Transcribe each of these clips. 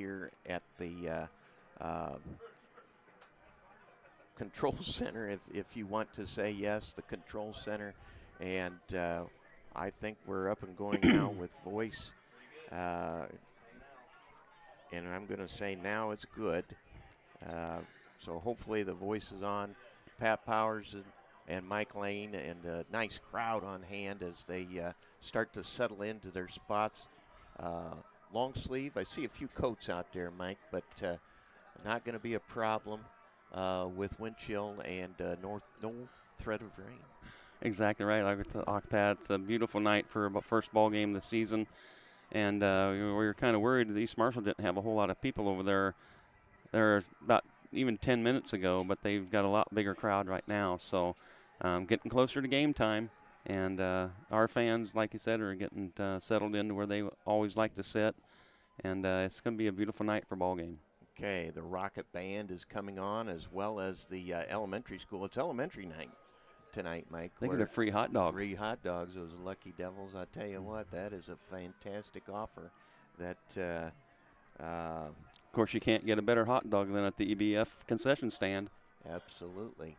here at the control center, if you want to say yes, the control center. And I think we're up and going now with voice. And I'm going to say now it's good. So hopefully the voice is on. Pat Powers and Mike Lane, and a nice crowd on hand as they start to settle into their spots. Long sleeve, I see a few coats out there, Mike, but not going to be a problem with wind chill and no threat of rain. Exactly right. Like with the Pat, it's a beautiful night for a first ball game of the season. And we were kind of worried that East Marshall didn't have a whole lot of people over there. There about even 10 minutes ago, but they've got a lot bigger crowd right now. So getting closer to game time. And our fans, like you said, are getting settled into where they always like to sit. And it's going to be a beautiful night for ball game. Okay, the Rocket Band is coming on, as well as the elementary school. It's elementary night tonight, Mike. They get a free hot dog. Free hot dogs, those lucky devils. I tell you what, that is a fantastic offer. That of course, you can't get a better hot dog than at the EBF concession stand. Absolutely.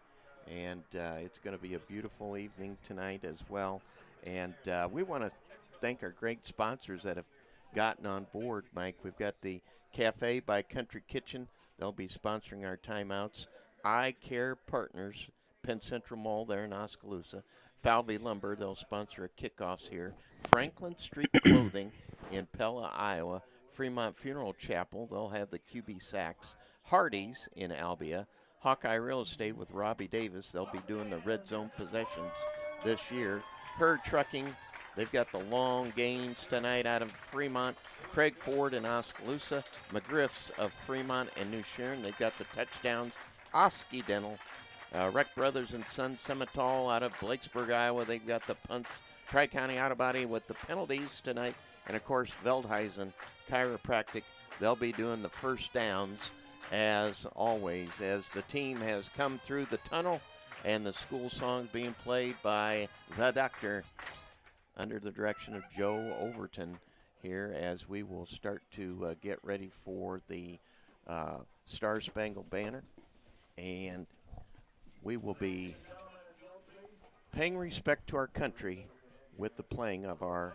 And it's going to be a beautiful evening tonight as well. And we want to thank our great sponsors that have gotten on board, Mike. We've got the Cafe by Country Kitchen. They'll be sponsoring our timeouts. Eye Care Partners, Penn Central Mall there in Oskaloosa. Falvey Lumber, they'll sponsor our kickoffs here. Franklin Street Clothing in Pella, Iowa. Fremont Funeral Chapel, they'll have the QB Sacks. Hardee's in Albia. Hawkeye Real Estate with Robbie Davis, they'll be doing the red zone possessions this year. Herd Trucking, they've got the long gains tonight out of Fremont. Craig Ford in Oskaloosa. McGriff's of Fremont and New Sharon, they've got the touchdowns. Oski Dental. Rec Brothers and Sons Semitol out of Blakesburg, Iowa. They've got the punts. Tri-County Auto Body with the penalties tonight. And, of course, Veldhuisen Chiropractic. They'll be doing the first downs, as always, as the team has come through the tunnel and the school songs being played by the doctor under the direction of Joe Overton here, as we will start to get ready for the Star Spangled Banner. And we will be paying respect to our country with the playing of our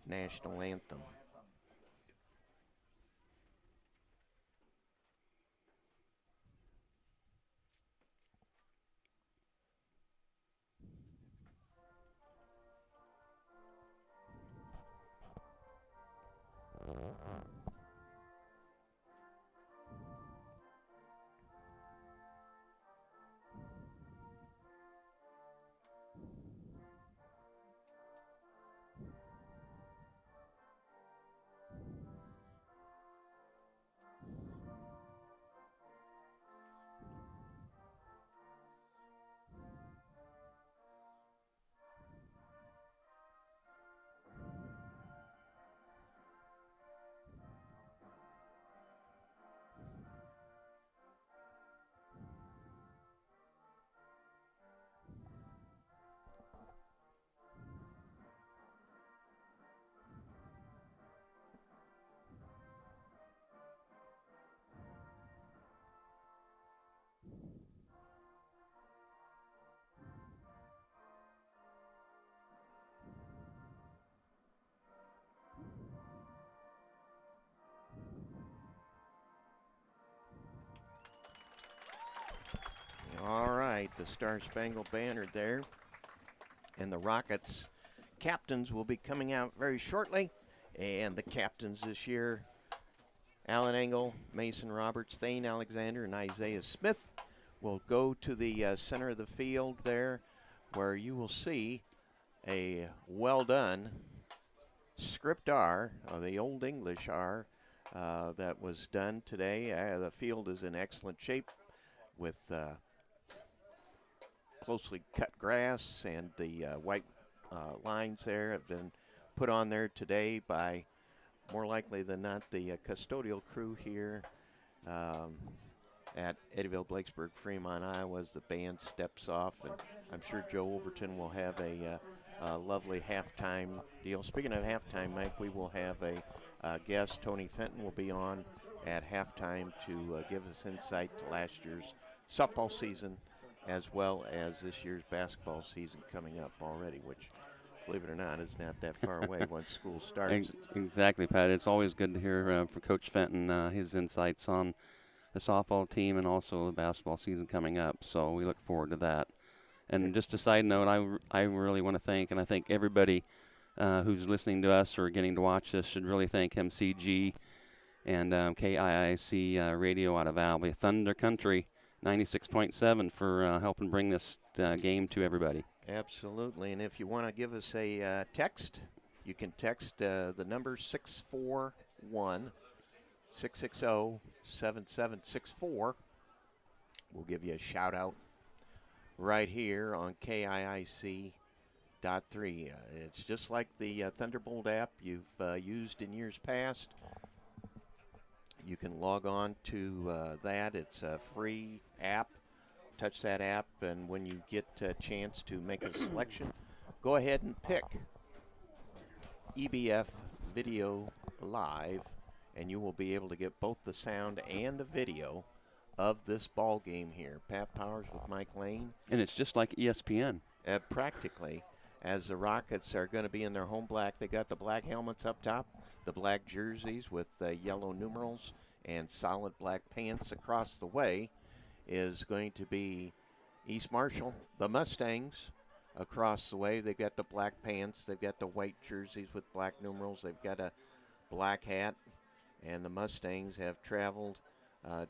national anthem. All right, the Star Spangled Banner there. And the Rockets captains will be coming out very shortly. And the captains this year, Alan Engel, Mason Roberts, Thane Alexander, and Isaiah Smith, will go to the center of the field there, where you will see a well done script R, the Old English R, that was done today. The field is in excellent shape with closely cut grass, and the white lines there have been put on there today by, more likely than not, the custodial crew here at Eddyville, Blakesburg, Fremont, Iowa, as the band steps off. And I'm sure Joe Overton will have a lovely halftime deal. Speaking of halftime, Mike, we will have a guest. Tony Fenton will be on at halftime to give us insight to last year's softball season as well as this year's basketball season coming up already, which, believe it or not, is not that far away once school starts. Exactly, Pat. It's always good to hear from Coach Fenton his insights on the softball team and also the basketball season coming up. So we look forward to that. And just a side note, I really want to thank, and I think everybody who's listening to us or getting to watch this should really thank MCG and KIIC Radio out of Albion, Thunder Country 96.7 for helping bring this game to everybody. Absolutely. And if you want to give us a text, you can text the number 641 660 7764. We'll give you a shout out right here on KIIC.3. It's just like the Thunderbolt app you've used in years past. You can log on to that. It's a free app. Touch that app, and when you get a chance to make a selection, go ahead and pick EBF Video Live, and you will be able to get both the sound and the video of this ball game here. Pat Powers with Mike Lane. And it's just like ESPN. Practically, as the Rockets are going to be in their home black. They got the black helmets up top, the black jerseys with yellow numerals, and solid black pants across the way is going to be East Marshall. The Mustangs across the way, they've got the black pants, they've got the white jerseys with black numerals, they've got a black hat, and the Mustangs have traveled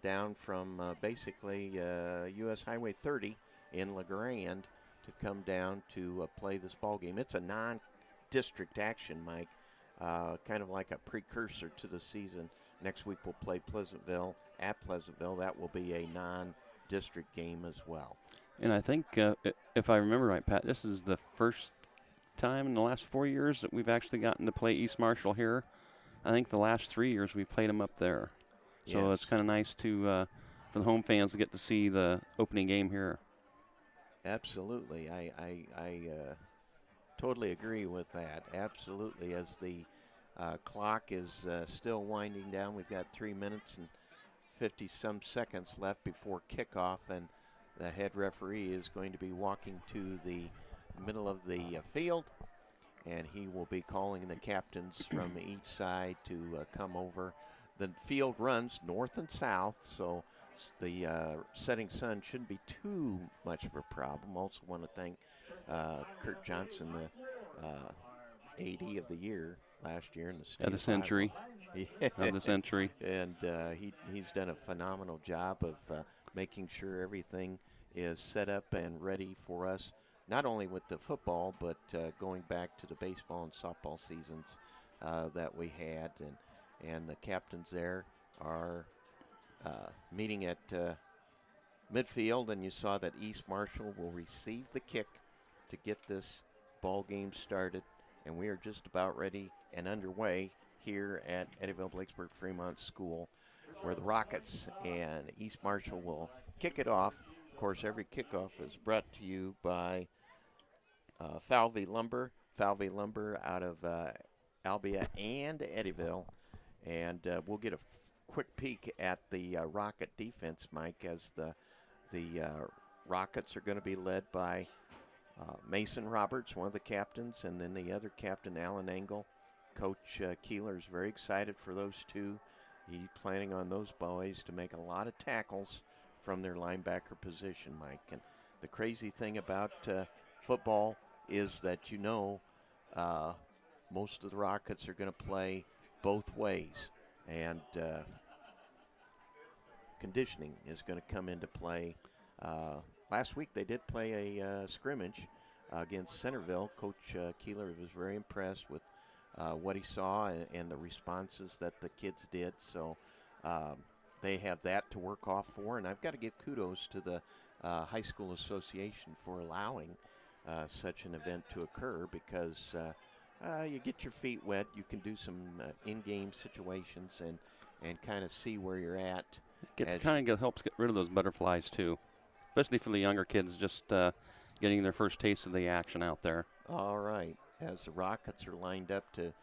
down from basically U.S. Highway 30 in LeGrand to come down to play this ball game. It's a non-district action, Mike, kind of like a precursor to the season. Next week we'll play Pleasantville at Pleasantville. That will be a non-district game as well. And I think, if I remember right, Pat, this is the first time in the last 4 years that we've actually gotten to play East Marshall here. I think the last 3 years we played them up there. So Yes. it's kind of nice to for the home fans to get to see the opening game here. Absolutely. I totally agree with that. Absolutely. As the clock is still winding down, we've got 3 minutes and 50-some seconds left before kickoff, and the head referee is going to be walking to the middle of the field, and he will be calling the captains from each side to come over. The field runs north and south, so the setting sun shouldn't be too much of a problem. Also want to thank Kurt Johnson, the AD of the year last year in the state Of the century. Of the century. And he's done a phenomenal job of making sure everything is set up and ready for us, not only with the football, but going back to the baseball and softball seasons that we had. And the captains there are meeting at midfield, and you saw that East Marshall will receive the kick to get this ball game started. And we are just about ready and underway here at Eddyville Blacksburg Fremont School, where the Rockets and East Marshall will kick it off. Of course, every kickoff is brought to you by Falvey Lumber. Falvey Lumber out of Albia and Eddyville. And we'll get a quick peek at the Rocket defense, Mike, as the Rockets are going to be led by Mason Roberts, one of the captains, and then the other captain, Alan Engel. Coach Keeler is very excited for those two. He's planning on those boys to make a lot of tackles from their linebacker position, Mike. And the crazy thing about football is that most of the Rockets are going to play both ways. And conditioning is going to come into play. Last week they did play a scrimmage against Centerville. Coach Keeler was very impressed with what he saw and the responses that the kids did. So they have that to work off for. And I've got to give kudos to the High School Association for allowing such an event to occur, because you get your feet wet. You can do some in-game situations and kind of see where you're at. It kind of helps get rid of those butterflies, too, especially for the younger kids, just getting their first taste of the action out there. All right. As the Rockets are lined up to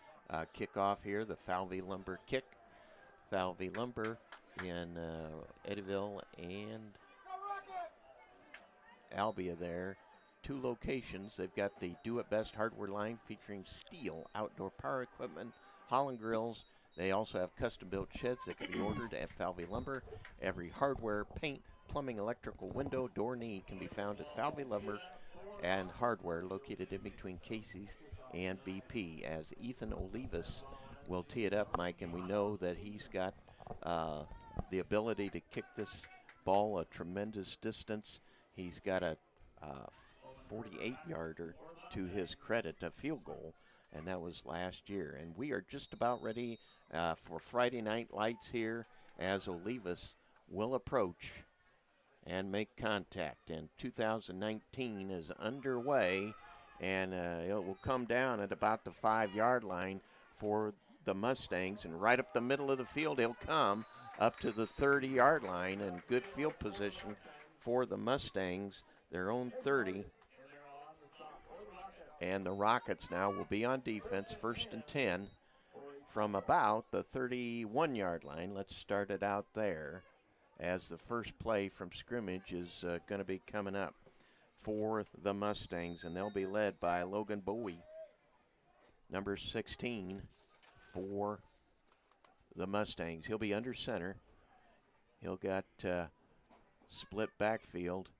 kick off here, the Falvey Lumber kick Falvey Lumber in Eddyville and Albia there. 2 locations. They've got the Do It Best hardware line featuring steel outdoor power equipment, Holland grills. They also have custom-built sheds that can be ordered at Falvey Lumber. Every hardware, paint, plumbing, electrical, window, door, need can be found at Falvey Lumber and Hardware, located in between Casey's and BP. As Ethan Olivas will tee it up, Mike, and we know that he's got the ability to kick this ball a tremendous distance. He's got a 48-yarder to his credit, a field goal, and that was last year. And we are just about ready for Friday night lights here as Olivas will approach and make contact. And 2019 is underway, and it will come down at about the 5-yard line for the Mustangs. And right up the middle of the field, he'll come up to the 30-yard line, and good field position for the Mustangs, their own 30. And the Rockets now will be on defense, 1st and 10 from about the 31-yard line. Let's start it out there, as the first play from scrimmage is going to be coming up for the Mustangs, and they'll be led by Logan Bowie, number 16 for the Mustangs. He'll be under center. He'll got split backfield,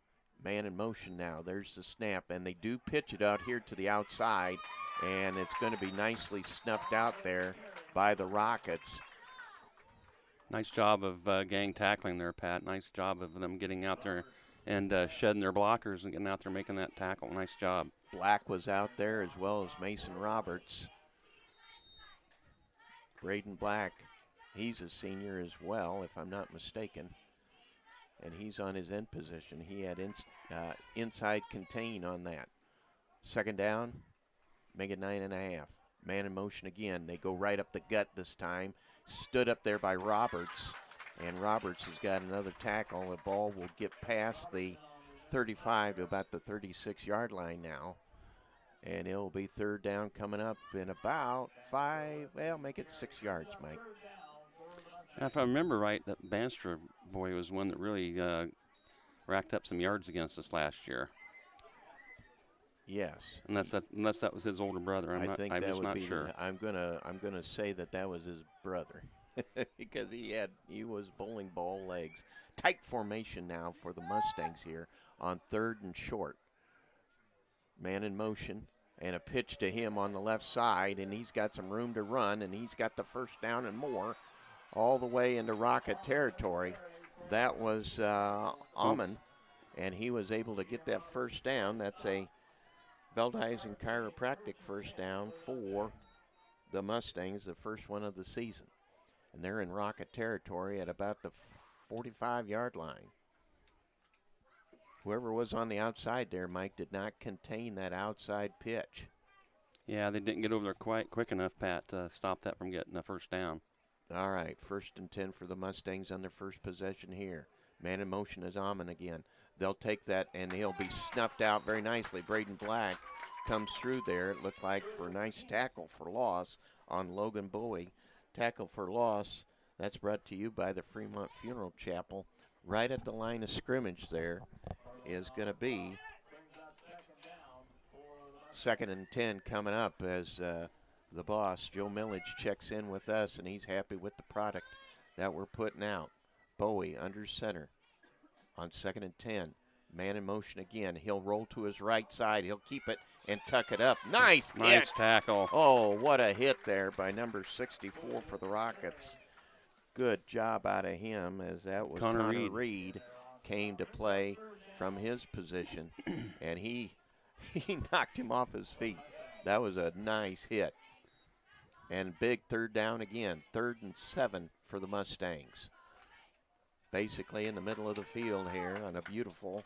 man in motion now. There's the snap, and they do pitch it out here to the outside, and it's going to be nicely snuffed out there by the Rockets. Nice job of gang tackling there, Pat. Nice job of them getting out there and shedding their blockers and getting out there making that tackle. Nice job. Black was out there as well as Mason Roberts. Braden Black, he's a senior as well, if I'm not mistaken. And he's on his end position. He had inside contain on that. 2nd down, make it 9.5. Man in motion again. They go right up the gut this time. Stood up there by Roberts, and Roberts has got another tackle. The ball will get past the 35 to about the 36-yard line now, and it'll be 3rd down coming up in about 5, well, make it 6 yards, Mike. Now, if I remember right, that Bandstra boy was one that really racked up some yards against us last year. Yes. Unless that was his older brother. I'm not sure. I'm gonna say that was his brother, because he was bowling ball legs. Tight formation now for the Mustangs here on 3rd and short. Man in motion, and a pitch to him on the left side, and he's got some room to run, and he's got the 1st down and more all the way into Rocket territory. That was Amon, and he was able to get that 1st down. That's a Veldhuizen chiropractic 1st down for the Mustangs, the first one of the season. And they're in Rocket territory at about the 45-yard line. Whoever was on the outside there, Mike, did not contain that outside pitch. Yeah, they didn't get over there quite quick enough, Pat, to stop that from getting a 1st down. All right, 1st and 10 for the Mustangs on their first possession here. Man in motion is Amon again. They'll take that, and he'll be snuffed out very nicely. Braden Black comes through there, it looked like, for a nice tackle for loss on Logan Bowie. Tackle for loss, that's brought to you by the Fremont Funeral Chapel. Right at the line of scrimmage there is going to be 2nd and 10 coming up as the boss, Joe Millage, checks in with us, and he's happy with the product that we're putting out. Bowie under center on 2nd and 10. Man in motion again. He'll roll to his right side. He'll keep it and tuck it up. Nice tackle. Oh, what a hit there by number 64 for the Rockets. Good job out of him, as that was Connor Reed came to play from his position, and he knocked him off his feet. That was a nice hit. And big 3rd down again, 3rd and 7 for the Mustangs. Basically in the middle of the field here on a beautiful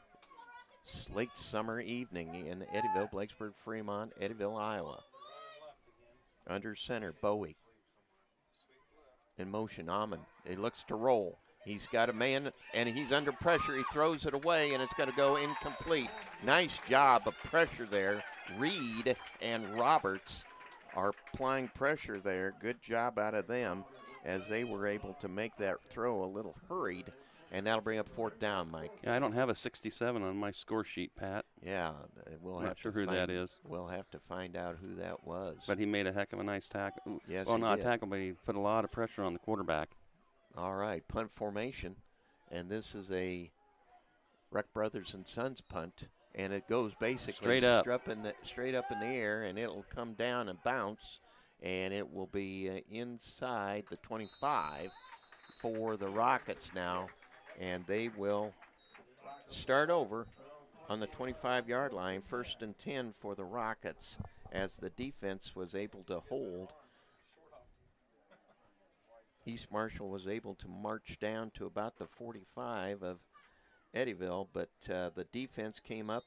late summer evening in Eddyville, Blacksburg, Fremont, Eddyville, Iowa. Under center, Bowie. In motion, Amon. He looks to roll. He's got a man, and he's under pressure. He throws it away, and it's going to go incomplete. Nice job of pressure there. Reed and Roberts are applying pressure there. Good job out of them as they were able to make that throw a little hurried, and that'll bring up 4th down, Mike. Yeah, I don't have a 67 on my score sheet, Pat. Yeah, we'll I'm have not sure to who find, that is. We'll have to find out who that was. But he made a heck of a nice tackle. Yes, well, he not did. a tackle, but he put a lot of pressure on the quarterback. All right, punt formation, and this is a Ruck Brothers and Sons punt, and it goes basically Straight up in the air, and it'll come down and bounce, and it will be inside the 25 for the Rockets now, and they will start over on the 25-yard line, 1st and 10 for the Rockets, as the defense was able to hold. East Marshall was able to march down to about the 45 of Eddyville, but the defense came up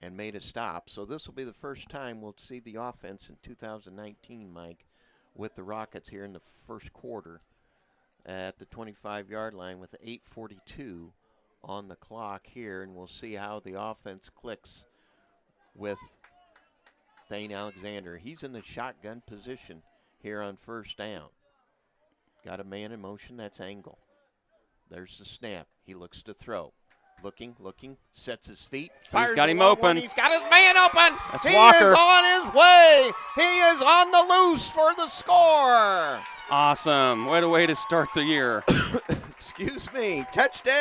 and made a stop. So this will be the first time we'll see the offense in 2019, Mike, with the Rockets here in the first quarter at the 25-yard line with 8:42 on the clock here, and we'll see how the offense clicks with Thane Alexander. He's in the shotgun position here on 1st down. Got a man in motion, that's Angle. There's the snap. He looks to throw. Looking, sets his feet. Fires. He's got him one. open. He's got his man open. That's he Walker. is on his way. He is on the loose for the score. Awesome. What a way to start the year. Excuse me. Touchdown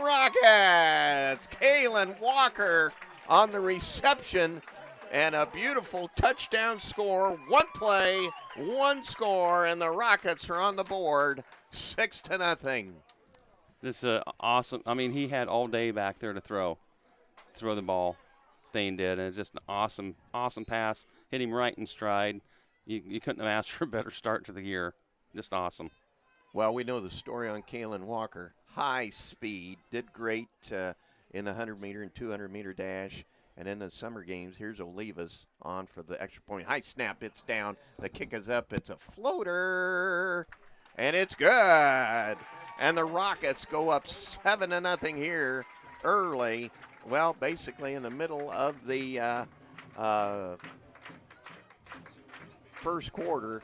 Rockets. Kalen Walker on the reception. And a beautiful touchdown score. One play, one score, and the Rockets are on the board, 6-0. This is awesome. I mean, he had all day back there to throw the ball. Thane did, and it's just an awesome pass. Hit him right in stride. You couldn't have asked for a better start to the year. Just awesome. Well, we know the story on Kalen Walker. High speed, did great in the 100-meter and 200-meter dash. And in the summer games, here's Olivas on for the extra point. High snap, it's down. The kick is up. It's a floater, and it's good. And the Rockets go up 7-0 here early. Well, basically in the middle of the first quarter,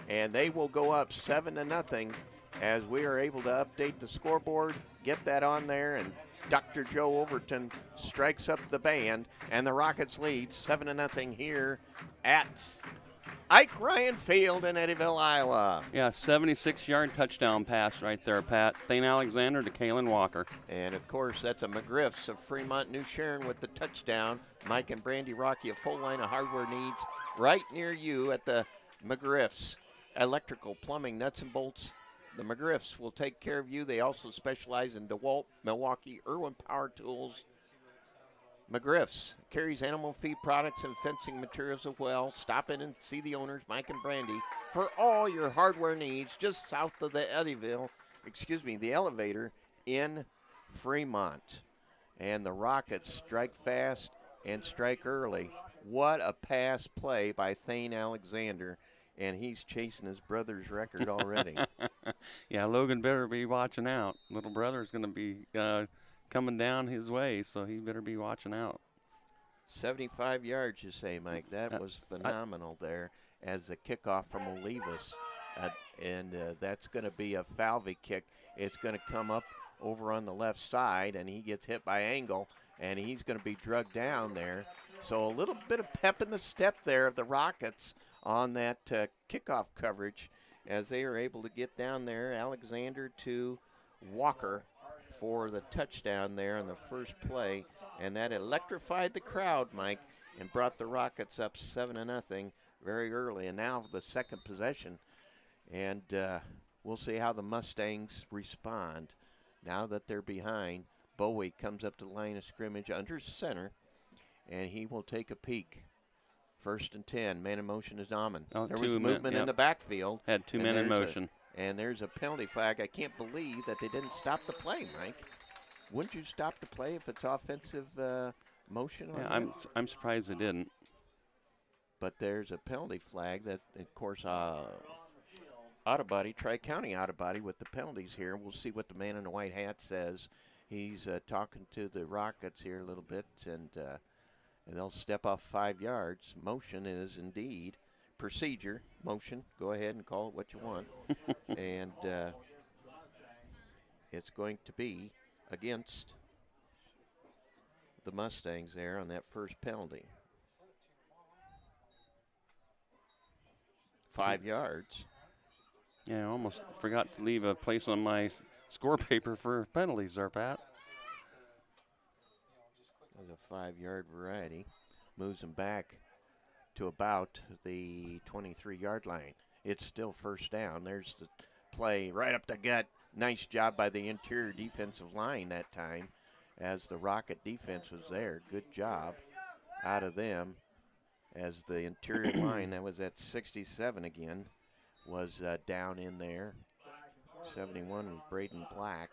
and they will go up 7-0 as we are able to update the scoreboard, get that on there, and Dr. Joe Overton strikes up the band, and the Rockets lead 7-0 here at Ike Ryan Field in Eddyville, Iowa. Yeah, 76-yard touchdown pass right there, Pat. Thane Alexander to Kalen Walker. And, of course, that's a McGriff's of Fremont New Sharon with the touchdown. Mike and Brandy Rocky, a full line of hardware needs right near you at the McGriff's. Electrical, plumbing, nuts and bolts. The McGriffs will take care of you. They also specialize in DeWalt, Milwaukee, Irwin Power Tools. McGriffs carries animal feed products and fencing materials as well. Stop in and see the owners, Mike and Brandy, for all your hardware needs just south of the the elevator in Fremont. And the Rockets strike fast and strike early. What a pass play by Thane Alexander. And he's chasing his brother's record already. Yeah, Logan better be watching out. Little brother's going to be coming down his way, so he better be watching out. 75 yards, you say, Mike. That was phenomenal there as the kickoff from Olivas. And that's going to be a Falvey kick. It's going to come up over on the left side, and he gets hit by Angle, and he's going to be drugged down there. So a little bit of pep in the step there of the Rockets on that kickoff coverage as they are able to get down there. Alexander to Walker for the touchdown there on the first play. And that electrified the crowd, Mike, and brought the Rockets up 7-0 very early. And now the second possession. And we'll see how the Mustangs respond now that they're behind. Bowie comes up to the line of scrimmage under center, and he will take a peek. 1st and 10. Man in motion is Nauman. There was movement in the backfield. Had two men in motion. And there's a penalty flag. I can't believe that they didn't stop the play, Mike. Wouldn't you stop the play if it's offensive motion? Yeah, I'm surprised they didn't. But there's a penalty flag that, of course, Tri-County Autobody with the penalties here. We'll see what the man in the white hat says. He's talking to the Rockets here a little bit, and they'll step off 5 yards. Motion is indeed procedure, motion, go ahead and call it what you want. And it's going to be against the Mustangs there on that first penalty. 5 yards. Yeah, I almost forgot to leave a place on my score paper for penalties there, Pat. There's a 5-yard variety. Moves them back to about the 23-yard line. It's still first down. There's the play right up the gut. Nice job by the interior defensive line that time as the Rocket defense was there. Good job out of them as the interior line, that was at 67 again, was down in there. 71 was Braden Black.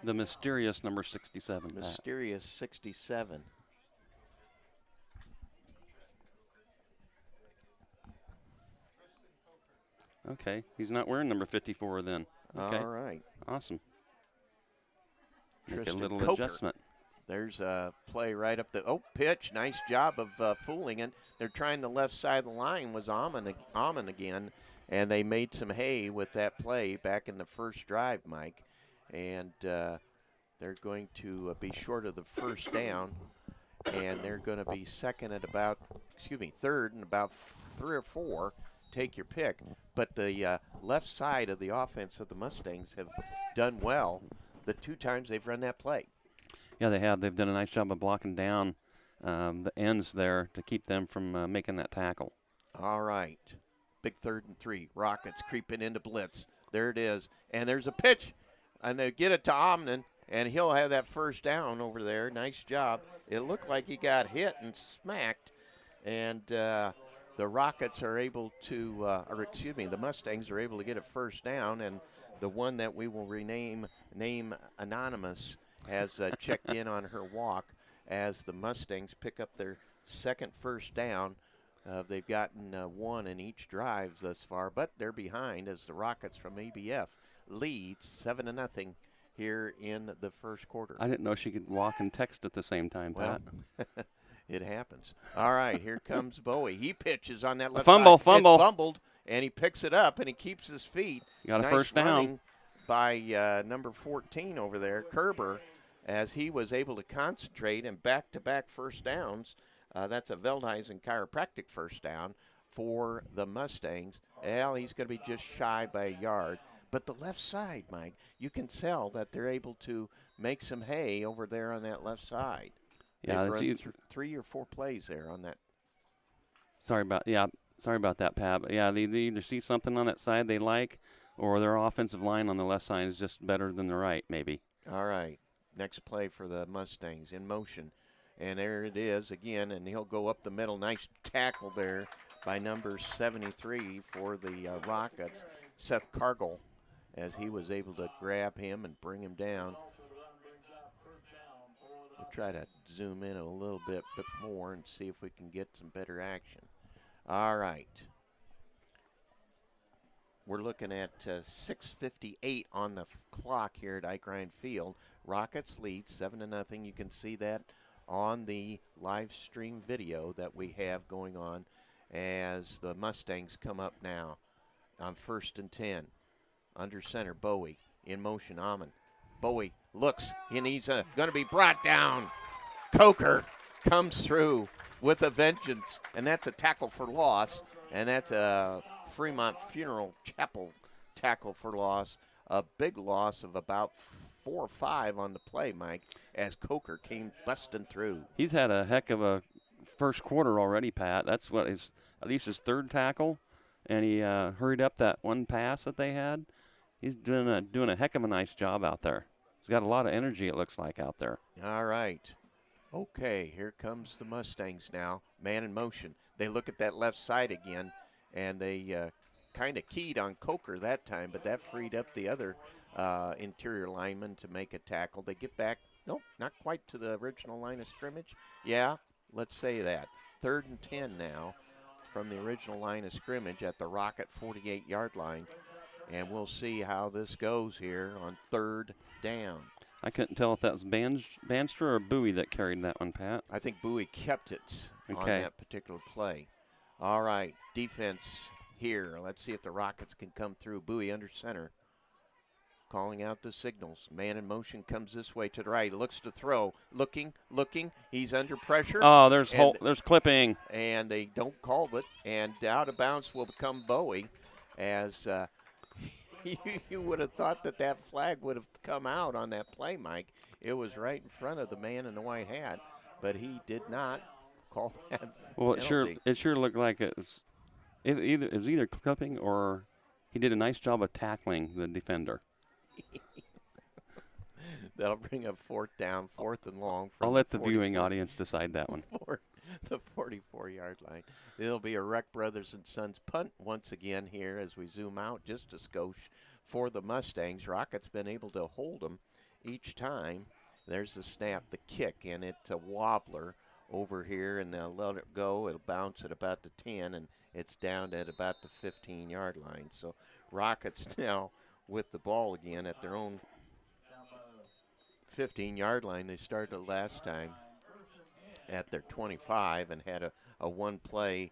The mysterious number 67, Pat. Mysterious 67. Okay, he's not wearing number 54 then. Okay. All right. Awesome. Make a Tristan little Coker. adjustment. There's a play right up the pitch. Nice job of fooling it. They're trying the left side of the line was Amon again, and they made some hay with that play back in the first drive, Mike. And they're going to be short of the first down, and they're going to be third and about 3 or 4. Take your pick. But the left side of the offense of the Mustangs have done well the 2 times they've run that play. Yeah, they have. They've done a nice job of blocking down the ends there to keep them from making that tackle. All right. Big 3rd and 3. Rockets creeping into blitz. There it is. And there's a pitch. And they get it to Omnen, and he'll have that first down over there. Nice job. It looked like he got hit and smacked. And the Rockets are able to, the Mustangs are able to get a first down. And the one that we will name Anonymous has checked in on her walk as the Mustangs pick up their second first down. They've gotten 1 in each drive thus far, but they're behind as the Rockets from EBF lead 7-0 here in the first quarter. I didn't know she could walk and text at the same time, Pat. Well, it happens. All right, here comes Bowie. He pitches on that left Fumble. side. It fumbled, and he picks it up, and he keeps his feet. Got a nice first down. running by number 14 over there, Kerber, as he was able to concentrate and back-to-back first downs. That's a Veldhuizen chiropractic first down for the Mustangs. Well, he's going to be just shy by a yard. But the left side, Mike, you can tell that they're able to make some hay over there on that left side. Yeah, they've run 3 or 4 plays there on that. Sorry about that, Pat. But yeah, they either see something on that side they like, or their offensive line on the left side is just better than the right, maybe. All right. Next play for the Mustangs in motion. And there it is again, and he'll go up the middle. Nice tackle there by number 73 for the Rockets, Seth Cargill, as he was able to grab him and bring him down. We'll try to zoom in a little bit more and see if we can get some better action. All right. We're looking at 6:58 on the clock here at Ike Ryan Field. Rockets lead 7-0. You can see that on the live stream video that we have going on as the Mustangs come up now on 1st and 10. Under center, Bowie in motion, Amon. Bowie looks, and he's going to be brought down. Coker comes through with a vengeance, and that's a tackle for loss, and that's a Fremont Funeral Chapel tackle for loss. A big loss of about 4 or 5 on the play, Mike, as Coker came busting through. He's had a heck of a first quarter already, Pat. That's what is at least his 3rd tackle, and he hurried up that one pass that they had. He's doing a heck of a nice job out there. He's got a lot of energy, it looks like, out there. All right. Okay, here comes the Mustangs now. Man in motion. They look at that left side again, and they kind of keyed on Coker that time, but that freed up the other interior lineman to make a tackle. They get back, nope, not quite to the original line of scrimmage. Yeah, let's say that. 3rd and 10 now from the original line of scrimmage at the Rocket 48-yard line. And we'll see how this goes here on 3rd down. I couldn't tell if that was Banstra or Bowie that carried that one, Pat. I think Bowie kept it on Okay. that particular play. All right, defense here. Let's see if the Rockets can come through. Bowie under center, calling out the signals. Man in motion comes this way to the right. Looks to throw. Looking. He's under pressure, Oh, and there's clipping. they don't call it. And out of bounds will become Bowie, as you would have thought that flag would have come out on that play, Mike. It was right in front of the man in the white hat, but he did not call that Well, penalty. it sure looked like it's either clipping or he did a nice job of tackling the defender. That'll bring up fourth down, fourth and long I'll from let the the viewing 44 audience decide that one. the 44-yard line. It'll be a Wreck Brothers and Sons punt once again here as we zoom out just a skosh for the Mustangs. Rockets been able to hold them each time. There's the snap, the kick, and it's a wobbler over here, and they'll let it go. It'll bounce at about the 10, and it's down at about the 15-yard line. So Rockets now with the ball again at their own 15-yard line. They started last time at their 25 and had a one-play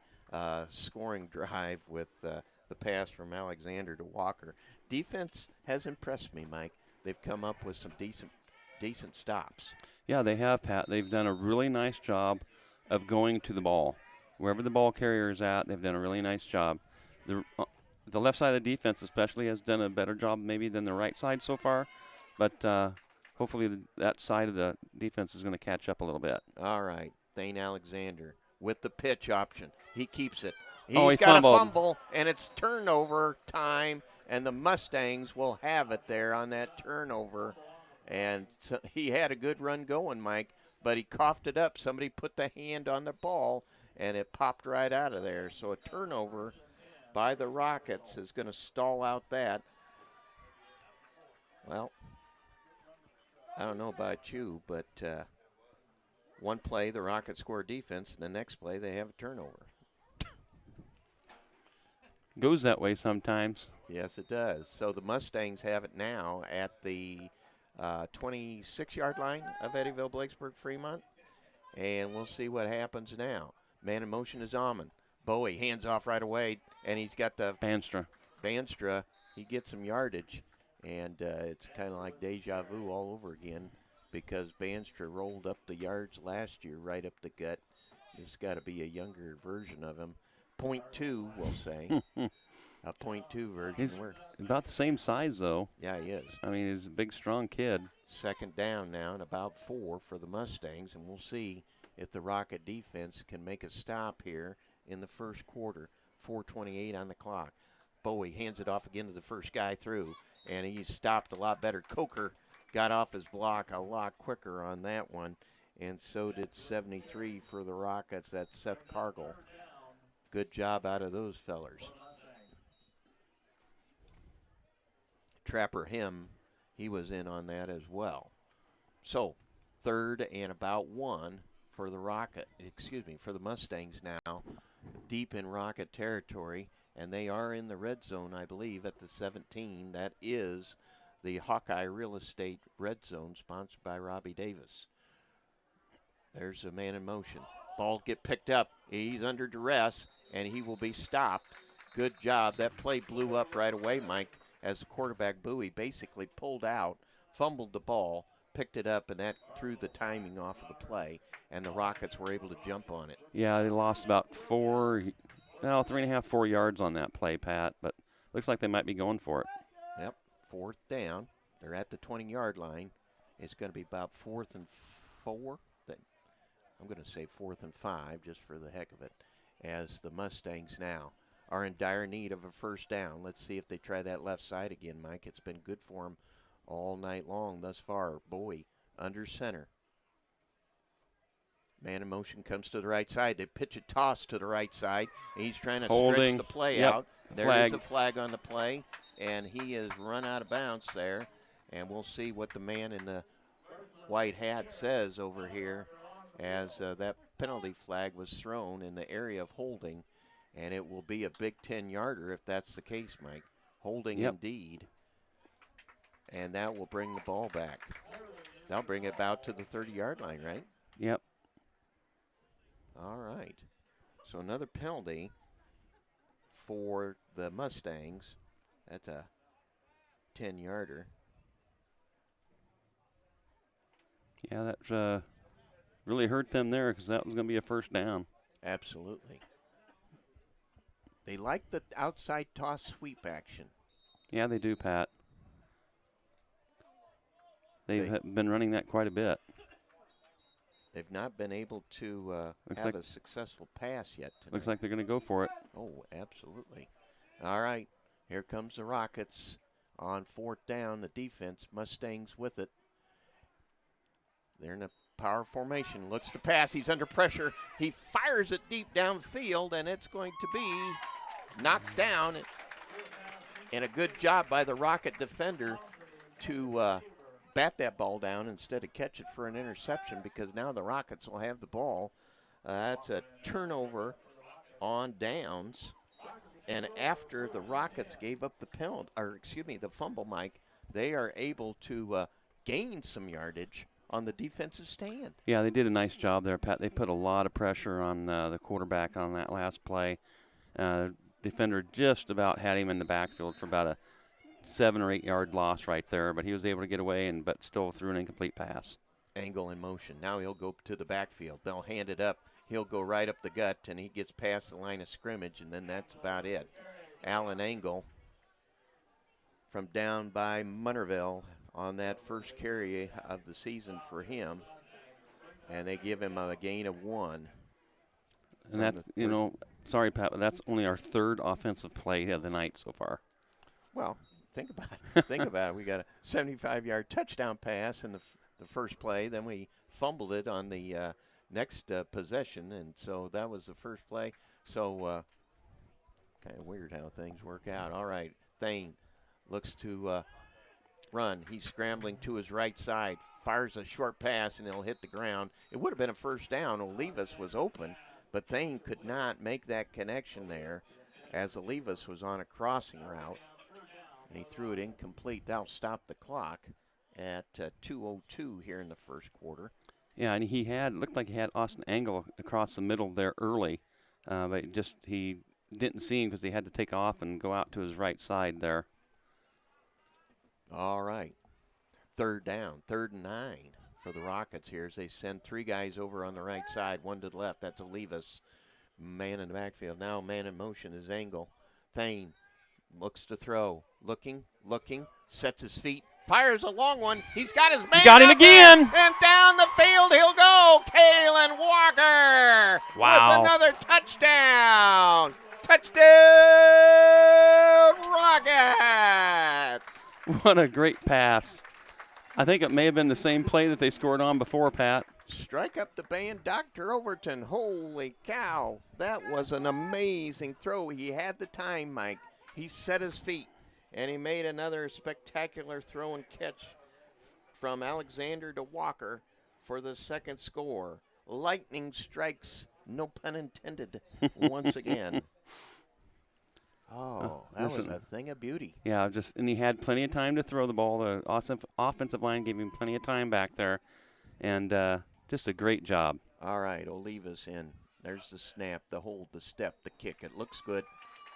scoring drive with the pass from Alexander to Walker. Defense has impressed me, Mike. They've come up with some decent stops. Yeah, they have, Pat. They've done a really nice job of going to the ball. Wherever the ball carrier is at, they've done a really nice job. The left side of the defense especially has done a better job maybe than the right side so far, but hopefully that side of the defense is going to catch up a little bit. All right, Thane Alexander with the pitch option. He keeps it. He He's got fumbled. a fumble, and it's turnover time, and the Mustangs will have it there on that turnover. And so he had a good run going, Mike, but he coughed it up. Somebody put the hand on the ball, and it popped right out of there. So a turnover by the Rockets is going to stall out that. Well, I don't know about you, but one play the Rockets score defense, and the next play they have a turnover. Goes that way sometimes. Yes, it does. So the Mustangs have it now at the 26-yard line of Eddyville, Blakesburg, Fremont. And we'll see what happens now. Man in motion is Almond. Bowie hands off right away, and he's got the Banstra. He gets some yardage, and it's kind of like deja vu all over again because Banstra rolled up the yards last year right up the gut. This got to be a younger version of him. 0.2, we'll say. A 0.2 version. He's about the same size, though. Yeah, he is. I mean, he's a big, strong kid. Second down now and about 4 for the Mustangs, and we'll see if the Rocket defense can make a stop here in the first quarter. 4:28 on the clock. Bowie hands it off again to the first guy through, and he stopped a lot better. Coker got off his block a lot quicker on that one, and so did 73 for the Rockets. That's Seth Cargill. Good job out of those fellers. Trapper Him, he was in on that as well. So, third and about 1 for the Mustangs now, deep in Rocket territory, and they are in the red zone, I believe, at the 17. That is the Hawkeye Real Estate red zone, sponsored by Robbie Davis. There's a man in motion. Ball get picked up. He's under duress, and he will be stopped. Good job. That play blew up right away, Mike, as the quarterback Bowie basically pulled out, fumbled the ball, picked it up, and that threw the timing off of the play, and the Rockets were able to jump on it. Yeah, they lost about 3.5, 4 yards on that play, Pat, but looks like they might be going for it. Yep, fourth down. They're at the 20-yard line. It's going to be about 4th and 4. I'm going to say 4th and 5 just for the heck of it, as the Mustangs now are in dire need of a first down. Let's see if they try that left side again, Mike. It's been good for them all night long thus far. Bowie under center. Man in motion comes to the right side. They pitch a toss to the right side. He's trying to stretch the play out. There is a flag on the play, and he is run out of bounds there. And we'll see what the man in the white hat says over here, as that penalty flag was thrown in the area of holding, and it will be a big 10-yarder if that's the case, Mike. Holding indeed, and that will bring the ball back. They'll bring it about to the 30-yard line, right? Yep. All right. So another penalty for the Mustangs. That's a 10-yarder. Yeah, that really hurt them there because that was going to be a first down. Absolutely. They like the outside toss sweep action. Yeah, they do, Pat. They've been running that quite a bit. They've not been able to have a successful pass yet tonight. Looks like they're going to go for it. Oh, absolutely. All right, here comes the Rockets on 4th down. The defense, Mustangs with it. They're in a power formation. Looks to pass. He's under pressure. He fires it deep downfield, and it's going to be knocked down. And a good job by the Rocket defender to bat that ball down instead of catch it for an interception, because now the Rockets will have the ball. That's a turnover on downs. And after the Rockets gave up the penalty, or excuse me, the fumble, Mike, they are able to gain some yardage on the defensive stand. Yeah, they did a nice job there, Pat. They put a lot of pressure on the quarterback on that last play. Defender just about had him in the backfield for about a 7 or 8 yard loss right there, but he was able to get away but still threw an incomplete pass. Angle in motion. Now he'll go to the backfield. They'll hand it up. He'll go right up the gut, and he gets past the line of scrimmage, and then that's about it. Alan Angle from down by Munnerville on that first carry of the season for him, and they give him a gain of 1. And that's, sorry, Pat, but that's only our 3rd offensive play of the night so far. Well, think about it. Think about it. We got a 75-yard touchdown pass in the first play. Then we fumbled it on the next possession, and so that was the first play. So kind of weird how things work out. All right, Thane looks to run. He's scrambling to his right side, fires a short pass, and it'll hit the ground. It would have been a first down. Olivas was open, but Thane could not make that connection there as Olivas was on a crossing route, and he threw it incomplete. That'll stop the clock at 2:02 here in the first quarter. Yeah, and looked like he had Austin Angle across the middle there early, but he didn't see him because he had to take off and go out to his right side there. All right, 3rd down, 3rd and 9 for the Rockets here as they send 3 guys over on the right side, 1 to the left. That's Olivas, man in the backfield. Now man in motion is Angle. Thane looks to throw, looking, sets his feet, fires a long one. He's got his man. He got him again. And down the field he'll go. Kalen Walker. Wow. With another touchdown. Touchdown, Rockets. What a great pass. I think it may have been the same play that they scored on before, Pat. Strike up the band, Dr. Overton. Holy cow. That was an amazing throw. He had the time, Mike. He set his feet, and he made another spectacular throw and catch from Alexander to Walker for the 2nd score. Lightning strikes, no pun intended, once again. Oh, that was a thing of beauty. Yeah, and he had plenty of time to throw the ball. The offensive line gave him plenty of time back there, and just a great job. All right, Olivas in. There's the snap, the hold, the step, the kick. It looks good,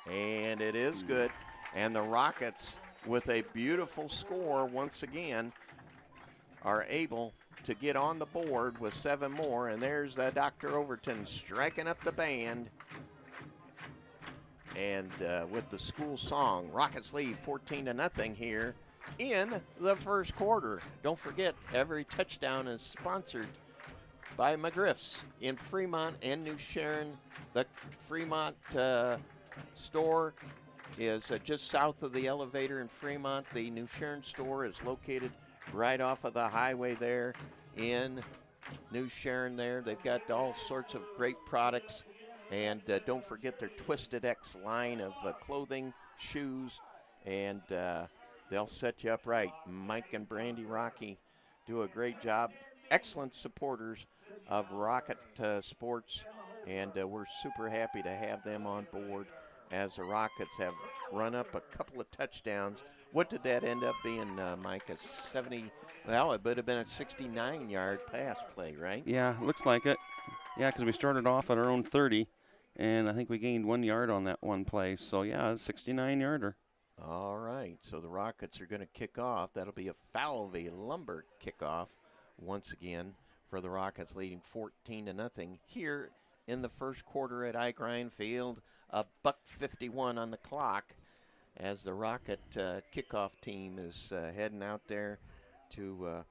and it is good. And the Rockets, with a beautiful score once again, are able to get on the board with 7 more. And there's Dr. Overton striking up the band. And with the school song, Rockets lead 14-0 here in the first quarter. Don't forget, every touchdown is sponsored by McGriff's in Fremont and New Sharon. The Fremont store is just south of the elevator in Fremont. The New Sharon store is located right off of the highway there in New Sharon there. They've got all sorts of great products. And don't forget their Twisted X line of clothing, shoes, and they'll set you up right. Mike and Brandy Rocky do a great job. Excellent supporters of Rocket Sports, and we're super happy to have them on board as the Rockets have run up a couple of touchdowns. What did that end up being, Mike? A 70, well, it would have been a 69-yard pass play, right? Yeah, looks like it. Yeah, because we started off at our own 30, and I think we gained 1 yard on that one play. So, yeah, 69-yarder. All right, so the Rockets are going to kick off. That'll be a Falvey Lumber kickoff once again for the Rockets, leading 14-0 here in the first quarter at iGrind Field. A $1:51 on the clock as the Rocket kickoff team is heading out there to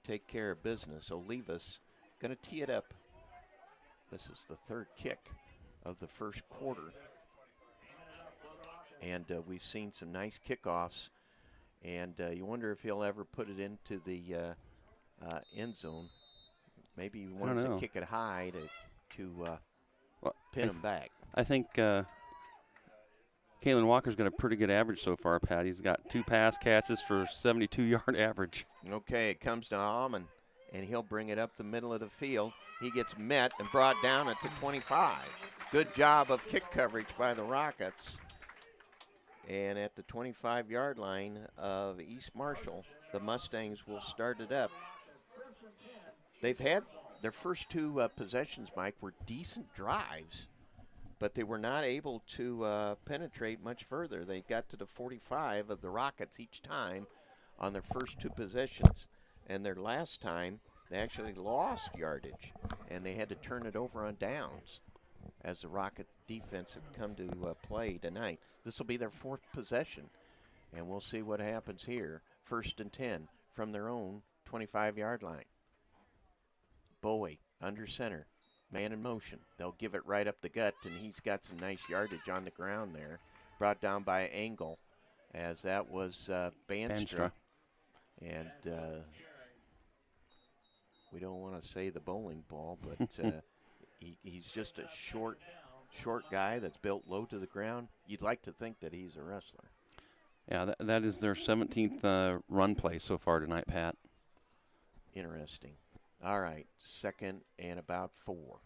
take care of business. Olivas going to tee it up. This is the third kick of the first quarter. And we've seen some nice kickoffs. And you wonder if he'll ever put it into the end zone. Maybe he wants to kick it high to well, pin him back. I think Kalen Walker's got a pretty good average so far, Pat. He's got 2 pass catches for 72-yard average. Okay, it comes to Almond, and he'll bring it up the middle of the field. He gets met and brought down at the 25. Good job of kick coverage by the Rockets. And at the 25-yard line of East Marshall, the Mustangs will start it up. They've had their first 2 possessions, Mike, were decent drives, but they were not able to penetrate much further. They got to the 45 of the Rockets each time on their first 2 possessions. And their last time, they actually lost yardage, and they had to turn it over on downs as the Rocket defense had come to play tonight. This will be their 4th possession, and we'll see what happens here. 1st and 10 from their own 25-yard line. Bowie under center, man in motion. They'll give it right up the gut, and he's got some nice yardage on the ground there. Brought down by Engel, as that was Banstra. And we don't want to say the bowling ball, but he's just a short guy that's built low to the ground. You'd like to think that he's a wrestler. Yeah, that is their 17th run play so far tonight, Pat. Interesting. All right, 2nd and about 4.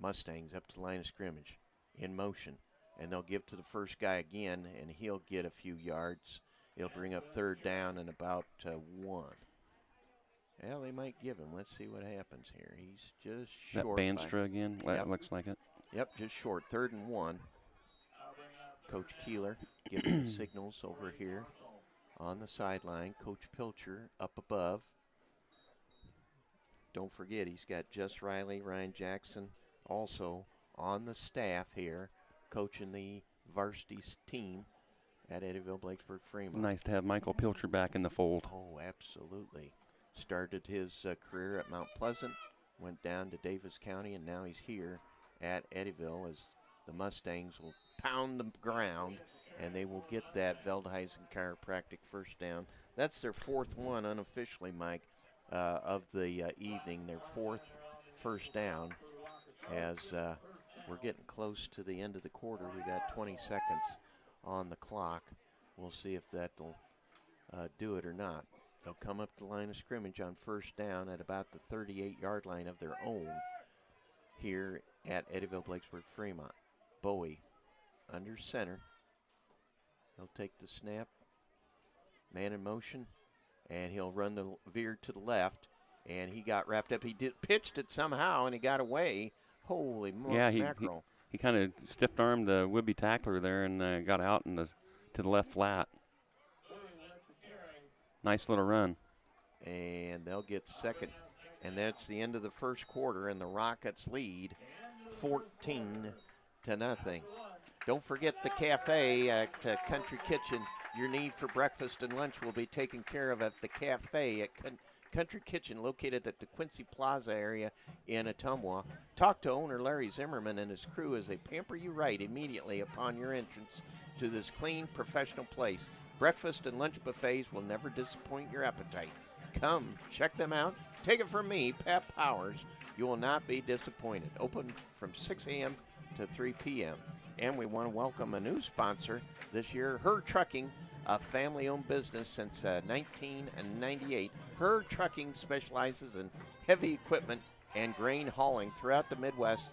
Mustangs up to the line of scrimmage, in motion, and they'll give to the first guy again, and he'll get a few yards. He'll bring up 3rd down and about 1. Well, they might give him. Let's see what happens here. He's just short. That Banstra again, Yep. Looks like it. Yep, just short. 3rd and 1. Coach Keeler giving the signals over here on the sideline. Coach Pilcher up above. Don't forget, he's got Jess Riley, Ryan Jackson also on the staff here, coaching the varsity team at Eddyville Blacksburg Fremont. Nice to have Michael Pilcher back in the fold. Oh, absolutely. Started his career at Mount Pleasant, went down to Davis County, and now he's here at Eddyville as the Mustangs will pound the ground, and they will get that Veldhuizen Chiropractic first down. That's their 4th one unofficially, Mike, of the evening, their 4th first down. As we're getting close to the end of the quarter, we got 20 seconds on the clock. We'll see if that'll do it or not. They'll come up the line of scrimmage on first down at about the 38-yard line of their own here at Eddyville Blacksburg Fremont. Bowie under center. He'll take the snap, man in motion, and he'll run the veer to the left, and he got wrapped up. He pitched it somehow, and he got away. Holy mackerel. He kind of stiff-armed the would-be tackler there and got out to the left flat. Nice little run. And they'll get 2nd. And that's the end of the first quarter, and the Rockets lead 14-0. Don't forget the cafe at Country Kitchen. Your need for breakfast and lunch will be taken care of at the cafe at Country Kitchen, located at the Quincy Plaza area in Ottumwa. Talk to owner Larry Zimmerman and his crew as they pamper you right immediately upon your entrance to this clean, professional place. Breakfast and lunch buffets will never disappoint your appetite. Come, check them out. Take it from me, Pat Powers. You will not be disappointed. Open from 6 a.m. to 3 p.m. And we want to welcome a new sponsor this year, Her Trucking, a family-owned business since 1998. Her Trucking specializes in heavy equipment and grain hauling throughout the Midwest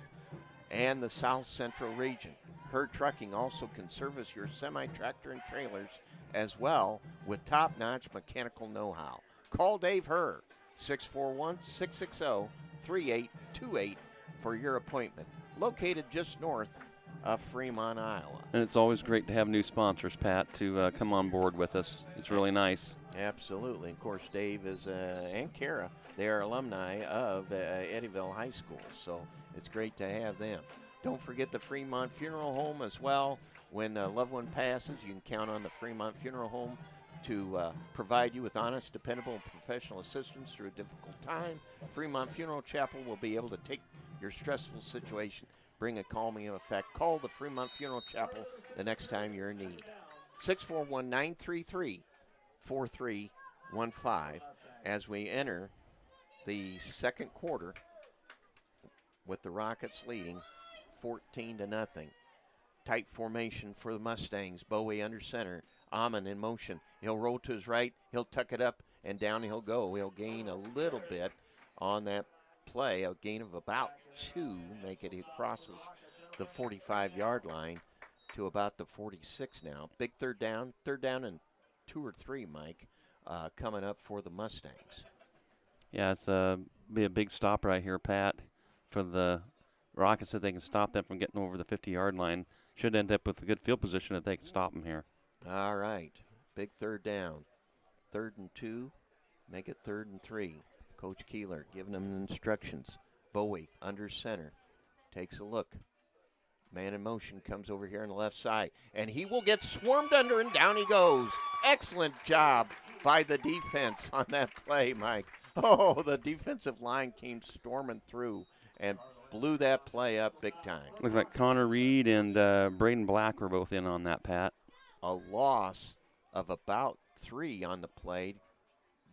and the South Central region. Her Trucking also can service your semi-tractor and trailers as well with top-notch mechanical know-how. Call Dave Herr, 641-660-3828 for your appointment. located just north of Fremont, Iowa. And it's always great to have new sponsors, Pat, to come on board with us. It's really nice. Absolutely. Of course, Dave is and Kara, they are alumni of Eddyville High School, so it's great to have them. Don't forget the Fremont Funeral Home as well. When a loved one passes, you can count on the Fremont Funeral Home to provide you with honest, dependable, and professional assistance through a difficult time. Fremont Funeral Chapel will be able to take your stressful situation, bring a calming effect. Call the Fremont Funeral Chapel the next time you're in need. 641-933 4315 as we enter the second quarter with the Rockets leading 14-0. Tight formation for the Mustangs. Bowie under center. Amon in motion. He'll roll to his right. He'll tuck it up and down he'll go. He'll gain a little bit on that play, a gain of about 2. He crosses the 45-yard line to about the 46 now. Big third down and 2 or 3, Mike, coming up for the Mustangs. Yeah, it's be a big stop right here, Pat, for the Rockets if they can stop them from getting over the 50-yard line. Should end up with a good field position if they can stop them here. All right, big third down. 3rd and 2, make it 3rd and 3. Coach Keeler giving them instructions. Bowie under center, takes a look. Man in motion comes over here on the left side, and he will get swarmed under, and down he goes. Excellent job by the defense on that play, Mike. Oh, the defensive line came storming through and blew that play up big time. Looks like Connor Reed and Braden Black were both in on that, Pat. A loss of about 3 on the play.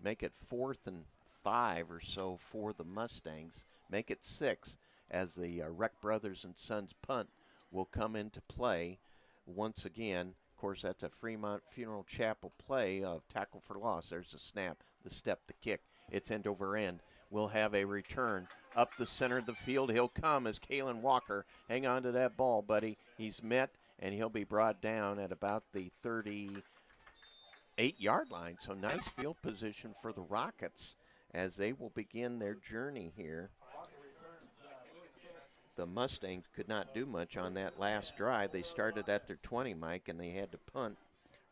Make it 4th and 5 or so for the Mustangs. Make it 6 as the Reck Brothers and Sons punt will come into play once again. Of course, that's a Fremont Funeral Chapel play of tackle for loss. There's the snap, the step, the kick. It's end over end. We'll have a return up the center of the field. He'll come as Kalen Walker. Hang on to that ball, buddy. He's met, and he'll be brought down at about the 38-yard line. So nice field position for the Rockets as they will begin their journey here. The Mustangs could not do much on that last drive. They started at their 20, Mike, and they had to punt.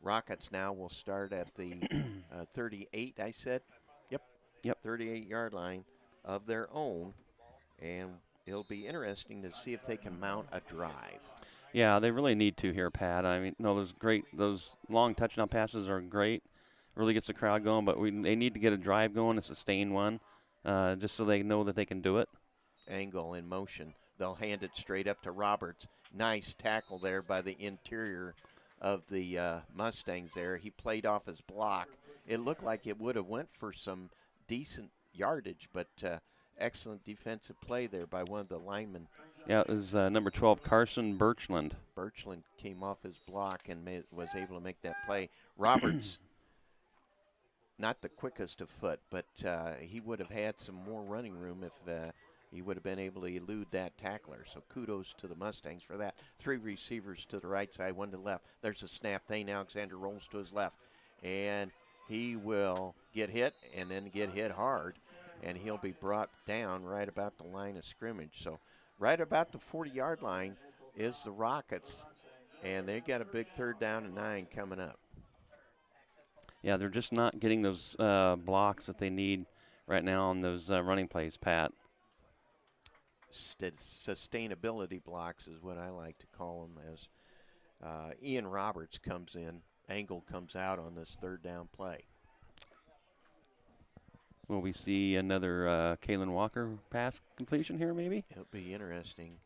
Rockets now will start at the 38, I said. Yep. 38-yard line of their own, and it'll be interesting to see if they can mount a drive. Yeah, they really need to here, Pat. I mean, no, those long touchdown passes are great. Really gets the crowd going, but they need to get a drive going, a sustained one, just so they know that they can do it. Angle in motion. They'll hand it straight up to Roberts. Nice tackle there by the interior of the Mustangs there. He played off his block. It looked like it would have went for some decent yardage, but excellent defensive play there by one of the linemen. Yeah, it was number 12, Carson Birchland. Birchland came off his block and was able to make that play. Roberts, not the quickest of foot, but he would have had some more running room if he would have been able to elude that tackler. So kudos to the Mustangs for that. 3 receivers to the right side, 1 to the left. There's a snap. Thane Alexander rolls to his left, and he will get hit and then get hit hard, and he'll be brought down right about the line of scrimmage. So right about the 40-yard line is the Rockets, and they got a big 3rd down and 9 coming up. Yeah, they're just not getting those blocks that they need right now on those running plays, Pat. Sustainability blocks is what I like to call them, as Ian Roberts comes in. Angle comes out on this 3rd down play. Will we see another Kalen Walker pass completion here, maybe? It'll be interesting.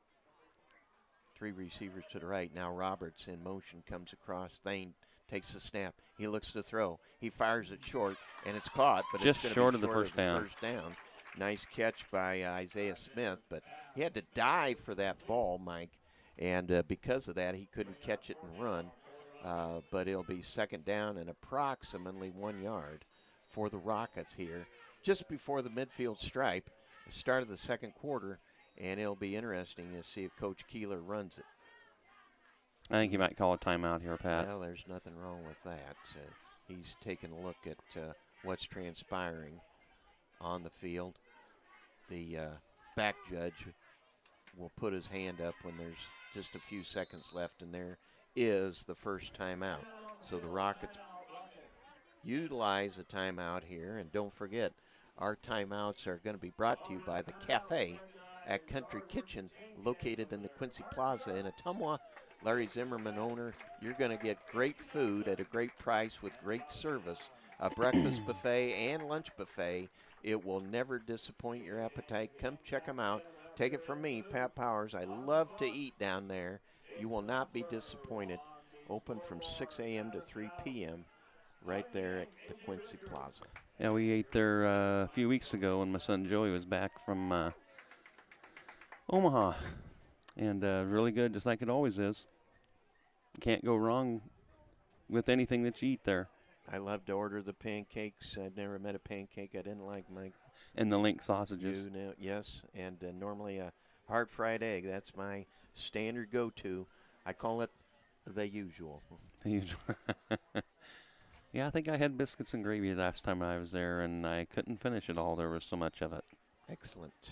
3 receivers to the right. Now Roberts in motion comes across. Thane takes the snap. He looks to throw. He fires it short, and it's caught, but just it's short be of the first down. Nice catch by Isaiah Smith, but he had to dive for that ball, Mike, and because of that, he couldn't catch it and run. But it'll be 2nd down and approximately 1 yard for the Rockets here, just before the midfield stripe, the start of the second quarter, and it'll be interesting to see if Coach Keeler runs it. I think he might call a timeout here, Pat. Well, there's nothing wrong with that. He's taking a look at what's transpiring on the field. The back judge will put his hand up when there's just a few seconds left, and there is the first timeout. So the Rockets utilize a timeout here, and don't forget, our timeouts are going to be brought to you by the Cafe at Country Kitchen, located in the Quincy Plaza in Ottumwa. Larry Zimmerman, owner. You're going to get great food at a great price with great service, a breakfast buffet and lunch buffet. It will never disappoint your appetite. Come check them out. Take it from me, Pat Powers. I love to eat down there. You will not be disappointed. Open from 6 a.m. to 3 p.m. right there at the Quincy Plaza. Yeah, we ate there a few weeks ago when my son Joey was back from Omaha. And really good, just like it always is. Can't go wrong with anything that you eat there. I love to order the pancakes. I've never met a pancake I didn't like, Mike. And the link sausages. You know, yes, and normally a hard fried egg. That's my standard go-to. I call it the usual. The usual. Yeah, I think I had biscuits and gravy last time I was there, and I couldn't finish it all. There was so much of it. Excellent.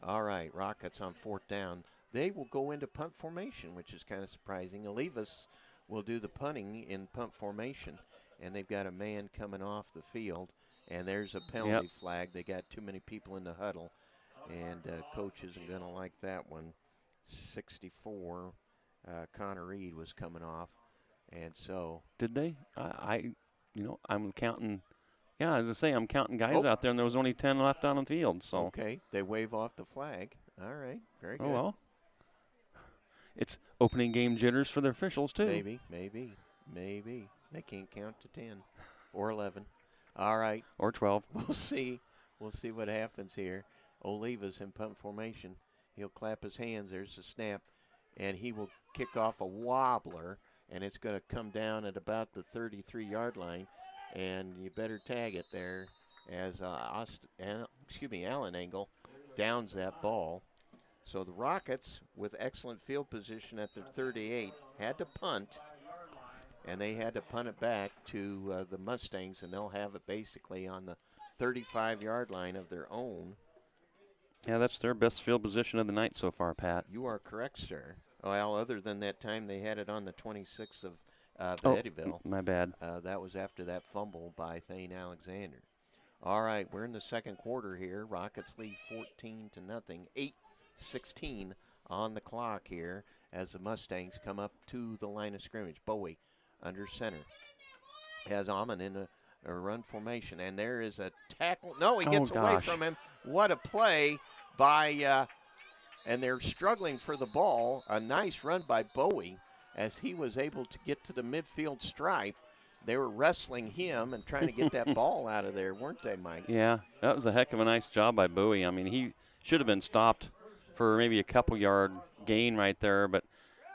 All right, Rockets on 4th down. They will go into punt formation, which is kind of surprising. Olivas will do the punting in punt formation, and they've got a man coming off the field, and there's a penalty flag. They got too many people in the huddle, and coach isn't going to like that one. 64, Connor Reed was coming off, and so. Did they? I'm counting. Yeah, as I say, I'm counting guys out there, and there was only 10 left on the field. So. Okay, they wave off the flag. All right, very good. Oh, well. It's opening game jitters for the officials, too. Maybe. They can't count to 10 or 11. All right. Or 12. We'll see what happens here. Oliva's in punt formation. He'll clap his hands. There's a snap, and he will kick off a wobbler, and it's going to come down at about the 33-yard line, and you better tag it there as Allen Engel downs that ball. So the Rockets, with excellent field position at their 38, had to punt, and they had to punt it back to the Mustangs, and they'll have it basically on the 35-yard line of their own. Yeah, that's their best field position of the night so far, Pat. You are correct, sir. Well, other than that time they had it on the 26th of Eddyville. My bad. That was after that fumble by Thane Alexander. All right, we're in the second quarter here. Rockets lead 14-0. 8:16 on the clock here as the Mustangs come up to the line of scrimmage. Bowie under center has Amon in a run formation, and there is a tackle. No, he gets away from him. What a play by, and they're struggling for the ball. A nice run by Bowie as he was able to get to the midfield stripe. They were wrestling him and trying to get that ball out of there, weren't they, Mike? Yeah, that was a heck of a nice job by Bowie. I mean, he should have been stopped for maybe a couple-yard gain right there, but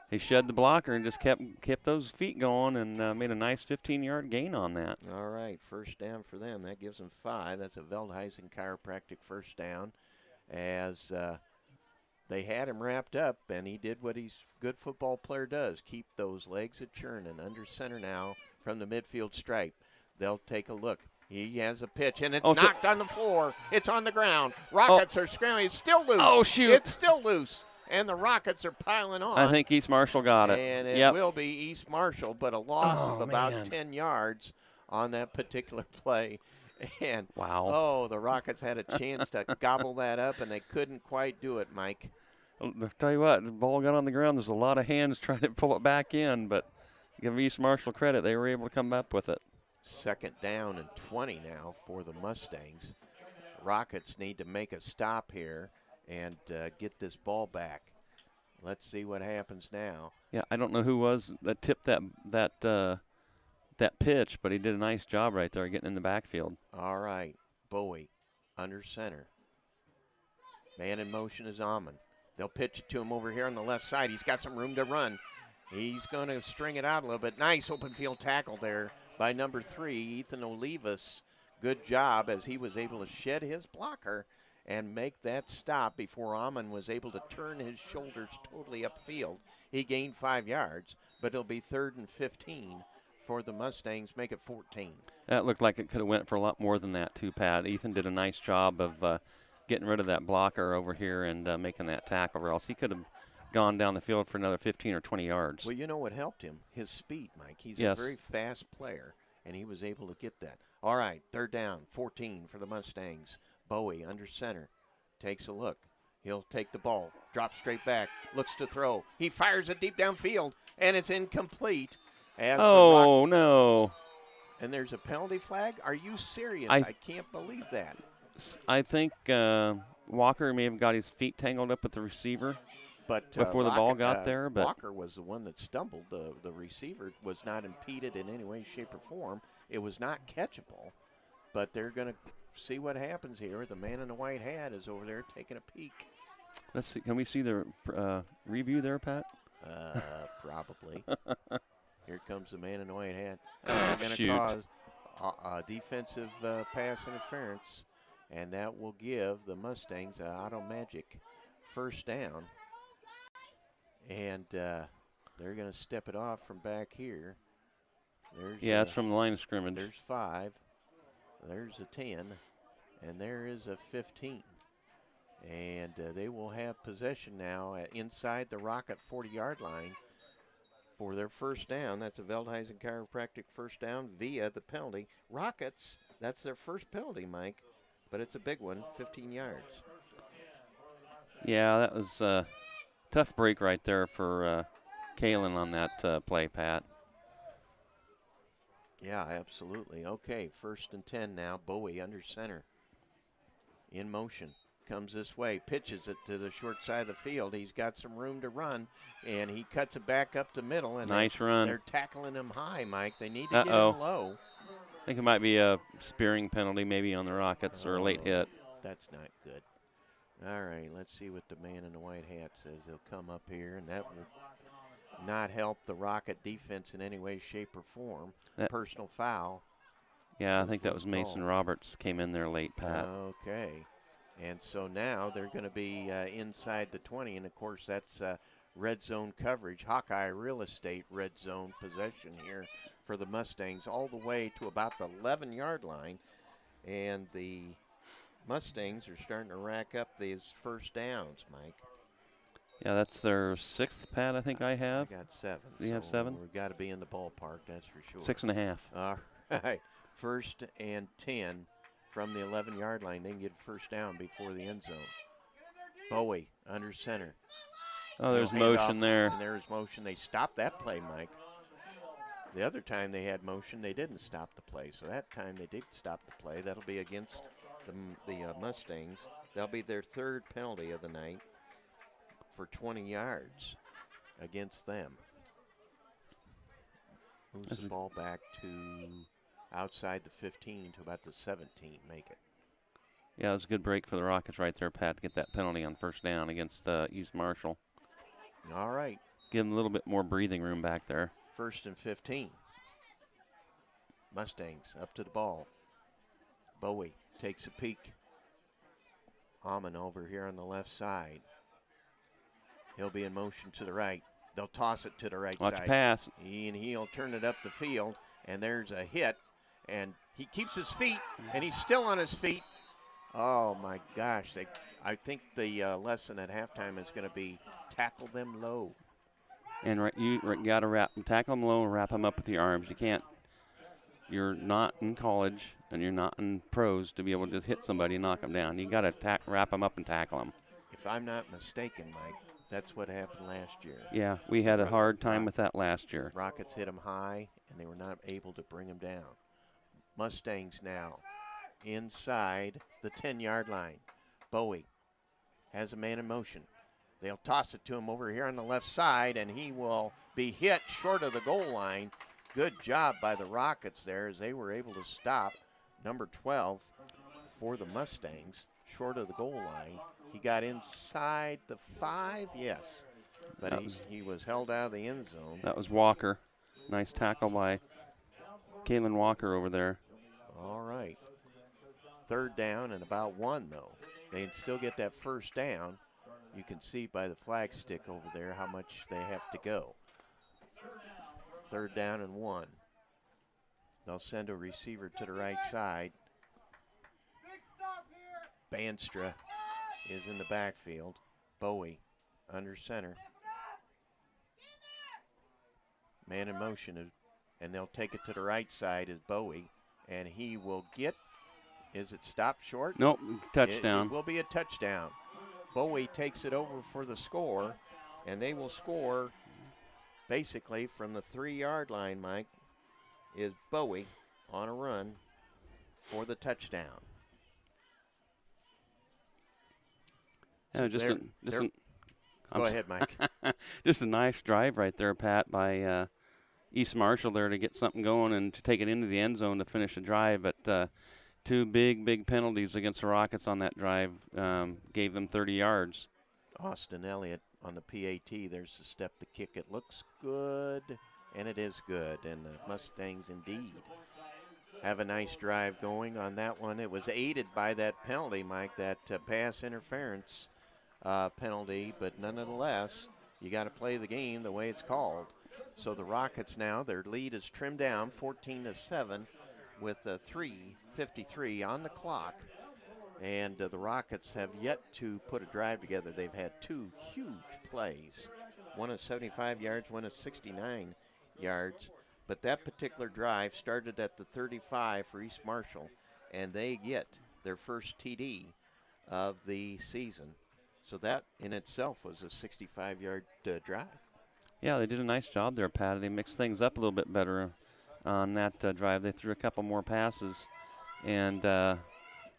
he shed the blocker and just kept those feet going and made a nice 15-yard gain on that. All right, first down for them. That gives them 5. That's a Veldhuisen chiropractic first down as they had him wrapped up, and he did what he's good football player does, keep those legs a churning. Under center now from the midfield stripe. They'll take a look. He has a pitch, and it's knocked on the floor. It's on the ground. Rockets are scrambling. It's still loose. Oh, shoot. It's still loose, and the Rockets are piling on. I think East Marshall got it. And it will be East Marshall, but a loss of about 10 yards on that particular play. And, wow. The Rockets had a chance to gobble that up, and they couldn't quite do it, Mike. I'll tell you what, the ball got on the ground. There's a lot of hands trying to pull it back in, but give East Marshall credit. They were able to come up with it. Second down and 20 now for the Mustangs. Rockets need to make a stop here and get this ball back. Let's see what happens now. Yeah, I don't know who was that tipped that pitch, but he did a nice job right there getting in the backfield. All right, Bowie under center. Man in motion is Amon. They'll pitch it to him over here on the left side. He's got some room to run. He's going to string it out a little bit. Nice open field tackle there by number 3, Ethan Olivas. Good job as he was able to shed his blocker and make that stop before Amon was able to turn his shoulders totally upfield. He gained 5 yards, but it'll be 3rd and 15 for the Mustangs. Make it 14. That looked like it could have went for a lot more than that too, Pat. Ethan did a nice job of getting rid of that blocker over here and making that tackle, or else he could have gone down the field for another 15 or 20 yards. Well, you know what helped him? His speed, Mike. He's a Yes. very fast player, and he was able to get that. All right, third down, 14 for the Mustangs. Bowie under center, takes a look. He'll take the ball, drop straight back, looks to throw. He fires it deep downfield, and it's incomplete. Oh, no. And there's a penalty flag? Are you serious? I I can't believe that. I think Walker may have got his feet tangled up with the receiver before the ball got there. But Walker was the one that stumbled. The receiver was not impeded in any way, shape, or form. It was not catchable. But they're going to see what happens here. The man in the white hat is over there taking a peek. Let's see. Can we see the review there, Pat? Probably. Here comes the man in the white hat. They're going to cause a defensive pass interference, and that will give the Mustangs an automatic first down. And they're going to step it off from back here. It's from the line of scrimmage. There's 5. There's a 10. And there is a 15. And they will have possession now inside the Rocket 40-yard line for their first down. That's a Veldheisen Chiropractic first down via the penalty. Rockets, that's their first penalty, Mike. But it's a big one, 15 yards. Yeah, that was a tough break right there for Kalen on that play, Pat. Yeah, absolutely. Okay, 1st and 10 now. Bowie under center. In motion. Comes this way. Pitches it to the short side of the field. He's got some room to run, and he cuts it back up the middle. And nice run. They're tackling him high, Mike. They need to get him low. I think it might be a spearing penalty maybe on the Rockets or a late hit. That's not good. All right, let's see what the man in the white hat says. He'll come up here, and that will not help the Rocket defense in any way, shape, or form. Personal foul. Yeah, I think that was Mason Roberts came in there late, Pat. Okay. And so now they're going to be inside the 20, and, of course, that's red zone coverage, Hawkeye real estate red zone possession here for the Mustangs all the way to about the 11-yard line. And the Mustangs are starting to rack up these first downs, Mike. Yeah, that's their 6th, Pat, I think I have. I got 7. You have 7? We've got to be in the ballpark, that's for sure. 6.5. All right. 1st and 10 from the 11-yard line. They can get first down before the end zone. Bowie under center. Oh, there's motion there. And there's motion. They stopped that play, Mike. The other time they had motion, they didn't stop the play. So that time they did stop the play. That'll be against the Mustangs. That'll be their 3rd penalty of the night for 20 yards against them. Moves the ball back to outside the 15 to about the 17. Make it. Yeah, it was a good break for the Rockets right there, Pat, to get that penalty on first down against East Marshall. All right. Give them a little bit more breathing room back there. 1st and 15. Mustangs up to the ball. Bowie takes a peek. Amon over here on the left side. He'll be in motion to the right. They'll toss it to the right side. Watch pass. And he'll turn it up the field, and there's a hit. And he keeps his feet, and he's still on his feet. Oh, my gosh. I think the lesson at halftime is going to be tackle them low. And you got to tackle them low and wrap them up with your arms. You can't. You're not in college, and you're not in pros to be able to just hit somebody and knock them down. You got to wrap them up and tackle them. If I'm not mistaken, Mike, that's what happened last year. Yeah, we had a hard time with that last year. Rockets hit them high, and they were not able to bring them down. Mustangs now inside the 10-yard line. Bowie has a man in motion. They'll toss it to him over here on the left side, and he will be hit short of the goal line. Good job by the Rockets there as they were able to stop number 12 for the Mustangs short of the goal line. He got inside the 5, yes, but he was held out of the end zone. That was Walker. Nice tackle by Kalen Walker over there. All right. 3rd down and about 1, though. They'd still get that first down. You can see by the flag stick over there how much they have to go. 3rd down and 1. They'll send a receiver to the right side. Banstra is in the backfield. Bowie under center. Man in motion, and they'll take it to the right side is Bowie, and he will get, is it stopped short? Nope, It touchdown. will be a touchdown. Bowie takes it over for the score, and they will score basically from the 3-yard line, Mike, is Bowie on a run for the touchdown. Yeah, So go ahead, Mike. just a nice drive right there, Pat, by East Marshall there to get something going and to take it into the end zone to finish the drive. But two big penalties against the Rockets on that drive gave them 30 yards. Austin Elliott on the PAT. There's the step, the kick. It looks good, and it is good. And the Mustangs indeed have a nice drive going on that one. It was aided by that penalty, Mike, that pass interference penalty. But nonetheless, you got to play the game the way it's called. So the Rockets now, their lead is trimmed down 14-7 with 3:53 on the clock. And the Rockets have yet to put a drive together. They've had two huge plays, one of 75 yards, one of 69 yards. But that particular drive started at the 35 for East Marshall, and they get their first TD of the season. So that in itself was a 65-yard drive. Yeah, they did a nice job there, Pat. They mixed things up a little bit better on that drive. They threw a couple more passes, and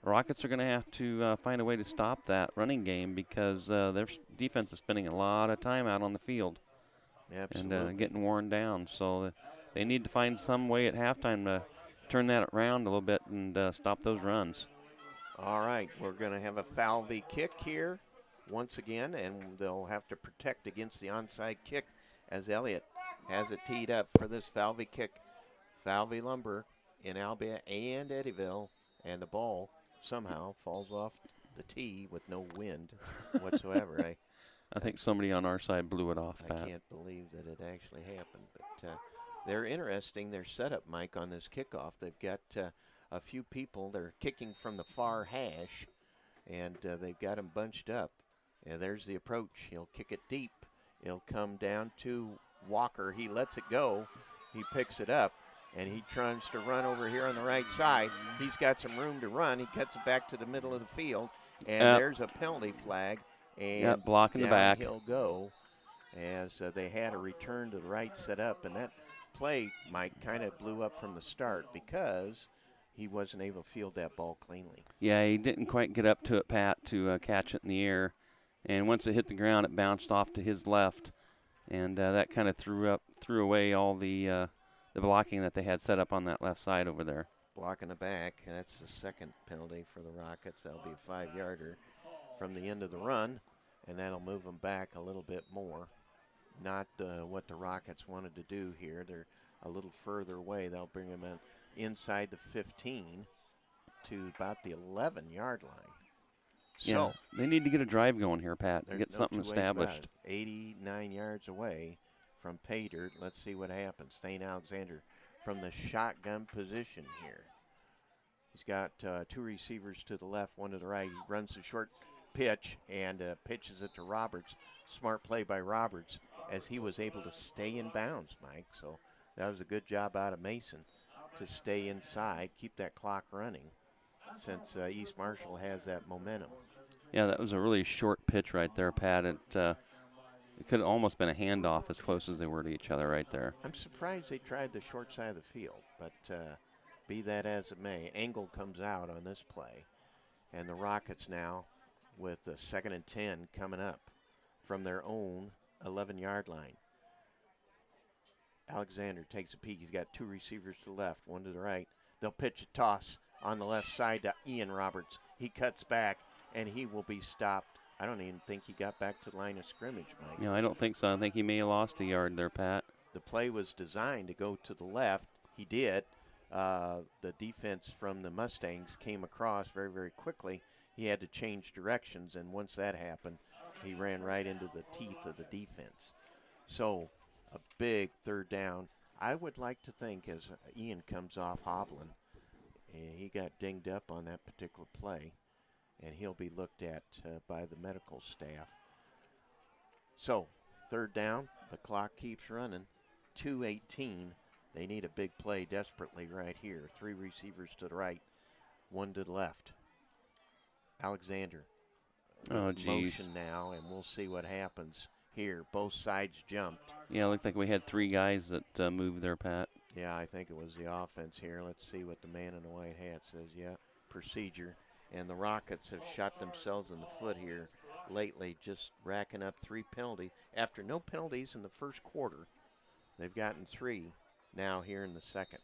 Rockets are going to have to find a way to stop that running game because their defense is spending a lot of time out on the field. Absolutely. And getting worn down. So they need to find some way at halftime to turn that around a little bit and stop those runs. All right, we're going to have a Falvey kick here once again, and they'll have to protect against the onside kick as Elliott has it teed up for this Falvey kick. Falvey Lumber in Albia and Eddyville, and the ball somehow falls off the tee with no wind whatsoever. I think somebody on our side blew it off, Pat. I can't believe that it actually happened. But they're interesting, their setup, Mike, on this kickoff. They've got a few people. They're kicking from the far hash, and they've got them bunched up. And there's the approach. He'll kick it deep. It'll come down to Walker. He lets it go. He picks it up, and he tries to run over here on the right side. He's got some room to run. He cuts it back to the middle of the field, and there's a penalty flag. And block in the back. He'll go as they had a return to the right set up. And that play, Mike, kind of blew up from the start because he wasn't able to field that ball cleanly. Yeah, he didn't quite get up to it, Pat, to catch it in the air. And once it hit the ground, it bounced off to his left. And that kind of threw away all the blocking that they had set up on that left side over there. Blocking the back. That's the second penalty for the Rockets. That'll be a 5-yarder from the end of the run, and that'll move them back a little bit more. Not what the Rockets wanted to do here. They're a little further away. They'll bring them inside the 15 to about the 11-yard line. Yeah, So they need to get a drive going here, Pat, and get something established. 89 yards away from pay dirt. Let's see what happens. Thane Alexander from the shotgun position here. He's got two receivers to the left, one to the right. He runs the short pitch and pitches it to Roberts. Smart play by Roberts as he was able to stay in bounds, Mike. So that was a good job out of Mason to stay inside, keep that clock running since East Marshall has that momentum. Yeah, that was a really short pitch right there, Pat. It could have almost been a handoff as close as they were to each other right there. I'm surprised they tried the short side of the field, but be that as it may, Engel comes out on this play. And the Rockets now with the 2nd and 10 coming up from their own 11-yard line. Alexander takes a peek. He's got two receivers to the left, one to the right. They'll pitch a toss on the left side to Ian Roberts. He cuts back, and he will be stopped. I don't even think he got back to the line of scrimmage, Mike. No, I don't think so. I think he may have lost a yard there, Pat. The play was designed to go to the left. He did. The defense from the Mustangs came across very, very quickly. He had to change directions, and once that happened, he ran right into the teeth of the defense. So a big 3rd down. I would like to think as Ian comes off hobbling, he got dinged up on that particular play. and he'll be looked at by the medical staff. So, third down, the clock keeps running. 2:18. They need a big play desperately right here. 3 receivers to the right, 1 to the left. Alexander Oh, with geez. motion now, and we'll see what happens here. Both sides jumped. Yeah, it looked like we had 3 guys that moved there, Pat. Yeah, I think it was the offense here. Let's see what the man in the white hat says. Yeah, procedure. And the Rockets have shot themselves in the foot here lately, just racking up 3 penalties. After no penalties in the first quarter, they've gotten 3 now here in the second.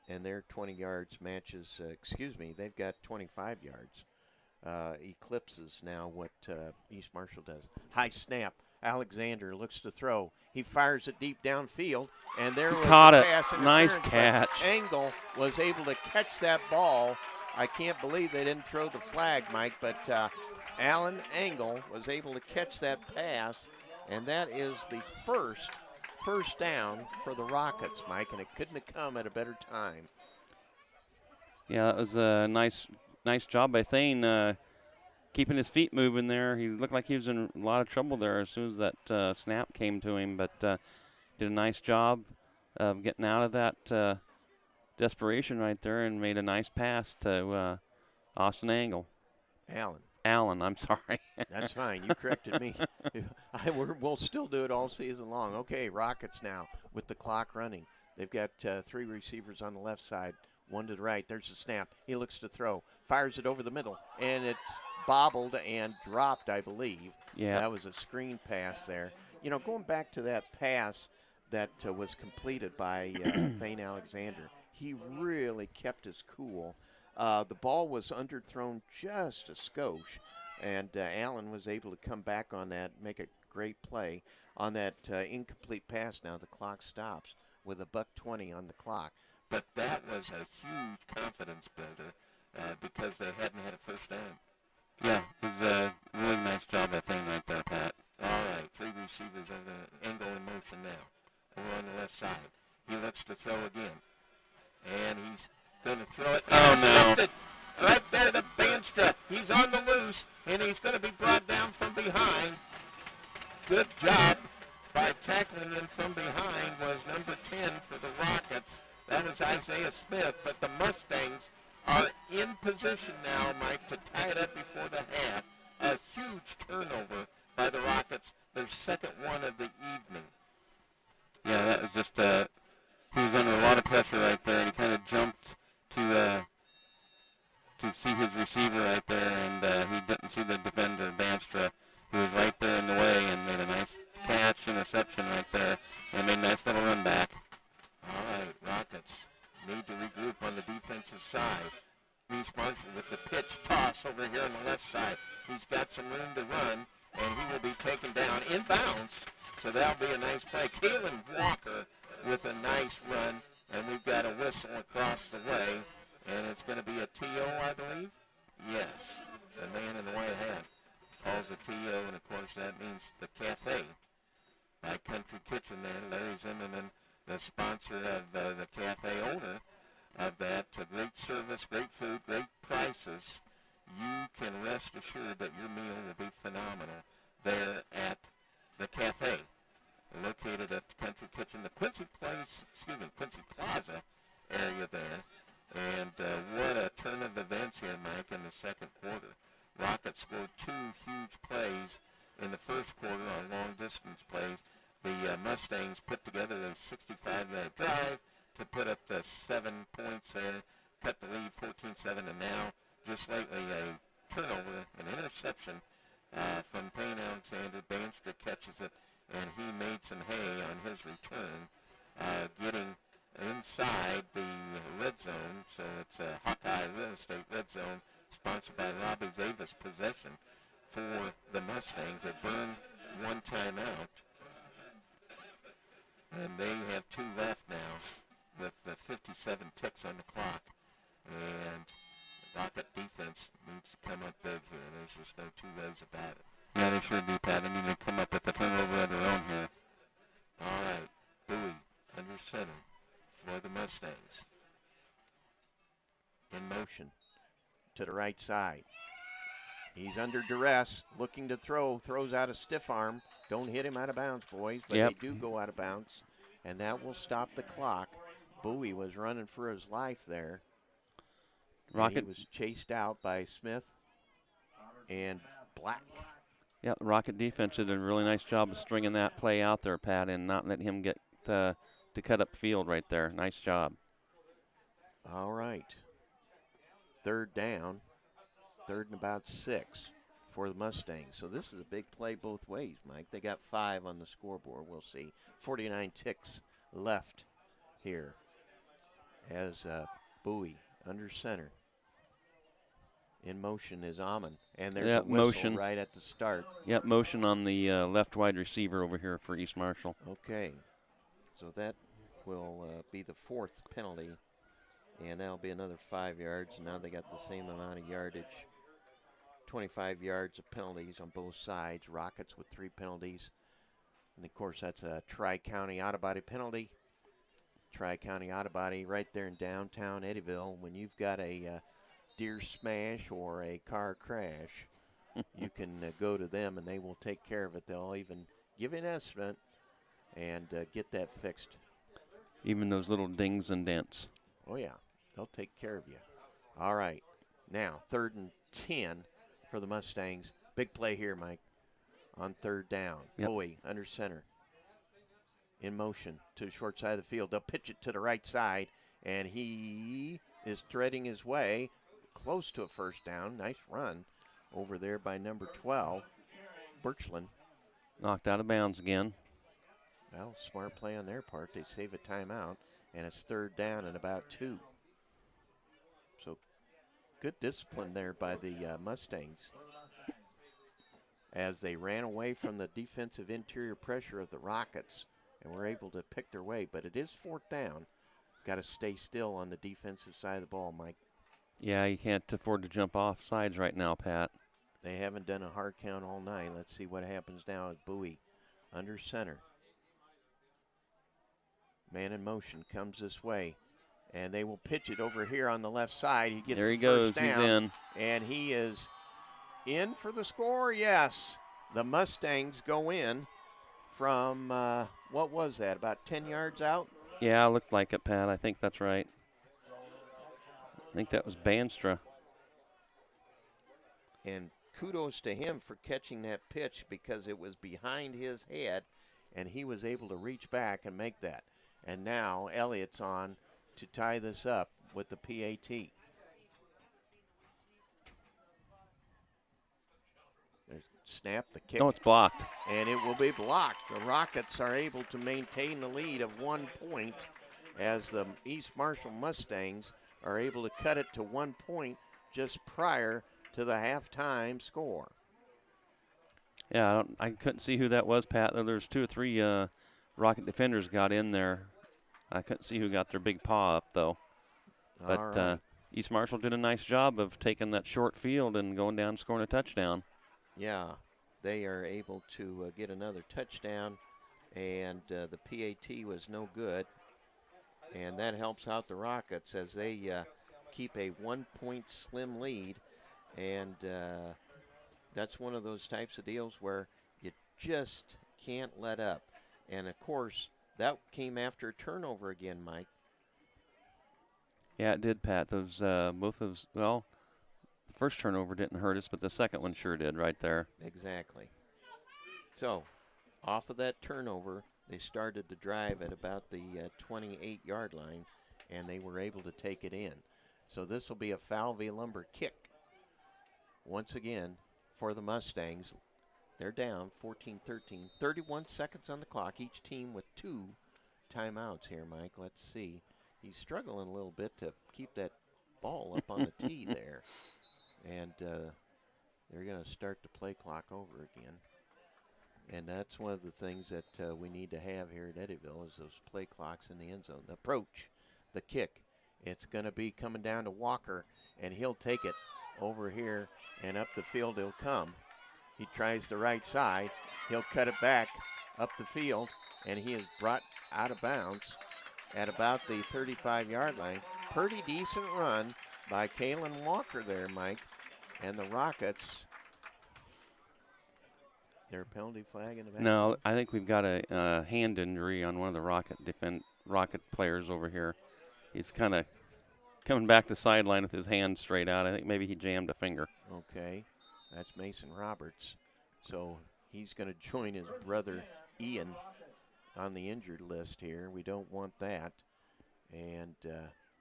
And their 20 yards matches, they've got 25 yards. Eclipses now what East Marshall does. High snap. Alexander looks to throw. He fires it deep downfield, and there was caught a it. pass Nice interference, catch. but Engel was able to catch that ball. I can't believe they didn't throw the flag, Mike, but Alan Engel was able to catch that pass, and that is the first down for the Rockets, Mike, and it couldn't have come at a better time. Yeah, that was a nice job by Thane, keeping his feet moving there. He looked like he was in a lot of trouble there as soon as that snap came to him, but did a nice job of getting out of that desperation right there and made a nice pass to Austin Engel. Allen, I'm sorry. That's fine. You corrected me. We'll still do it all season long. Okay, Rockets now with the clock running. They've got 3 receivers on the left side, 1 to the right. There's a snap. He looks to throw, fires it over the middle, and it's bobbled and dropped, I believe. Yeah. That was a screen pass there. You know, going back to that pass that was completed by Thane Alexander, he really kept his cool. The ball was underthrown just a skosh, and Allen was able to come back on that, make a great play on that incomplete pass. Now the clock stops with $1:20 on the clock. But that was a huge confidence builder because they hadn't had a first down. Yeah, it was a really nice job, I think, right there, Pat. All right, 3 receivers on the Engel in motion now. Over on the left side. He looks to throw again. And he's going to throw it. Oh, no. Right there to Banstra. He's on the loose, and he's going to be brought down from behind. Good job by tackling him from behind was number 10 for the Rockets. That was Isaiah Smith, but the Mustangs are in position now, Mike, to tie it up before the half. A huge turnover by the Rockets, their second one of the evening. Yeah, that was just he was under a lot of pressure right there, and he kind of jumped to see his receiver right there, and he didn't see the defender, Banstra, who was right there in the way, and made a nice catch, interception right there, and made a nice little run back. All right, Rockets need to regroup on the defensive side. East Marshall with the pitch toss over here on the left side. He's got some room to run, and he will be taken down in bounds, so that'll be a nice play. Kalen Walker with a nice run, and we've got a whistle across the way, and it's going to be a TO, I believe? Yes, the man in the white hat calls a TO, and of course that means the cafe by Country Kitchen there. Larry Zimmerman, the sponsor of the cafe, owner of that. Great service, great food, great prices. You can rest assured that your meal will be phenomenal there at the cafe, located at the Country Kitchen, the Quincy Plaza area there. And what a turn of events here, Mike, in the second quarter. Rockets scored 2 huge plays in the first quarter on long-distance plays. The Mustangs put together a 65-yard drive to put up the 7 points there, cut the lead 14-7, and now, just lately, a turnover, an interception from Thane Alexander. Banstra catches it, and he made some hay on his return, getting inside the red zone. So it's a Hawkeye Real Estate red zone, sponsored by Robbie Davis, possession for the Mustangs. They burn 1 timeout, and they have 2 left now with 57 ticks on the clock. And Rocket defense needs to come up big here. There's just no 2 ways about it. Yeah, they sure do, Pat. They need to come up with a turnover of their own here. All right, Bowie under center for the Mustangs. In motion. to the right side. He's under duress, looking to throw, throws out a stiff arm. Don't hit him out of bounds, boys, but Yep. they do go out of bounds, and that will stop the clock. Bowie was running for his life there, and he Rocket. was chased out by Smith and Black. Yeah, Rocket defense did a really nice job of stringing that play out there, Pat, and not letting him get to cut up field right there. Nice job. All right. Third down, third and about 6 for the Mustangs. So this is a big play both ways, Mike. They got 5 on the scoreboard. We'll see. 49 ticks left here as Bowie under center. In motion is Amon, and there's a whistle motion right at the start. Yep, motion on the left wide receiver over here for East Marshall. Okay, so that will be the 4th penalty, and that'll be another 5 yards. Now they got the same amount of yardage. 25 yards of penalties on both sides. Rockets with 3 penalties. And of course, that's a Tri-County out-of-body penalty. Tri-County out-of-body right there in downtown Eddyville. When you've got a deer smash or a car crash, you can go to them and they will take care of it. They'll even give you an estimate and get that fixed. Even those little dings and dents. Oh, yeah. They'll take care of you. All right. Now, 3rd and 10 for the Mustangs. Big play here, Mike, on 3rd down. Yep. Bowie under center. In motion to the short side of the field. They'll pitch it to the right side, and he is threading his way close to a first down. Nice run over there by number 12, Birchland. Knocked out of bounds again. Well, smart play on their part. They save a timeout, and it's 3rd down and about 2. So good discipline there by the Mustangs as they ran away from the defensive interior pressure of the Rockets and were able to pick their way. But it is 4th down. Got to stay still on the defensive side of the ball, Mike. Yeah, you can't afford to jump off sides right now, Pat. They haven't done a hard count all night. Let's see what happens now as Bowie under center. Man in motion comes this way, and they will pitch it over here on the left side. He gets there he the goes. first down, He's in. and he is in for the score. Yes, the Mustangs go in from what was that? About 10 yards out. Yeah, looked like it, Pat. I think that's right. I think that was Banstra. And kudos to him for catching that pitch because it was behind his head, and he was able to reach back and make that. And now Elliott's on to tie this up with the PAT. There's snap, the kick. No, it's blocked. And it will be blocked. The Rockets are able to maintain the lead of 1 point as the East Marshall Mustangs are able to cut it to 1 point just prior to the halftime score. Yeah, I couldn't see who that was, Pat. There's 2 or 3 Rocket defenders got in there. I couldn't see who got their big paw up, though. But All right. East Marshall did a nice job of taking that short field and going down and scoring a touchdown. Yeah, they are able to get another touchdown, and the PAT was no good. And that helps out the Rockets as they keep a 1 point slim lead. And that's one of those types of deals where you just can't let up. And, of course, that came after a turnover again, Mike. Yeah, it did, Pat. Those both those. Well, the first turnover didn't hurt us, but the second one sure did, right there. Exactly. So, off of that turnover, they started to drive at about the 28-yard line, and they were able to take it in. So this will be a Falvey Lumber kick. Once again, for the Mustangs, they're down 14-13. 31 seconds on the clock. Each team with 2 timeouts here, Mike. Let's see. He's struggling a little bit to keep that ball up on the tee there. And they're going to start the play clock over again. And that's one of the things that we need to have here at Eddyville is those play clocks in the end zone. The approach, the kick. It's going to be coming down to Walker, and he'll take it over here, and up the field he'll come. He tries the right side. He'll cut it back up the field, and he is brought out of bounds at about the 35-yard line. Pretty decent run by Kalen Walker there, Mike. And the Rockets, their penalty flag in the No, background. I think we've got a hand injury on one of the Rocket players over here. He's kind of coming back to sideline with his hand straight out. I think maybe he jammed a finger. Okay, that's Mason Roberts. So he's going to join his brother Ian on the injured list here. We don't want that. And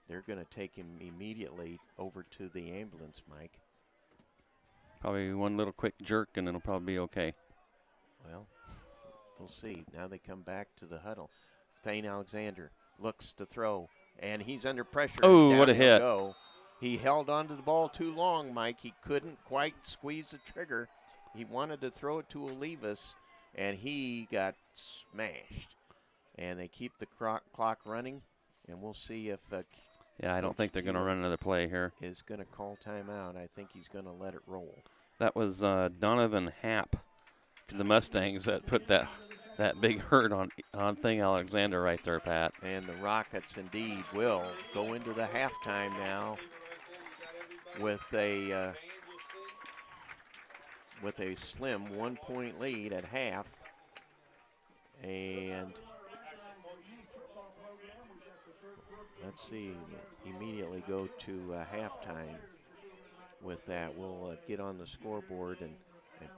they're going to take him immediately over to the ambulance, Mike. Probably one little quick jerk and it'll probably be okay. Well, we'll see. Now they come back to the huddle. Thane Alexander looks to throw, and he's under pressure. Oh, what Down a he'll hit. go. He held onto the ball too long, Mike. He couldn't quite squeeze the trigger. He wanted to throw it to Olivas, and he got smashed. And they keep the clock running, and we'll see if Yeah, I don't think they're going to run another play here. Is going to call timeout. I think he's going to let it roll. That was Donovan Happ for the Mustangs that put that big hurt on Thing Alexander right there, Pat. And the Rockets indeed will go into the halftime now with a slim 1-point lead at half. And let's see, immediately go to halftime with that. We'll get on the scoreboard and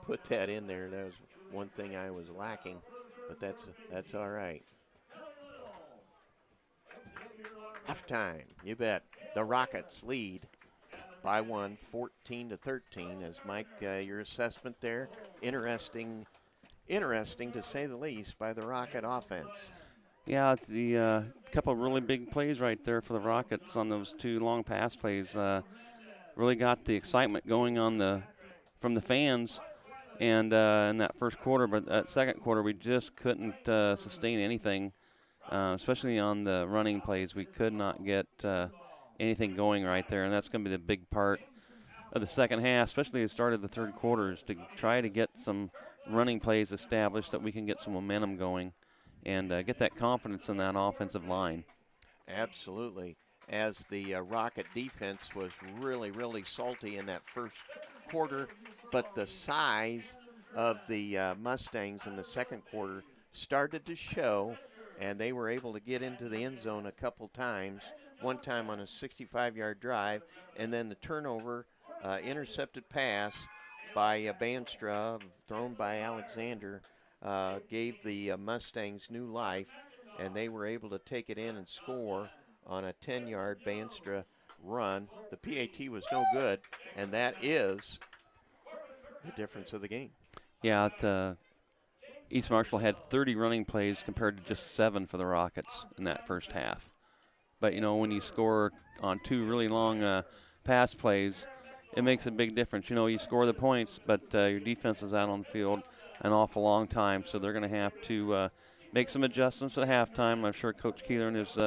put that in there. That was one thing I was lacking, but that's all right. Halftime, you bet. The Rockets lead by 14-13. As Mike, your assessment there, interesting to say the least by the Rocket offense. Yeah, it's the couple of really big plays right there for the Rockets on those two long pass plays. Really got the excitement going from the fans, and in that first quarter, but that second quarter we just couldn't sustain anything, especially on the running plays. We could not get anything going right there, and that's going to be the big part of the second half, especially at the start of the third quarter, is to try to get some running plays established that we can get some momentum going and get that confidence in that offensive line. Absolutely. As the Rocket defense was really, really salty in that first quarter, but the size of the Mustangs in the second quarter started to show, and they were able to get into the end zone a couple times, one time on a 65-yard drive, and then the turnover, intercepted pass by Banstra, thrown by Alexander, gave the Mustangs new life, and they were able to take it in and score on a 10-yard Banstra run. The PAT was no good, and that is the difference of the game. Yeah, East Marshall had 30 running plays compared to just 7 for the Rockets in that first half. But, when you score on 2 really long pass plays, it makes a big difference. You score the points, but your defense is out on the field an awful long time, so they're going to have to make some adjustments at halftime. I'm sure Coach Keeler and his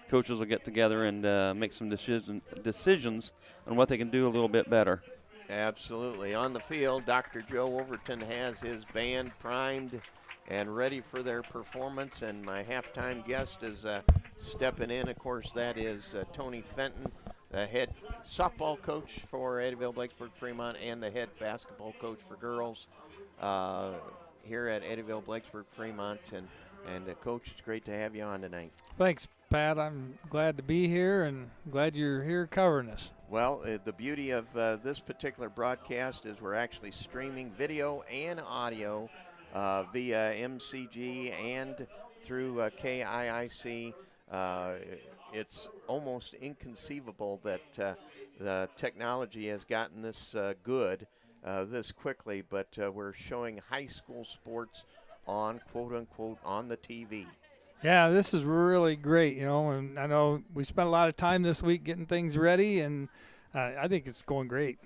coaches will get together and make some decisions on what they can do a little bit better. Absolutely. On the field, Dr. Joe Overton has his band primed and ready for their performance, and my halftime guest is stepping in. Of course, that is Tony Fenton, the head softball coach for Eddyville, Blacksburg, Fremont, and the head basketball coach for girls here at Eddyville, Blacksburg, Fremont. And Coach, it's great to have you on tonight. Thanks, Pat. I'm glad to be here and glad you're here covering us. Well, the beauty of this particular broadcast is we're actually streaming video and audio via MCG and through KIIC. It's almost inconceivable that the technology has gotten this good this quickly, but we're showing high school sports on, quote-unquote, on the TV. Yeah, this is really great, and I know we spent a lot of time this week getting things ready, and I think it's going great.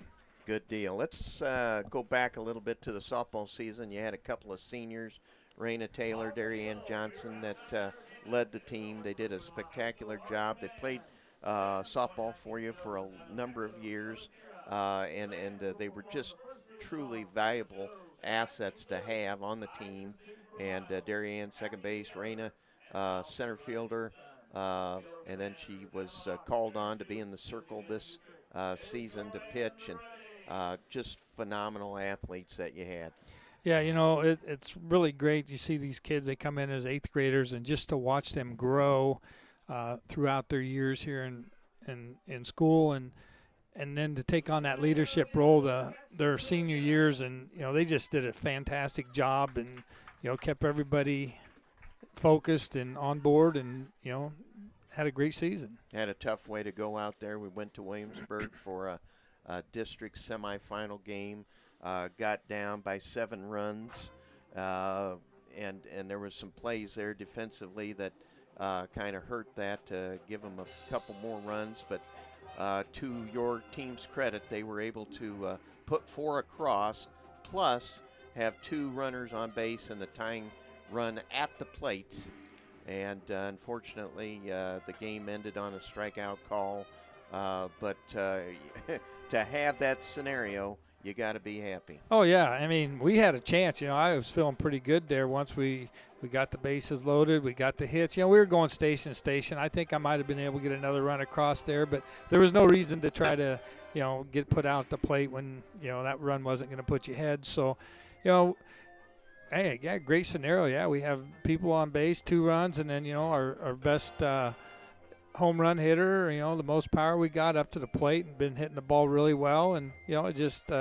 Good deal. Let's go back a little bit to the softball season. You had a couple of seniors, Raina Taylor, Darien Johnson, that led the team. They did a spectacular job. They played softball for you for a number of years, and they were just truly valuable assets to have on the team. And Darien, second base, Raina, center fielder, and then she was called on to be in the circle this season to pitch, and just phenomenal athletes that you had. Yeah, it's really great. You see these kids, they come in as eighth graders, and just to watch them grow throughout their years here in school, and then to take on that leadership role their senior years, and they just did a fantastic job, and kept everybody focused and on board, and had a great season. Had a tough way to go out there. We went to Williamsburg for a district semifinal game. Got down by 7 runs, and there was some plays there defensively that kind of hurt that to give them a couple more runs. But to your team's credit, they were able to put 4 across, plus have 2 runners on base and the tying run at the plate. And unfortunately, the game ended on a strikeout call. But to have that scenario, you got to be happy. Oh, yeah. I mean, we had a chance. I was feeling pretty good there once we got the bases loaded. We got the hits. We were going station to station. I think I might have been able to get another run across there, but there was no reason to try to, get put out the plate when, that run wasn't going to put you ahead. So, hey, yeah, great scenario. Yeah, we have people on base, 2 runs, and then, our best home run hitter, the most power we got up to the plate and been hitting the ball really well. And, it just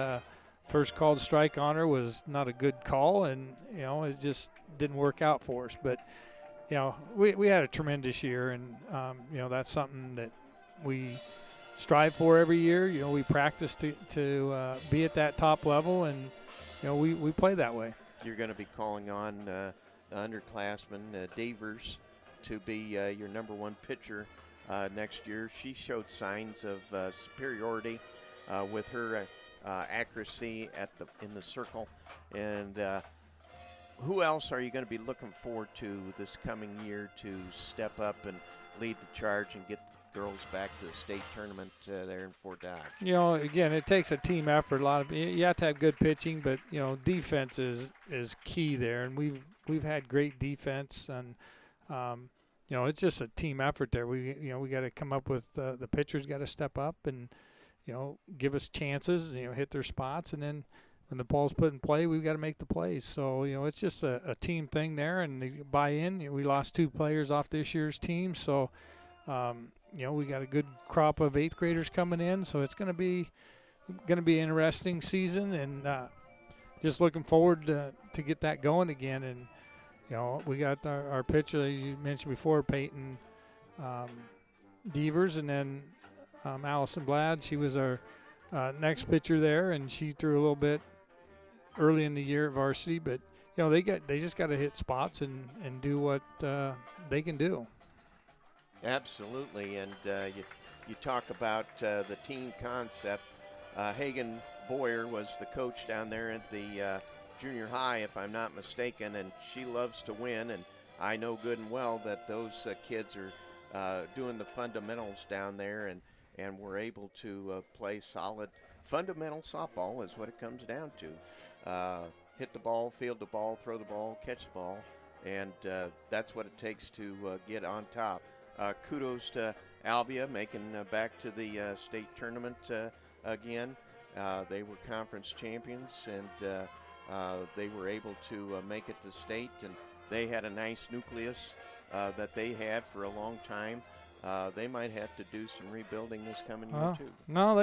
first called strike on her was not a good call, and, it just didn't work out for us. But, we had a tremendous year, and, that's something that we strive for every year. We practice to be at that top level, and, we play that way. You're going to be calling on the underclassman, Davers, to be your number 1 pitcher next year. She showed signs of superiority with her accuracy in the circle. And who else are you going to be looking forward to this coming year to step up and lead the charge and get the girls back to the state tournament there in Fort Dodge? Again, it takes a team effort. You have to have good pitching, but defense is key there, and we've had great defense, and it's just a team effort there. We got to come up with the pitchers got to step up and give us chances, hit their spots, and then when the ball's put in play, we've got to make the plays. So it's just a team thing there, and they buy in. We lost 2 players off this year's team, so we got a good crop of 8th graders coming in, so it's going to be an interesting season, and just looking forward to get that going again. And we got our pitcher, as you mentioned before, Peyton Devers, and then Allison Blad. She was our next pitcher there, and she threw a little bit early in the year at varsity. But they just got to hit spots and do what they can do. Absolutely, and you talk about the team concept. Hagen Boyer was the coach down there at the junior high, if I'm not mistaken, and she loves to win, and I know good and well that those kids are doing the fundamentals down there, and we're able to play solid fundamental softball is what it comes down to. Hit the ball, field the ball, throw the ball, catch the ball, and that's what it takes to get on top. Kudos to Albia making back to the state tournament again. They were conference champions, and they were able to make it to state, and they had a nice nucleus that they had for a long time. They might have to do some rebuilding this coming year too. No,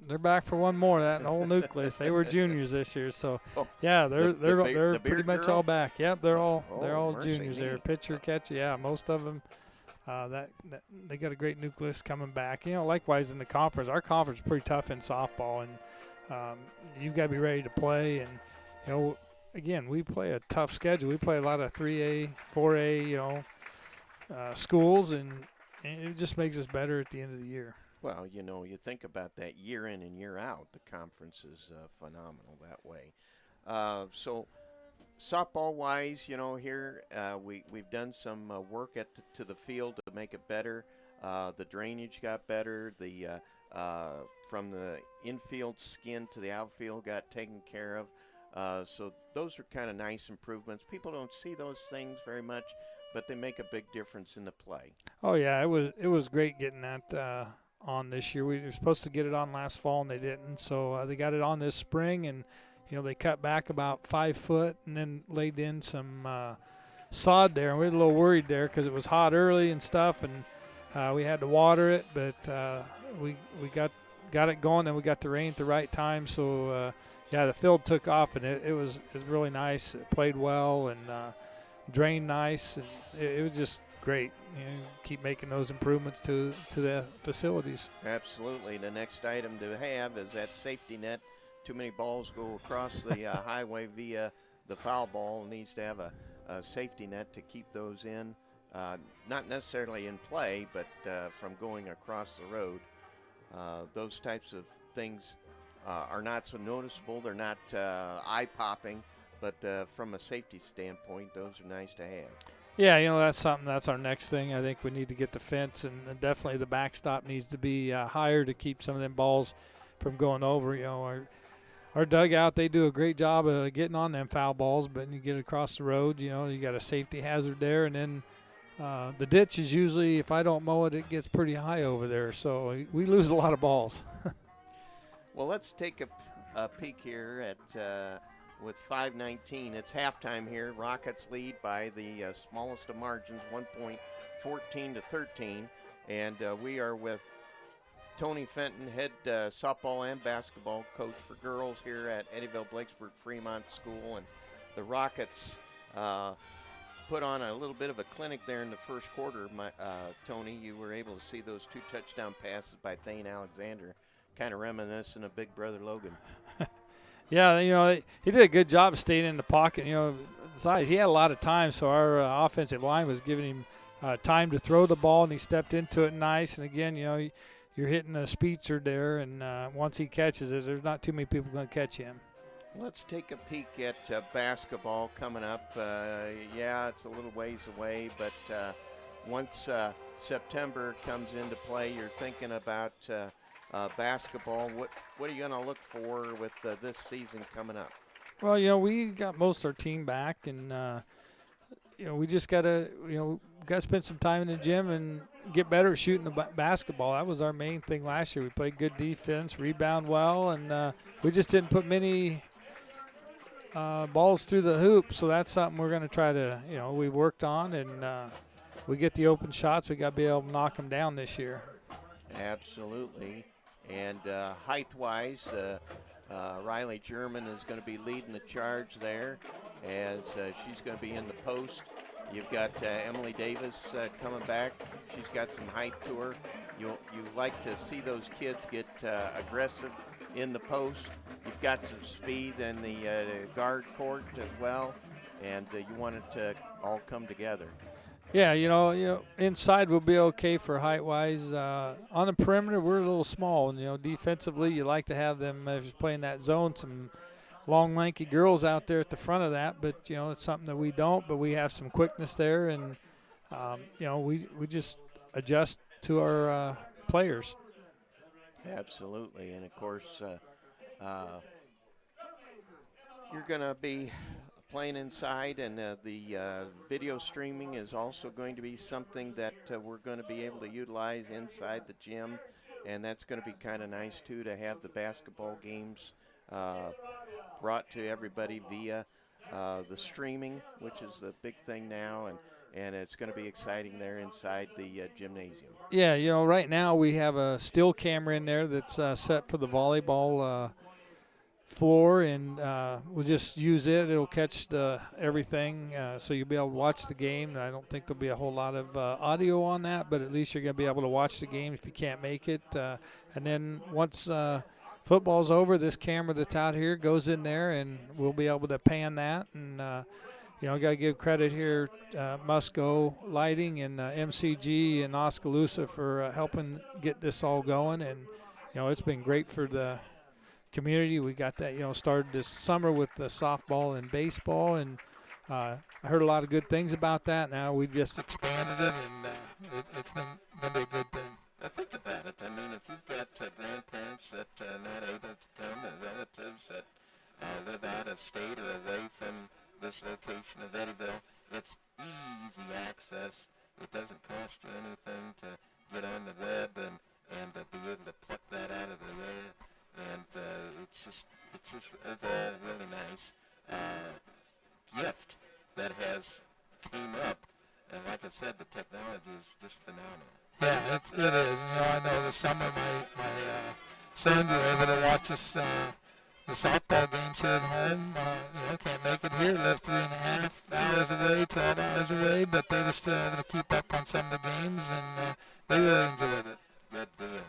they're back for one more. That whole nucleus. They were juniors this year, so yeah, they're the pretty much girl? all back. Yep, they're all mercy juniors me. there. Pitcher, catcher, yeah, most of them. That they got a great nucleus coming back. Likewise in the conference. Our conference is pretty tough in softball, and you've got to be ready to play. And again, we play a tough schedule. We play a lot of 3A, 4A, schools, and it just makes us better at the end of the year. Well, you think about that year in and year out. The conference is phenomenal that way. So softball-wise, here we've done some work to the field to make it better. The drainage got better. The from the infield skin to the outfield got taken care of. So those are kind of nice improvements. People don't see those things very much, but they make a big difference in the play. Oh yeah, it was great getting that on this year. We were supposed to get it on last fall, and they didn't. So they got it on this spring, and they cut back about 5 foot and then laid in some sod there. And we were a little worried there because it was hot early and stuff, and we had to water it. But we got it going, and we got the rain at the right time. So the field took off, and it was really nice. It played well and drained nice, and it was just great. Keep making those improvements to the facilities. Absolutely. The next item to have is that safety net. Too many balls go across the highway via the foul ball. Needs to have a safety net to keep those in, not necessarily in play, but from going across the road. Those types of things are not so noticeable. They're not eye-popping, but from a safety standpoint, those are nice to have. Yeah, that's something. That's our next thing. I think we need to get the fence, and definitely the backstop needs to be higher to keep some of them balls from going over. Our dugout, they do a great job of getting on them foul balls, but you get across the road, you got a safety hazard there, and then the ditch is usually, if I don't mow it, it gets pretty high over there, so we lose a lot of balls. Well, let's take a peek here at with 5:19. It's halftime here. Rockets lead by the smallest of margins, 1.14-13, and we are with Tony Fenton, head softball and basketball coach for girls here at Eddyville-Blakesburg Fremont School. And the Rockets put on a little bit of a clinic there in the first quarter. Tony, you were able to see those 2 touchdown passes by Thane Alexander, kind of reminiscent of Big Brother Logan. Yeah, he did a good job staying in the pocket. He had a lot of time, so our offensive line was giving him time to throw the ball, and he stepped into it nice. And again, you're hitting a speedster there, and once he catches it, there's not too many people going to catch him. Let's take a peek at basketball coming up. It's a little ways away, but once September comes into play, you're thinking about basketball. What are you going to look for with this season coming up? Well, we got most of our team back, and we just got to spend some time in the gym and get better at shooting the basketball. That was our main thing last year. We played good defense, rebound well, and we just didn't put many balls through the hoop. So that's something we're going to try to, we worked on, and we get the open shots. We got to be able to knock them down this year. Absolutely. And height-wise, Riley German is going to be leading the charge there as she's going to be in the post. You've got Emily Davis coming back. She's got some height to her. You like to see those kids get aggressive in the post. You've got some speed in the guard court as well, and you want it to all come together. Yeah, inside we'll be okay for height-wise. On the perimeter, we're a little small. And, defensively, you like to have them, if you're playing that zone, some long, lanky girls out there at the front of that. But, it's something that we don't. But we have some quickness there. And, we just adjust to our players. Absolutely. And, of course, you're going to be playing inside, and the video streaming is also going to be something that we're going to be able to utilize inside the gym, and that's going to be kind of nice too, to have the basketball games brought to everybody via the streaming, which is the big thing now, and it's going to be exciting there inside the gymnasium. Yeah, right now we have a still camera in there that's set for the volleyball floor, and we'll just use it. It'll catch everything, so you'll be able to watch the game. I don't think there'll be a whole lot of audio on that, but at least you're going to be able to watch the game if you can't make it. And then once football's over, this camera that's out here goes in there, and we'll be able to pan that. And I got to give credit here, Musco Lighting and MCG and Oskaloosa for helping get this all going. And it's been great for the community. We got that, started this summer with the softball and baseball, and I heard a lot of good things about that. Now we've just expanded it, and it's been a good thing. Now think about it. I mean, if you've got grandparents that are not able to come, and relatives that live out of state or away from this location of Eddyville, it's easy access. It doesn't cost you anything to get on the web and and be able to pluck that out of the air. And it's just overall really nice gift that has came up. And like I said, the technology is just phenomenal. Yeah, it is. I know this summer my sons were able to watch us the softball games here at home. Can't make it here. Live 3.5 hours away, 12 hours away, but they were still able to keep up on some of the games, and they really enjoyed it. Good deal.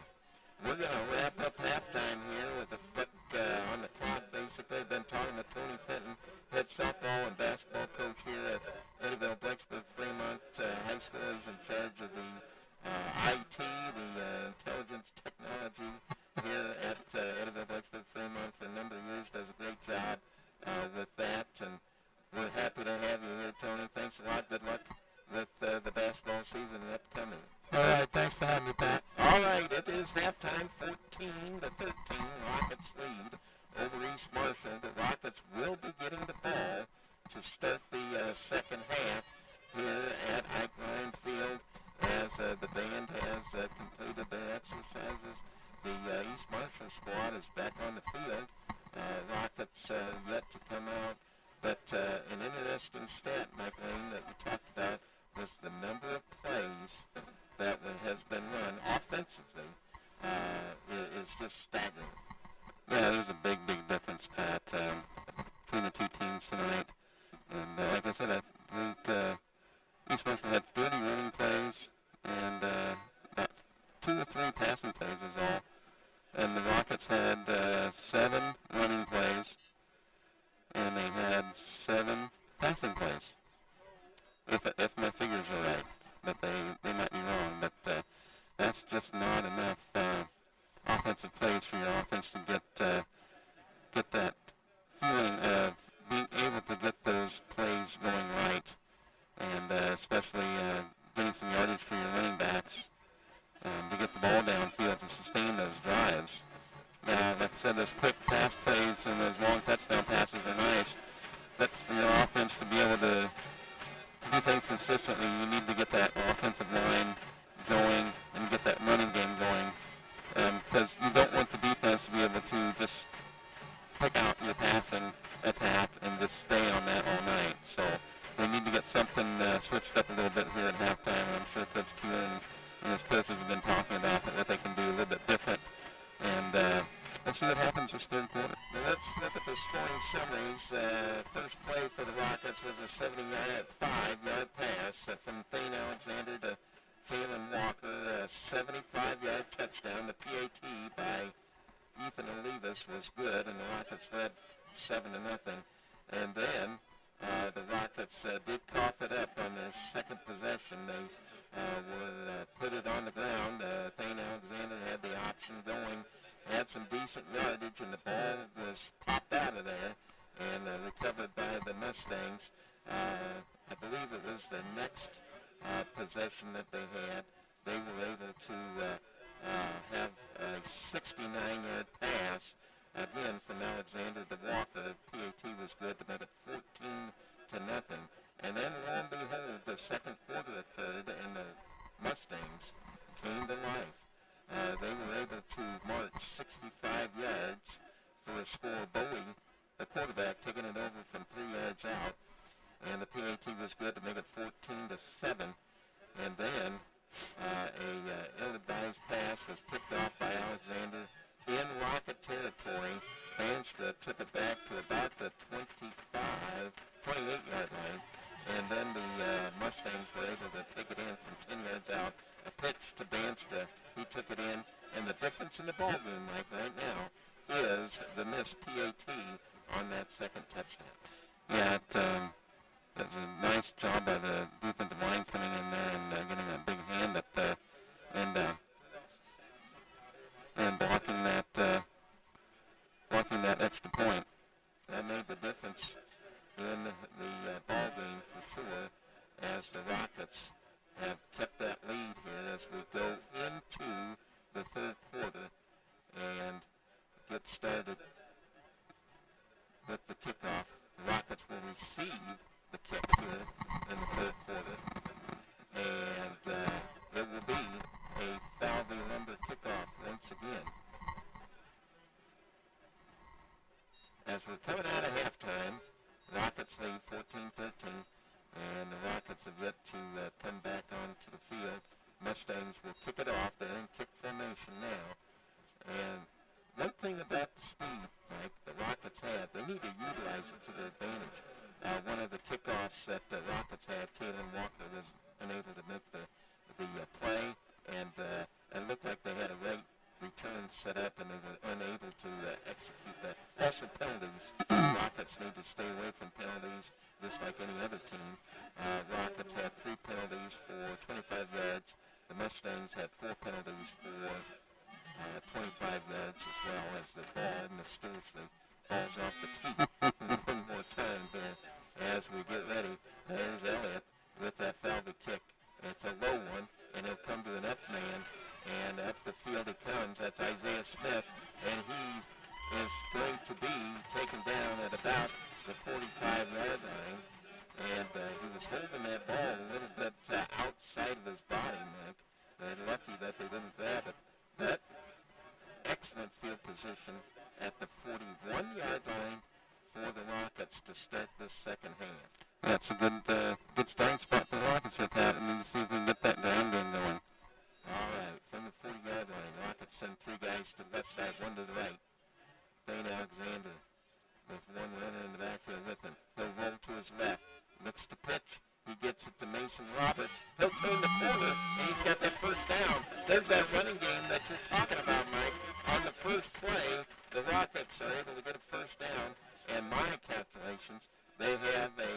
We're going to wrap up halftime here with a quick on the clock, basically. Been talking to Tony Fenton, head softball and basketball coach here at Eddyville, Blacksburg, Fremont High School. He's in charge of the IT, the intelligence technology here at Eddyville, Blacksburg, Fremont for a number of years. Does a great job with that, and we're happy to have you here, Tony. Thanks a lot. Good luck with the basketball season upcoming. All right, thanks for having me, Pat. All right, it is halftime, 14-13. Rockets lead over East Marshall. The Rockets will be getting the ball to start the second half here at Ike Ryan Field as the band has completed their exercises. The East Marshall squad is back on the field. Rockets yet to come out. But an interesting stat, Mike Lane, that we talked about was the number of plays that has been run offensively is just staggering. Yeah, there's a big difference, Pat, between the two teams tonight. And like I said, I think East Marshall had 30 running plays and about 2 or 3 passing plays is all. And the Rockets had 7 running plays, and they had 7 passing plays. If my figures are right, but they might be wrong, but that's just not enough offensive plays for your offense to get that feeling of being able to get those plays going right, and especially getting some yardage for your running backs to get the ball downfield to sustain those drives. Now, like I said, those quick pass plays and those long touchdown passes are nice. That's for your offense to be able to do things consistently. You need to get that offensive line going and get that running game going, because you don't want the defense to be able to just pick out your passing attack and just stay on that all night. So they need to get something switched up a little bit here at halftime, and I'm sure Coach Kieran and his coaches have been talking about what they can do a little bit different. And let's see what happens this third quarter. Now let's look at the scoring summaries. First play for the Rockets was a 75-yard pass from Thane Alexander to Kalen Walker, a 75-yard touchdown. The PAT by Ethan Olivas was good, and the Rockets led 7-0. And then the Rockets did cough it up on their second possession. They put it on the ground. Thane Alexander had the option going, had some decent yardage, and the ball was popped out of there and recovered by the Mustangs. I believe it was the next possession that they had. They were able to have a 69-yard pass, again, from Alexander to Walker. PAT was good to make it 14-0. And then, lo and behold, the second quarter occurred, and the Mustangs came to life. They were able to march 65 yards for a score. Bowie, the quarterback, taking it over from 3 yards out, and the PAT was good to make it 14-7. And then a ill-advised pass was picked off by Alexander in Rocket territory. Banstra took it back to about the 28-yard line, and then the Mustangs were able to take it in from 10 yards out. A pitch to Banstra. He took it in, and the difference in the ballgame, Mike, right now is the missed PAT on that second touchdown. Yeah, it was a nice job by the defensive line coming in there and getting a big hand up there and blocking that extra point. That made the difference in the ball game for sure, as the Rockets have kept that lead here as we go into the third quarter and get started with the kickoff. The Rockets will receive the kick here in the third quarter. Mustangs will kick it off. They're in kick formation now. And one thing about the speed, Mike, the Rockets have, they need to utilize it to their advantage. One of the kickoffs that the Rockets had, Kalen Walker was unable to make the play, and it looked like they had a right return set up, and they were unable to execute that. Also, penalties. Rockets need to stay away from penalties, just like any other team. Rockets had 3 penalties for 25 yards. The Mustangs had 4 penalties for 25 yards as well as the ball mysteriously falls off the tee. One more time here as we get ready. There's Elliott with that Falvey kick. It's a low one, and he'll come to an up man, and up the field he comes. That's Isaiah Smith, and he is going to be taken down at about the 45-yard line, and he was holding that ball a little bit outside of his body, Mike. They're lucky that they didn't grab it. But excellent field position at the 41-yard line for the Rockets to start this second half. That's a good starting spot for the Rockets here, Pat. I mean, to see if we can get that ground game going. All right, from the 40-yard line, Rockets send 3 guys to the left side, 1 to the right. Thane Alexander with 1 runner in the backfield with him. He'll roll to his left, looks to pitch. He gets it to Mason Roberts. He'll turn the corner, and he's got that first down. There's that running game that you're talking about, Mike. On the first play, the Rockets are able to get a first down, and my calculations, they have a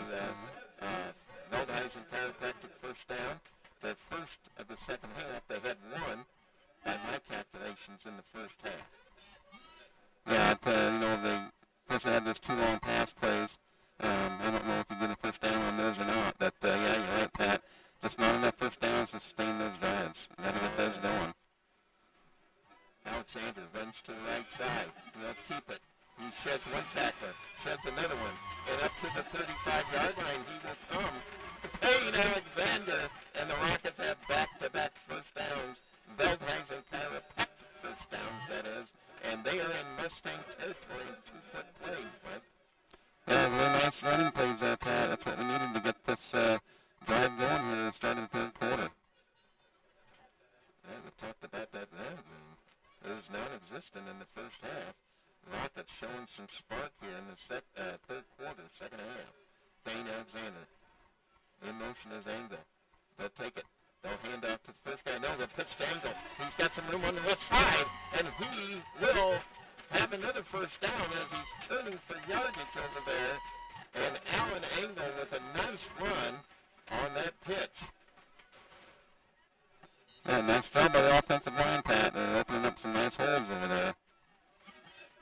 Veldhuizen chiropractic first down. The first of the second half, they had 1, by my calculations, in the first half. Yeah, they first had those 2 long pass plays. I don't know if you get a first down on those or not, but yeah, you're right, Pat. Just not enough first downs to sustain those drives. You got to get those going. Alexander runs to the right side. He'll keep it. He sheds 1 tackler, sheds another one, and up to the 35-yard line he will come. Thane Alexander, and the Rockets have back-to-back first downs. Veldhuizen chiropractic first downs, that is, and they are in Mustang territory in 2-foot plays, Mike. Yeah, really nice running plays there, Pat. That's what we needed to get this drive going here at the start of the third quarter. Yeah, we talked about that running game. It was non-existent in the first half. Rockets showing some spark here in the third quarter, second half. Thane Alexander. In motion is Angle. They'll take it. They'll hand off to the first guy. No, they'll pitch to Angle. He's got some room on the left side, and he will have another first down as he's turning for yardage over there. And Alan Angle with a nice run on that pitch. Yeah, nice job by the offensive line, Pat. They're opening up some nice holes over there.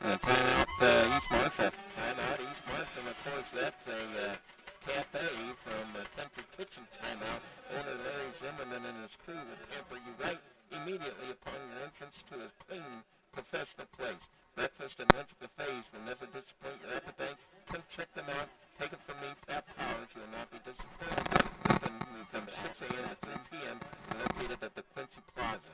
And timeout East Marshall. Timeout East Marshall. Of course, that's a cafe from Country Kitchen timeout. Owner Larry Zimmerman and his crew will pamper you right immediately upon your entrance to a clean, professional place. Breakfast and lunch buffets will never disappoint your appetite. Come check them out. Take it from me, Pat Powers. You will not be disappointed. Open from 6 a.m. to 3 p.m. Located at the Quincy Plaza.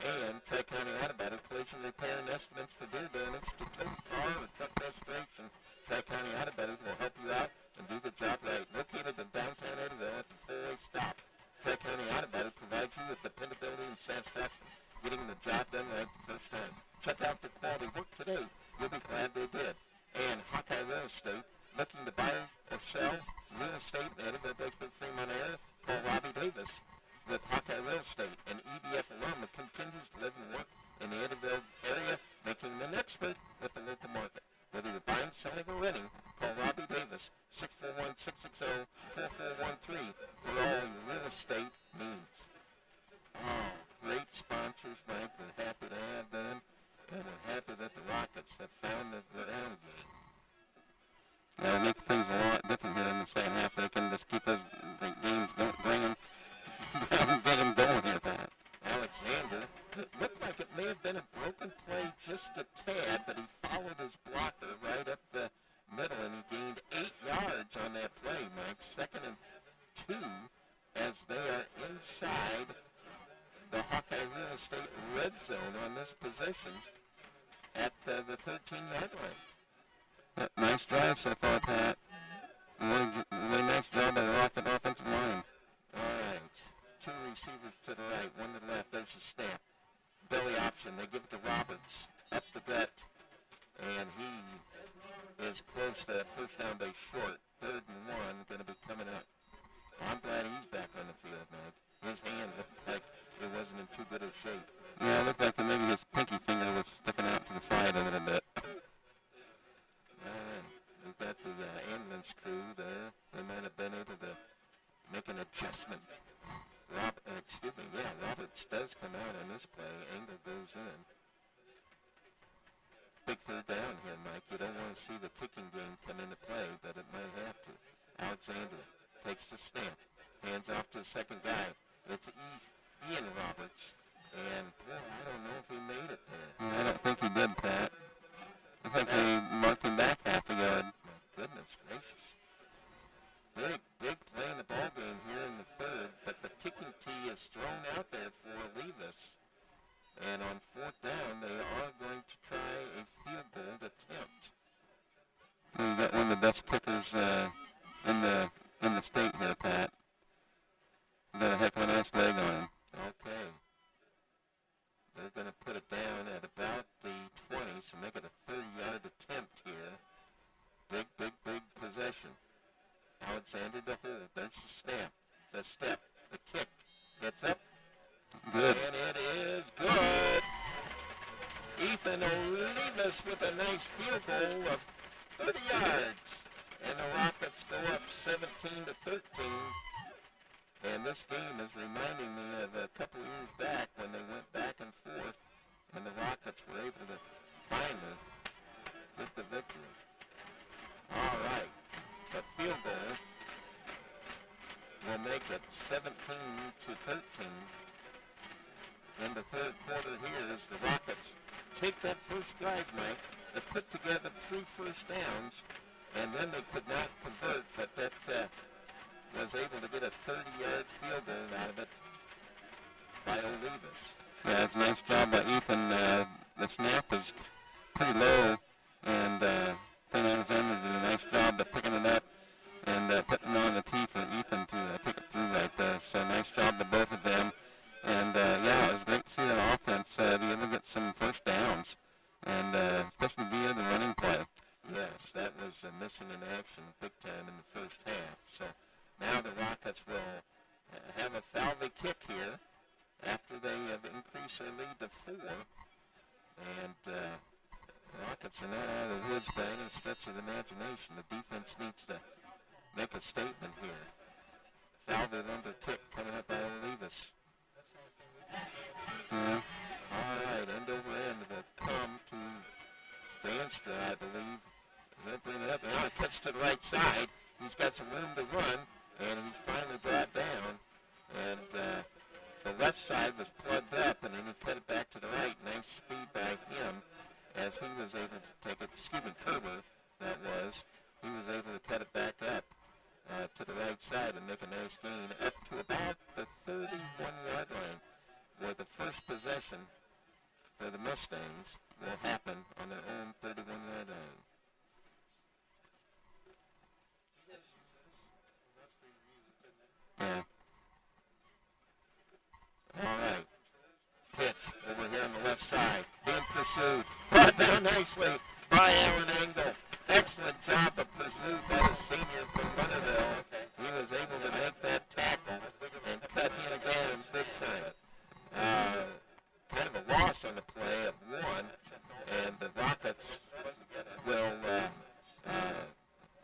And Tri-County Auto Body Collision Repair and estimates for deer damage to tow car or truck restoration. Tri-County Auto Body will help you out and do the job right. Located in downtown Eddyville at the four-way stop. Tri-County Auto Body provides you with dependability and satisfaction, getting the job done right the first time. Check out the quality work today. You'll be glad they did. And Hawkeye Real Estate, looking to buy or sell real estate in the Eddyville, Blacksburg, Fremont area, call Robbie Davis with Hawkeye Real Estate. An EBF alum that continues to live and work in the Eddyville area, making him an expert with the local market. Whether you're buying, selling, or renting, call Robbie Davis, 641-660-4413 for all your real estate needs. Oh, great sponsors, Mike. We're happy to have them, and we're happy that the Rockets have found the ground game. Yeah, it makes things a lot different here in the second half. They can just keep those games going, get them going here, Pat. Alexander, it looked like it may have been a broken play just a tad, but he followed his blocker right up the middle, and he gained 8 yards on that play, Mike. 2nd and 2 as they are inside the Hawkeye Real Estate red zone on this position at the 13-yard line. Nice drive so far, Pat. Really nice job by the Rocket offensive line. All right. 2 receivers to the right, one to the left. There's a snap. Belly option. They give it to Roberts. Up the gut. And he is close to that first down base short. 3rd and 1 going to be coming up. I'm glad he's back on the field, Mike. His hand looked like it wasn't in too good of shape. Yeah, it looked like maybe his pinky finger was sticking out to the side a little bit. We've got the ambulance crew there. They might have been able to make an adjustment. Roberts does come out on this play. Engel goes in. Big 3rd down here, Mike. You don't want to see the kicking game come into play, but it might have to. Alexander takes the snap. Hands off to the second guy. It's Ian Roberts. And, boy, I don't know if he made it there. I don't think he did, Pat. I think they marked him back half a yard. My goodness gracious. Big play in the ball game here in the 3rd, but the kicking tee is thrown out there for Levis. And on 4th down, they are going to try a field goal attempt. You got one of the best kickers in the state here, Pat. Got a heck of a nice leg on him. Okay. They're going to put it down at about the 20, so make it a 30-yard attempt here. Big possession. Alexander to hold. There's the snap, the step, the kick. Gets up. Good. And it is good. Ethan Olivas with a nice field goal of 30 yards. And the Rockets go up 17-13. And this game is reminding me of a couple years back when they went back and forth, and the Rockets were able to finally get the victory. All right. The field goal will make it 17-13. In the 3rd quarter here as the Rockets take that first drive, Mike. They put together 3 first downs, and then they could not convert, but that was able to get a 30-yard field goal out of it by Olivas. Yeah, it's a nice job by Ethan. The snap was pretty low, and St. Alexander did a nice job of picking it up and putting on the tee for Ethan to pick it through right there. So nice job to both of them. And, yeah, it was great to see that offense be able to get some first downs, and especially via the running play. Yes, that was missing in action big time in the first half. So now the Rockets will have a foul kick here after they have increased their lead to 4. And the Rockets are not out of the woods by any stretch of the imagination. The defense needs to make a statement here. Foul under kick coming up by Olivas. Yeah. All right, end over end will come to Bandstra, I believe. They'll bring it up. Now it cuts to the right side. He's got some room to run, and he's finally brought down. And the left side was plugged up, and then he cut it back to the right. Nice speed by him as he was able to take it. Kerber, that was. He was able to cut it back up to the right side and make a nice gain up to about the 31-yard line, where the first possession for the Mustangs will happen on their own 31-yard line. Yeah. All right. Pitch over here on the left side. Being pursued. Brought down nicely by Alan Engel. Excellent job of pursuit by the senior from Bonneville. He was able to make that tackle and cut him down big time. Kind of a loss on the play of 1, and the Rockets will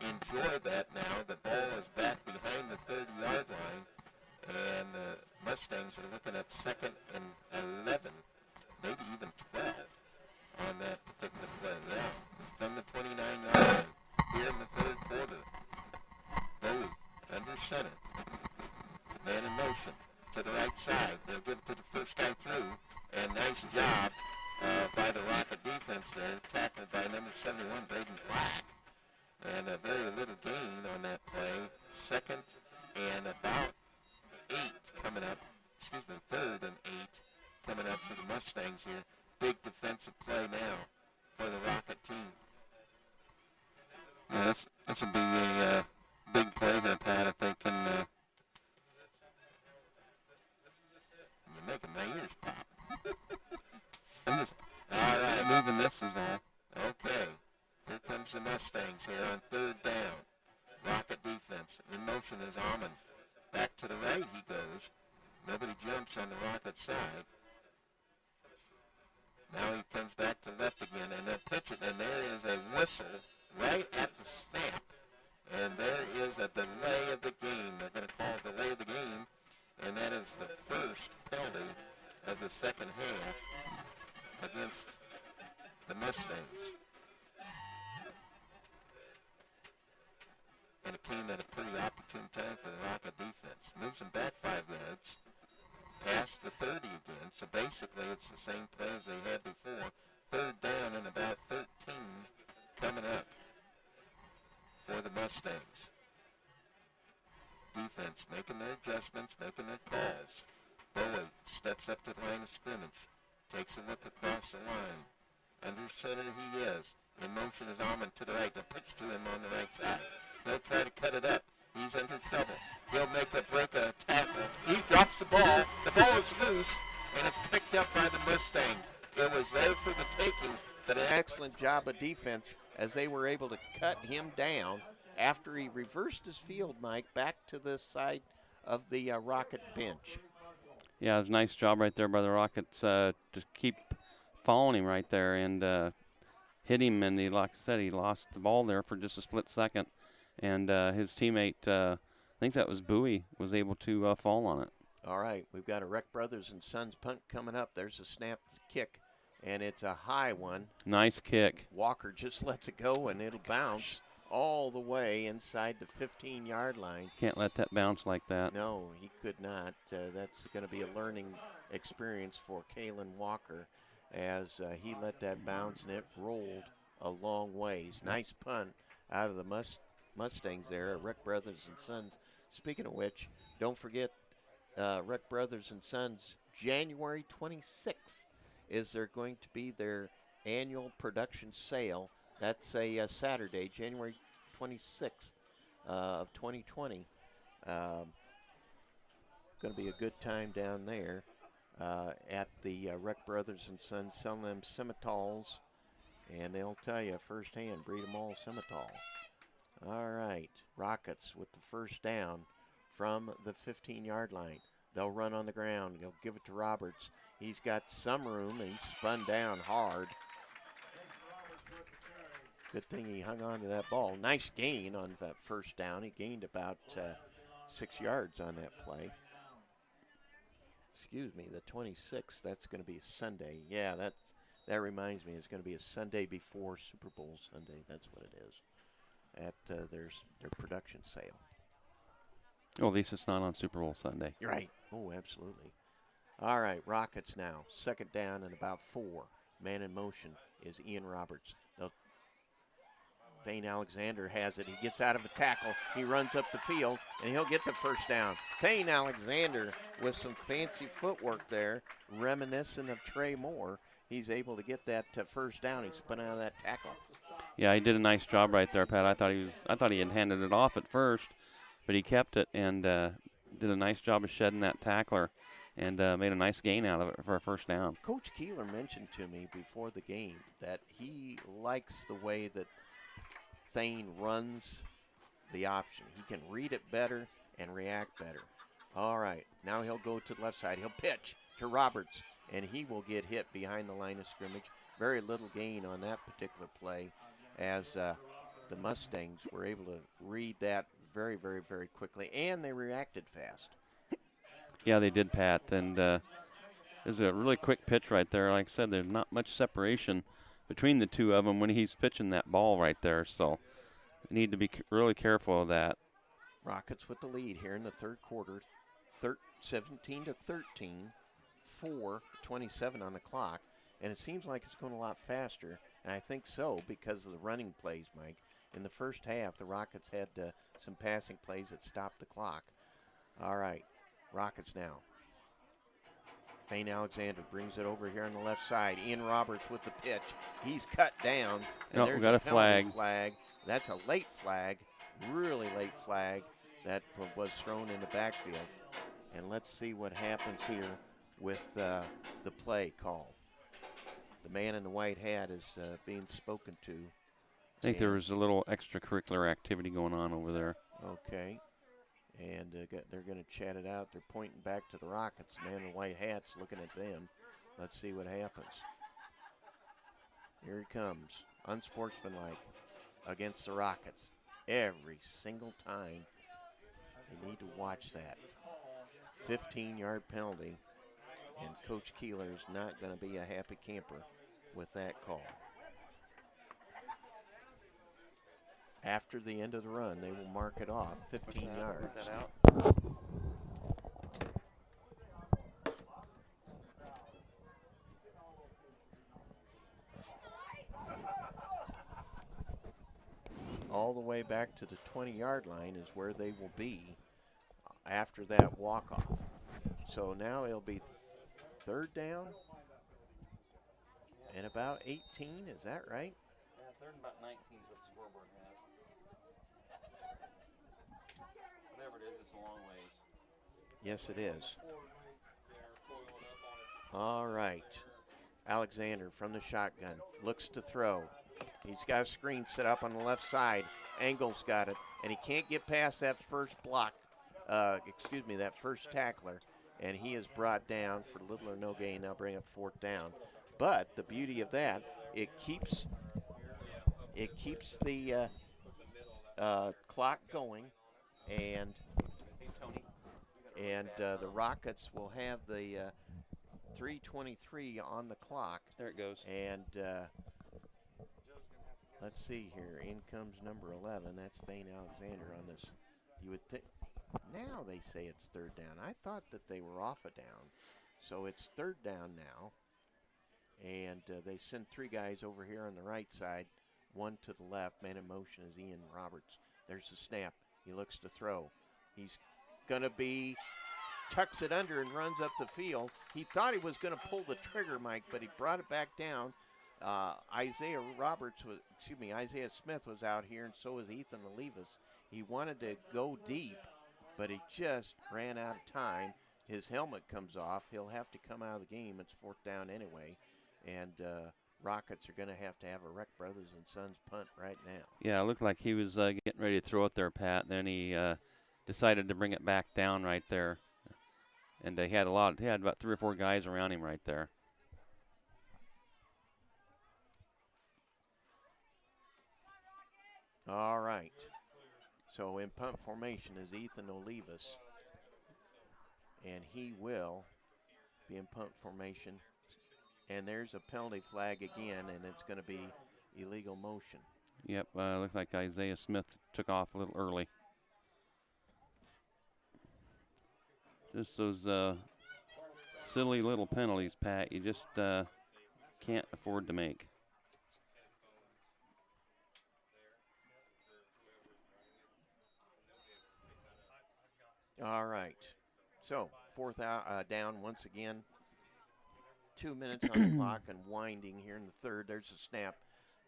enjoy that now. The ball is back behind the 30-yard line, and the Mustangs are looking at 2nd and 11, maybe even 12 on that particular play. Yeah, from the 29-yard line here in the 3rd quarter. Bowie under center. Man in motion to the right side. They'll give it to the first guy through, and nice job by the Rocket defense there, tackled by number 71, Braden Black. And a very little gain on that play. 2nd and about 8 coming up. 3rd and 8 coming up for the Mustangs here. Big defensive play now for the Rocket team. Yeah, this would be a big play there, Pat, if they can making my ears pop. I'm just, all right, moving this is all. Okay, here comes the Mustangs here on third down. Rocket defense. In motion is Almond. Back to the right he goes. Nobody jumps on the Rocket side. Now he comes back to left again, and they'll pitch it, and there is a whistle right at the snap. And there is a delay of the game. They're going to call a delay of the game, and that is the first penalty of the second half against the Mustangs. And it came at a pretty opportune time for the Rocket defense. Moves them back 5 yards, past the 30 again. So basically it's the same play as they had before. Third down and about 13 coming up for the Mustangs. Defense making their adjustments, making their calls. Bowie steps up to the line of scrimmage, takes a look across the line. Under center he is. In motion is Almond to the right. The pitch to him on the right side. They'll try to cut it up. He's under trouble. He'll make a break a tackle. He drops the ball. The ball is loose, and it's picked up by the Mustangs. It was there for the taking, but An excellent job of defense as they were able to cut him down after he reversed his field, Mike, back to the side of the Rocket bench. Yeah, it was a nice job right there by the Rockets to keep following him right there and hit him. And like I said, he lost the ball there for just a split second. And his teammate, I think that was Bowie, was able to fall on it. All right, we've got a Wreck Brothers and Sons punt coming up. There's a snap kick, and it's a high one. Nice kick. Walker just lets it go, and it'll bounce all the way inside the 15-yard line. Can't let that bounce like that. No, he could not. That's going to be a learning experience for Kalen Walker as he let that bounce, and it rolled a long ways. Nice punt out of the Mustangs there, Wreck Brothers and Sons. Speaking of which, don't forget Wreck Brothers and Sons, January 26th is there going to be their annual production sale. That's a Saturday, January 26th of 2020. Going to be a good time down there at the Wreck Brothers and Sons, selling them Simmentals, and they'll tell you firsthand, breed them all Simmental. All right, Rockets with the first down from the 15-yard line. They'll run on the ground. They'll give it to Roberts. He's got some room, and he's spun down hard. Good thing he hung on to that ball. Nice gain on that first down. He gained about 6 yards on that play. Excuse me, the 26th, that's going to be a Sunday. Yeah, that reminds me, it's going to be a Sunday before Super Bowl Sunday. That's what it is. At their production sale. Oh, at least it's not on Super Bowl Sunday. You're right. Oh, absolutely. All right, Rockets now. Second down and about 4. Man in motion is Ian Roberts. Thane Alexander has it. He gets out of a tackle. He runs up the field, and he'll get the first down. Thane Alexander with some fancy footwork there, reminiscent of Trey Moore. He's able to get that first down. He spun out of that tackle. Yeah, he did a nice job right there, Pat. I thought he had handed it off at first, but he kept it and did a nice job of shedding that tackler and made a nice gain out of it for a first down. Coach Keeler mentioned to me before the game that he likes the way that Thane runs the option. He can read it better and react better. All right, now he'll go to the left side. He'll pitch to Roberts, and he will get hit behind the line of scrimmage. Very little gain on that particular play as the Mustangs were able to read that very, very, very quickly, and they reacted fast. Yeah, they did, Pat, and there's a really quick pitch right there. Like I said, there's not much separation between the two of them when he's pitching that ball right there, so you need to be really careful of that. Rockets with the lead here in the third quarter, 17-13, 4:27 on the clock, and it seems like it's going a lot faster, and I think so because of the running plays, Mike. In the first half, the Rockets had some passing plays that stopped the clock. All right, Rockets now. Thane Alexander brings it over here on the left side. Ian Roberts with the pitch. He's cut down. And we got a flag. That's a late flag, really late flag that was thrown in the backfield. And let's see what happens here with the play call. The man in the white hat is being spoken to. I think there was a little extracurricular activity going on over there. Okay. And they're going to chat it out. They're pointing back to the Rockets. The man in the white hat's looking at them. Let's see what happens. Here he comes. Unsportsmanlike against the Rockets. Every single time. They need to watch that. 15-yard penalty. And Coach Keeler is not going to be a happy camper with that call. After the end of the run, they will mark it off 15 yards. Put that out. All the way back to the 20-yard line is where they will be after that walk-off. So now it'll be third down and about 18, is that right? Yeah, third and about 19 is what the scoreboard has. Whatever it is, it's a long ways. Yes, it is. All right. Alexander from the shotgun looks to throw. He's got a screen set up on the left side. Engel's got it, and he can't get past that first block. That first tackler, and he is brought down for little or no gain. They'll bring up fourth down. But the beauty of that, it keeps the clock going, and the Rockets will have the 3:23 on the clock. There it goes. And let's see here. In comes number 11. That's Thane Alexander on this. You would think. Now they say it's third down. I thought that they were off a down. So it's third down now. And they send three guys over here on the right side. One to the left. Man in motion is Ian Roberts. There's the snap. He looks to throw. He's going to tucks it under and runs up the field. He thought he was going to pull the trigger, Mike, but he brought it back down. Isaiah Smith was out here, and so was Ethan Olivas. He wanted to go deep, but he just ran out of time. His helmet comes off. He'll have to come out of the game. It's fourth down anyway, and Rockets are going to have a Reck Brothers and Sons punt right now. Yeah, it looked like he was getting ready to throw it there, Pat. Then he decided to bring it back down right there, and he had about 3 or 4 guys around him right there. All right. So in punt formation is Ethan Olivas, and he will be in punt formation. And there's a penalty flag again, and it's going to be illegal motion. Yep, looked like Isaiah Smith took off a little early. Just those silly little penalties, Pat, you just can't afford to make. All right. So fourth down once again. 2 minutes on the clock and winding here in the third. There's a snap.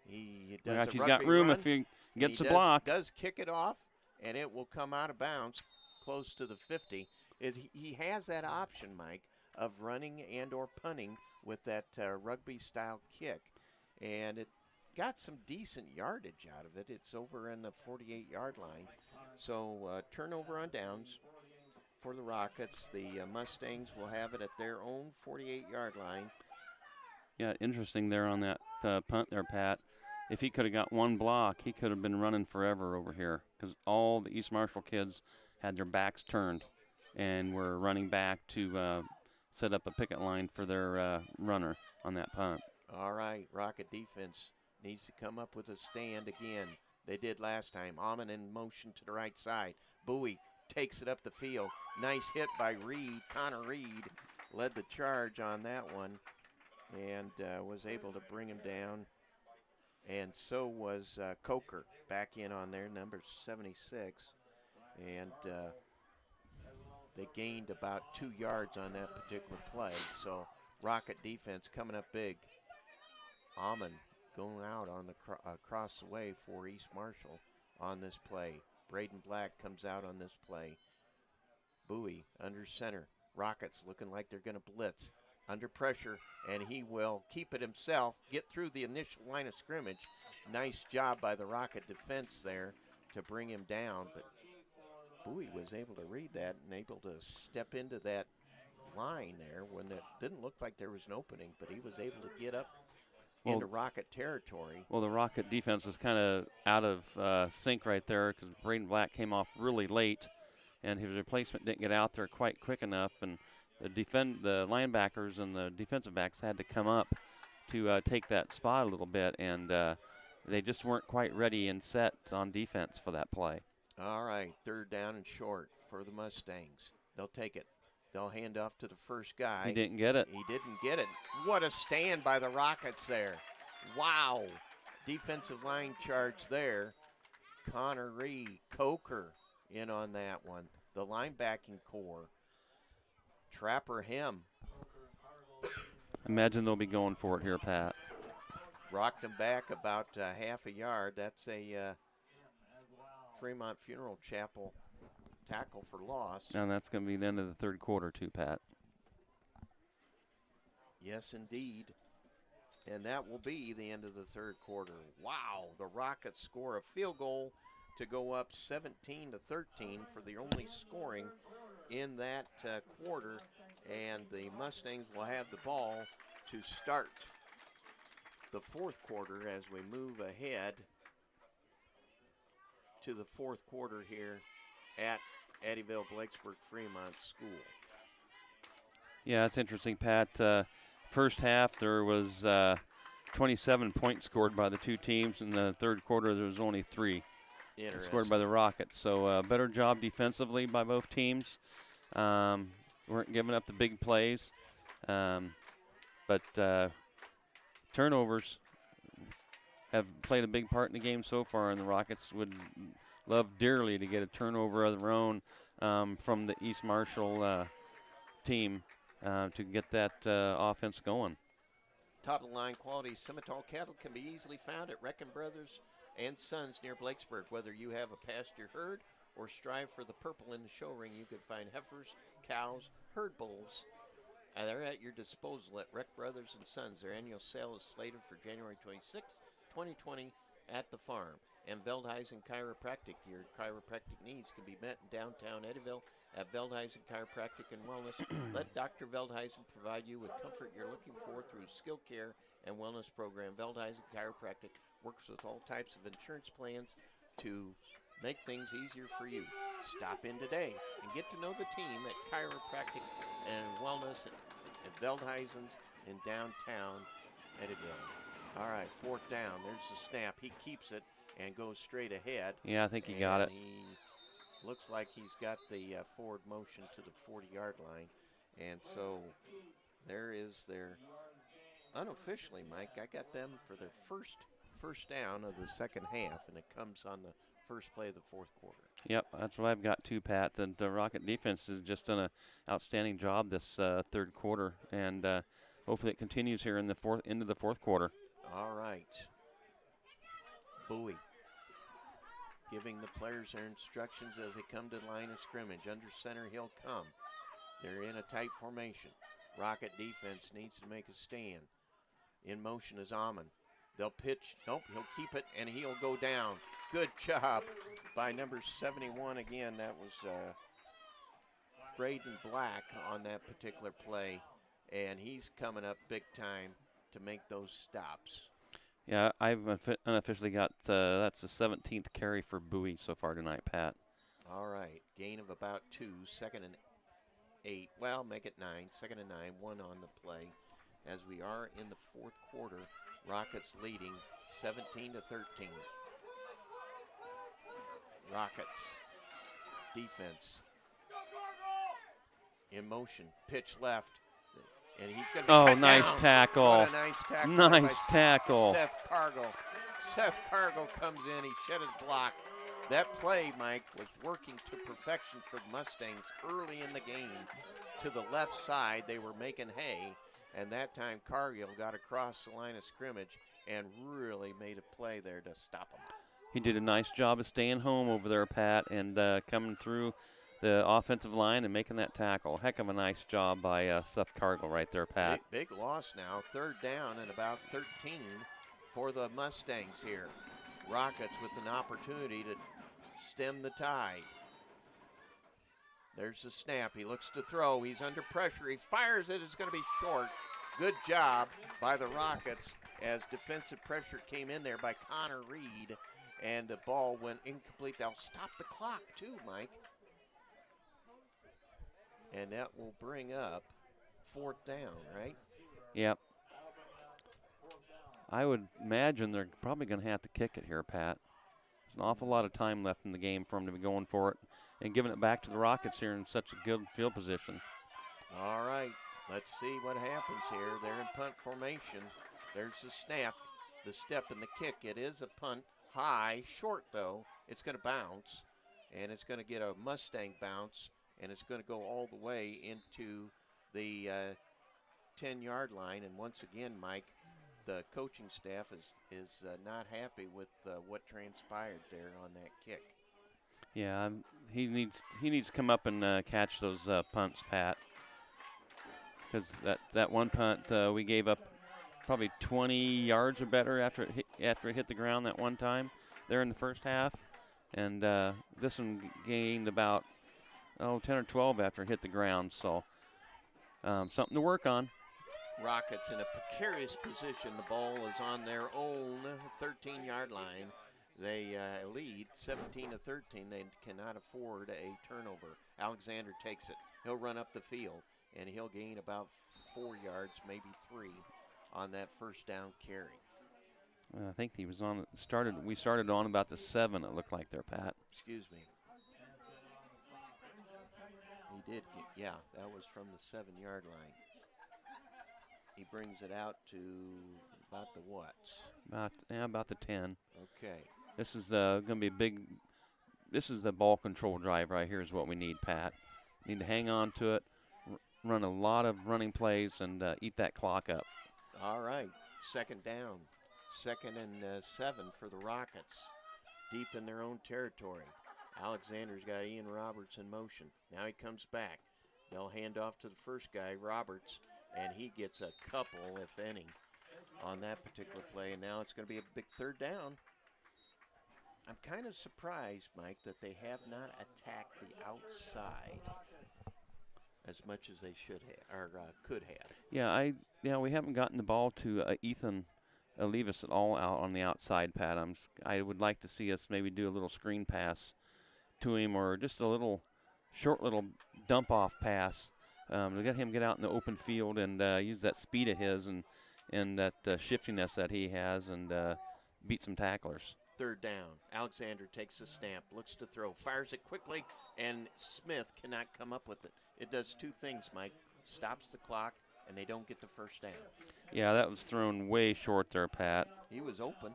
He does He's got room run, if he gets a does, block. Does kick it off, and it will come out of bounds close to the 50. He has that option, Mike, of running and or punting with that rugby-style kick, and it got some decent yardage out of it. It's over in the 48-yard line. So turnover on downs for the Rockets. The Mustangs will have it at their own 48-yard line. Yeah, interesting there on that punt there, Pat. If he could have got one block, he could have been running forever over here because all the East Marshall kids had their backs turned and were running back to set up a picket line for their runner on that punt. All right, Rocket defense needs to come up with a stand again. They did last time. Amon in motion to the right side. Bowie takes it up the field. Nice hit by Reed. Connor Reed led the charge on that one and was able to bring him down. And so was Coker back in on there, number 76. And they gained about 2 yards on that particular play. So Rocket defense coming up big. Amon going out on the across the way for East Marshall on this play. Braden Black comes out on this play. Bowie under center. Rockets looking like they're going to blitz. Under pressure, and he will keep it himself, get through the initial line of scrimmage. Nice job by the Rocket defense there to bring him down, but Bowie was able to read that and able to step into that line there when it didn't look like there was an opening, but he was able to get up into Rocket territory. Well, the Rocket defense was kind of out of sync right there because Braden Black came off really late, and his replacement didn't get out there quite quick enough, and the linebackers and the defensive backs had to come up to take that spot a little bit, and they just weren't quite ready and set on defense for that play. All right, 3rd down and short for the Mustangs. They'll take it. They'll hand off to the first guy. He didn't get it. He didn't get it. What a stand by the Rockets there. Wow. Defensive line charge there. Connor Reed, Coker in on that one. The linebacking core. Trapper him. Imagine they'll be going for it here, Pat. Rocked him back about half a yard. That's a Fremont Funeral Chapel tackle for loss. And that's going to be the end of the 3rd quarter too, Pat. Yes, indeed. And that will be the end of the 3rd quarter. Wow, the Rockets score a field goal to go up 17-13 for the only scoring in that quarter. And the Mustangs will have the ball to start the 4th quarter as we move ahead to the 4th quarter here at Eddyville Blakesburg Fremont School. Yeah, it's interesting, Pat. First half, there was 27 points scored by the two teams. In the 3rd quarter, there was only 3 scored by the Rockets. So better job defensively by both teams. Weren't giving up the big plays. But turnovers have played a big part in the game so far, and the Rockets would love dearly to get a turnover of their own from the East Marshall team to get that offense going. Top of the line quality Simmental cattle can be easily found at Reckon Brothers and Sons near Blakesburg. Whether you have a pasture herd or strive for the purple in the show ring, you could find heifers, cows, herd bulls. They're at your disposal at Reck Brothers and Sons. Their annual sale is slated for January 26, 2020 at the farm. And Veldhuisen Chiropractic. Your chiropractic needs can be met in downtown Eddyville at Veldhuisen Chiropractic and Wellness. Let Dr. Veldhuisen provide you with comfort you're looking for through skill care and wellness program. Veldhuisen Chiropractic works with all types of insurance plans to make things easier for you. Stop in today and get to know the team at Chiropractic and Wellness at Veldhuisen's in downtown Eddyville. All right, 4th down. There's the snap. He keeps it and goes straight ahead. Yeah, I think he got it. He looks like he's got the forward motion to the 40-yard line. And so there is their, unofficially, Mike, I got them for their first down of the 2nd half, and it comes on the first play of the 4th quarter. Yep, that's what I've got too, Pat. The Rocket defense has just done an outstanding job this 3rd quarter, and hopefully it continues here in the into the 4th quarter. All right. Bowie giving the players their instructions as they come to the line of scrimmage. Under center, he'll come. They're in a tight formation. Rocket defense needs to make a stand. In motion is Amon. They'll pitch. Nope, he'll keep it, and he'll go down. Good job by number 71 again. That was Braden Black on that particular play, and he's coming up big time to make those stops. Yeah, I've unofficially got that's the 17th carry for Bowie so far tonight, Pat. All right, gain of about 2, 2nd and 8. Well, make it 9, 2nd and 9, 1 on the play. As we are in the 4th quarter, Rockets leading 17-13. Rockets defense in motion, pitch left, and he's going to be cut nice down. tackle. What a nice tackle. Nice by tackle. Seth Cargill. Seth Cargill comes in, he shed his block. That play, Mike, was working to perfection for the Mustangs early in the game. To the left side, they were making hay, and that time Cargill got across the line of scrimmage and really made a play there to stop him. He did a nice job of staying home over there, Pat, and coming through the offensive line and making that tackle. Heck of a nice job by Seth Cargill right there, Pat. Big loss now. 3rd down and about 13 for the Mustangs here. Rockets with an opportunity to stem the tide. There's the snap. He looks to throw. He's under pressure. He fires it. It's going to be short. Good job by the Rockets as defensive pressure came in there by Connor Reed, and the ball went incomplete. They'll stop the clock too, Mike. And that will bring up 4th down, right? Yep. I would imagine they're probably going to have to kick it here, Pat. There's an awful lot of time left in the game for them to be going for it and giving it back to the Rockets here in such a good field position. All right, let's see what happens here. They're in punt formation. There's the snap, the step, and the kick. It is a punt, high, short though. It's going to bounce, and it's going to get a Mustang bounce, and it's going to go all the way into the 10-yard line. And once again, Mike, the coaching staff is not happy with what transpired there on that kick. Yeah, he needs to come up and catch those punts, Pat. Because that one punt we gave up probably 20 yards or better after it hit the ground that one time there in the first half, and this one gained about 10 or 12 after it hit the ground. So something to work on. Rockets in a precarious position. The ball is on their own 13-yard line. They lead 17-13. They cannot afford a turnover. Alexander takes it. He'll run up the field, and he'll gain about 4 yards, maybe 3, on that first down carry. I think he was on. We started on about the 7. It looked like there, Pat. Excuse me. He did. Yeah, that was from the 7-yard line. He brings it out to about the what? About the 10. Okay. This is going to be a big. This is the ball control drive right here is what we need, Pat. Need to hang on to it, run a lot of running plays, and eat that clock up. All right. 2nd down. 2nd and 7 for the Rockets. Deep in their own territory. Alexander's got Ian Roberts in motion. Now he comes back. They'll hand off to the first guy, Roberts, and he gets a couple, if any, on that particular play. And now it's going to be a big 3rd down. I'm kind of surprised, Mike, that they have not attacked the outside as much as they should have or could have. Yeah, we haven't gotten the ball to Ethan Olivas at all out on the outside, Pat. I would like to see us maybe do a little screen pass to him, or just a short little dump off pass to get him get out in the open field and use that speed of his and that shiftiness that he has and beat some tacklers. 3rd down. Alexander takes the snap, looks to throw, fires it quickly, and Smith cannot come up with it. It does 2 things, Mike. Stops the clock, and they don't get the first down. Yeah, that was thrown way short there, Pat. He was open.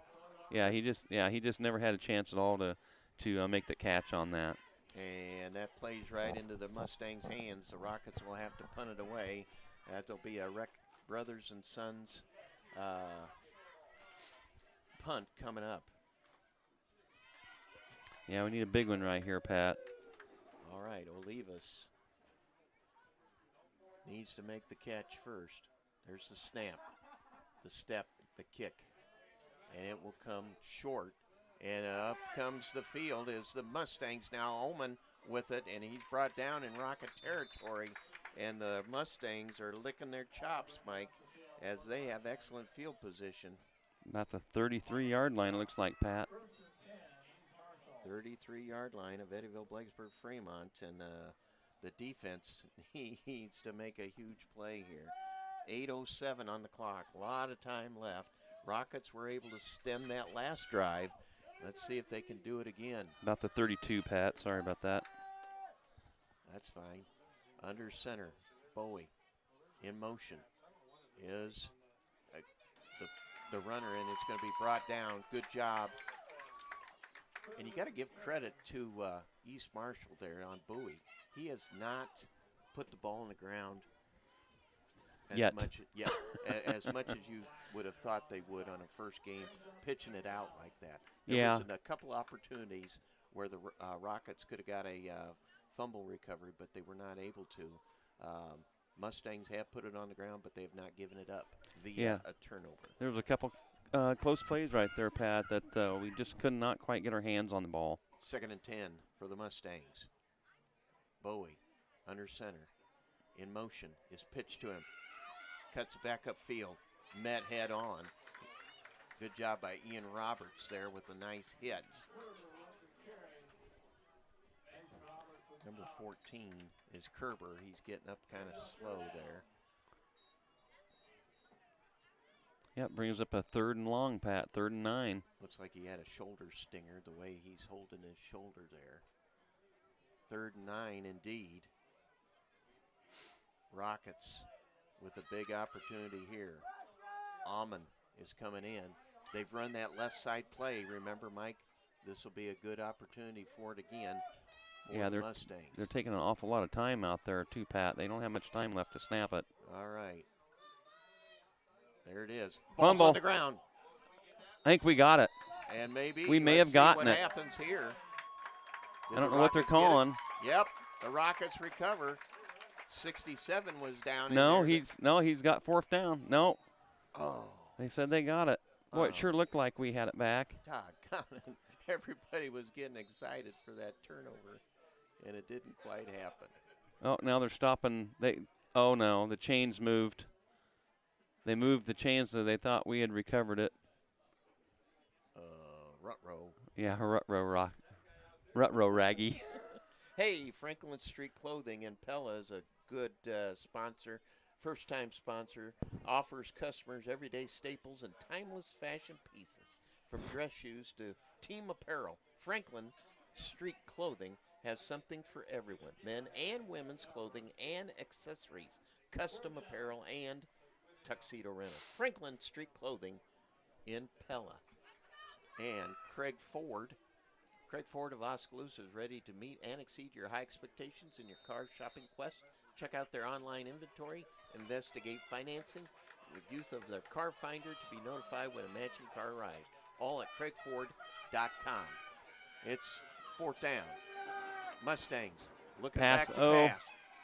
Yeah, he just never had a chance at all to make the catch on that. And that plays right into the Mustangs' hands. The Rockets will have to punt it away. That'll be a Brothers and Sons punt coming up. Yeah, we need a big one right here, Pat. All right, Olivas needs to make the catch first. There's the snap, the step, the kick, and it will come short. And up comes the field as the Mustangs now. Oman with it, and he's brought down in Rocket territory. And the Mustangs are licking their chops, Mike, as they have excellent field position. About the 33-yard line, it looks like, Pat. 33-yard line of Eddyville, Blacksburg, Fremont, and the defense needs to make a huge play here. 8:07 on the clock, a lot of time left. Rockets were able to stem that last drive. Let's see if they can do it again. About the 32, Pat. Sorry about that. That's fine. Under center, Bowie in motion is the runner, and it's going to be brought down. Good job. And you got to give credit to East Marshall there on Bowie. He has not put the ball on the ground as Yet. much as much as you would have thought they would on a first game, pitching it out like that. There was a couple opportunities where the Rockets could have got a fumble recovery, but they were not able to. Mustangs have put it on the ground, but they have not given it up via a turnover. There was a couple close plays right there, Pat, that we just could not quite get our hands on the ball. 2nd and 10 for the Mustangs. Bowie under center. In motion is pitched to him. Cuts back upfield. Met head on. Good job by Ian Roberts there with a nice hit. Number 14 is Kerber. He's getting up kind of slow there. Yep, brings up a 3rd and long, Pat, 3rd and 9. Looks like he had a shoulder stinger the way he's holding his shoulder there. 3rd and 9 indeed. Rockets with a big opportunity here. Almond is coming in. They've run that left side play. Remember, Mike, this will be a good opportunity for it again for the Mustangs. They're taking an awful lot of time out there, too, Pat. They don't have much time left to snap it. All right. There it is. Fumble. Ball's on the ground. I think we got it. And maybe we may have gotten what it. Happens here. I don't know what they're calling. Yep, the Rockets recover. 67 was down. No, in there. he's got 4th down. No. Oh. They said they got it. Boy, it sure looked like we had it back. Doggone it. Everybody was getting excited for that turnover, and it didn't quite happen. Oh, now they're stopping. Oh no, the chains moved. They moved the chains, so they thought we had recovered it. Rutrow. Yeah, Rutrow Raggy. Hey, Franklin Street Clothing in Pella is a good sponsor, first-time sponsor, offers customers everyday staples and timeless fashion pieces, from dress shoes to team apparel. Franklin Street Clothing has something for everyone, men and women's clothing and accessories, custom apparel, and tuxedo rental. Franklin Street Clothing in Pella. And Craig Ford of Oskaloosa is ready to meet and exceed your high expectations in your car shopping quest. Check out their online inventory, investigate financing with use of their car finder to be notified when a matching car arrives. All at craigford.com. It's 4th down. Mustangs looking back to pass.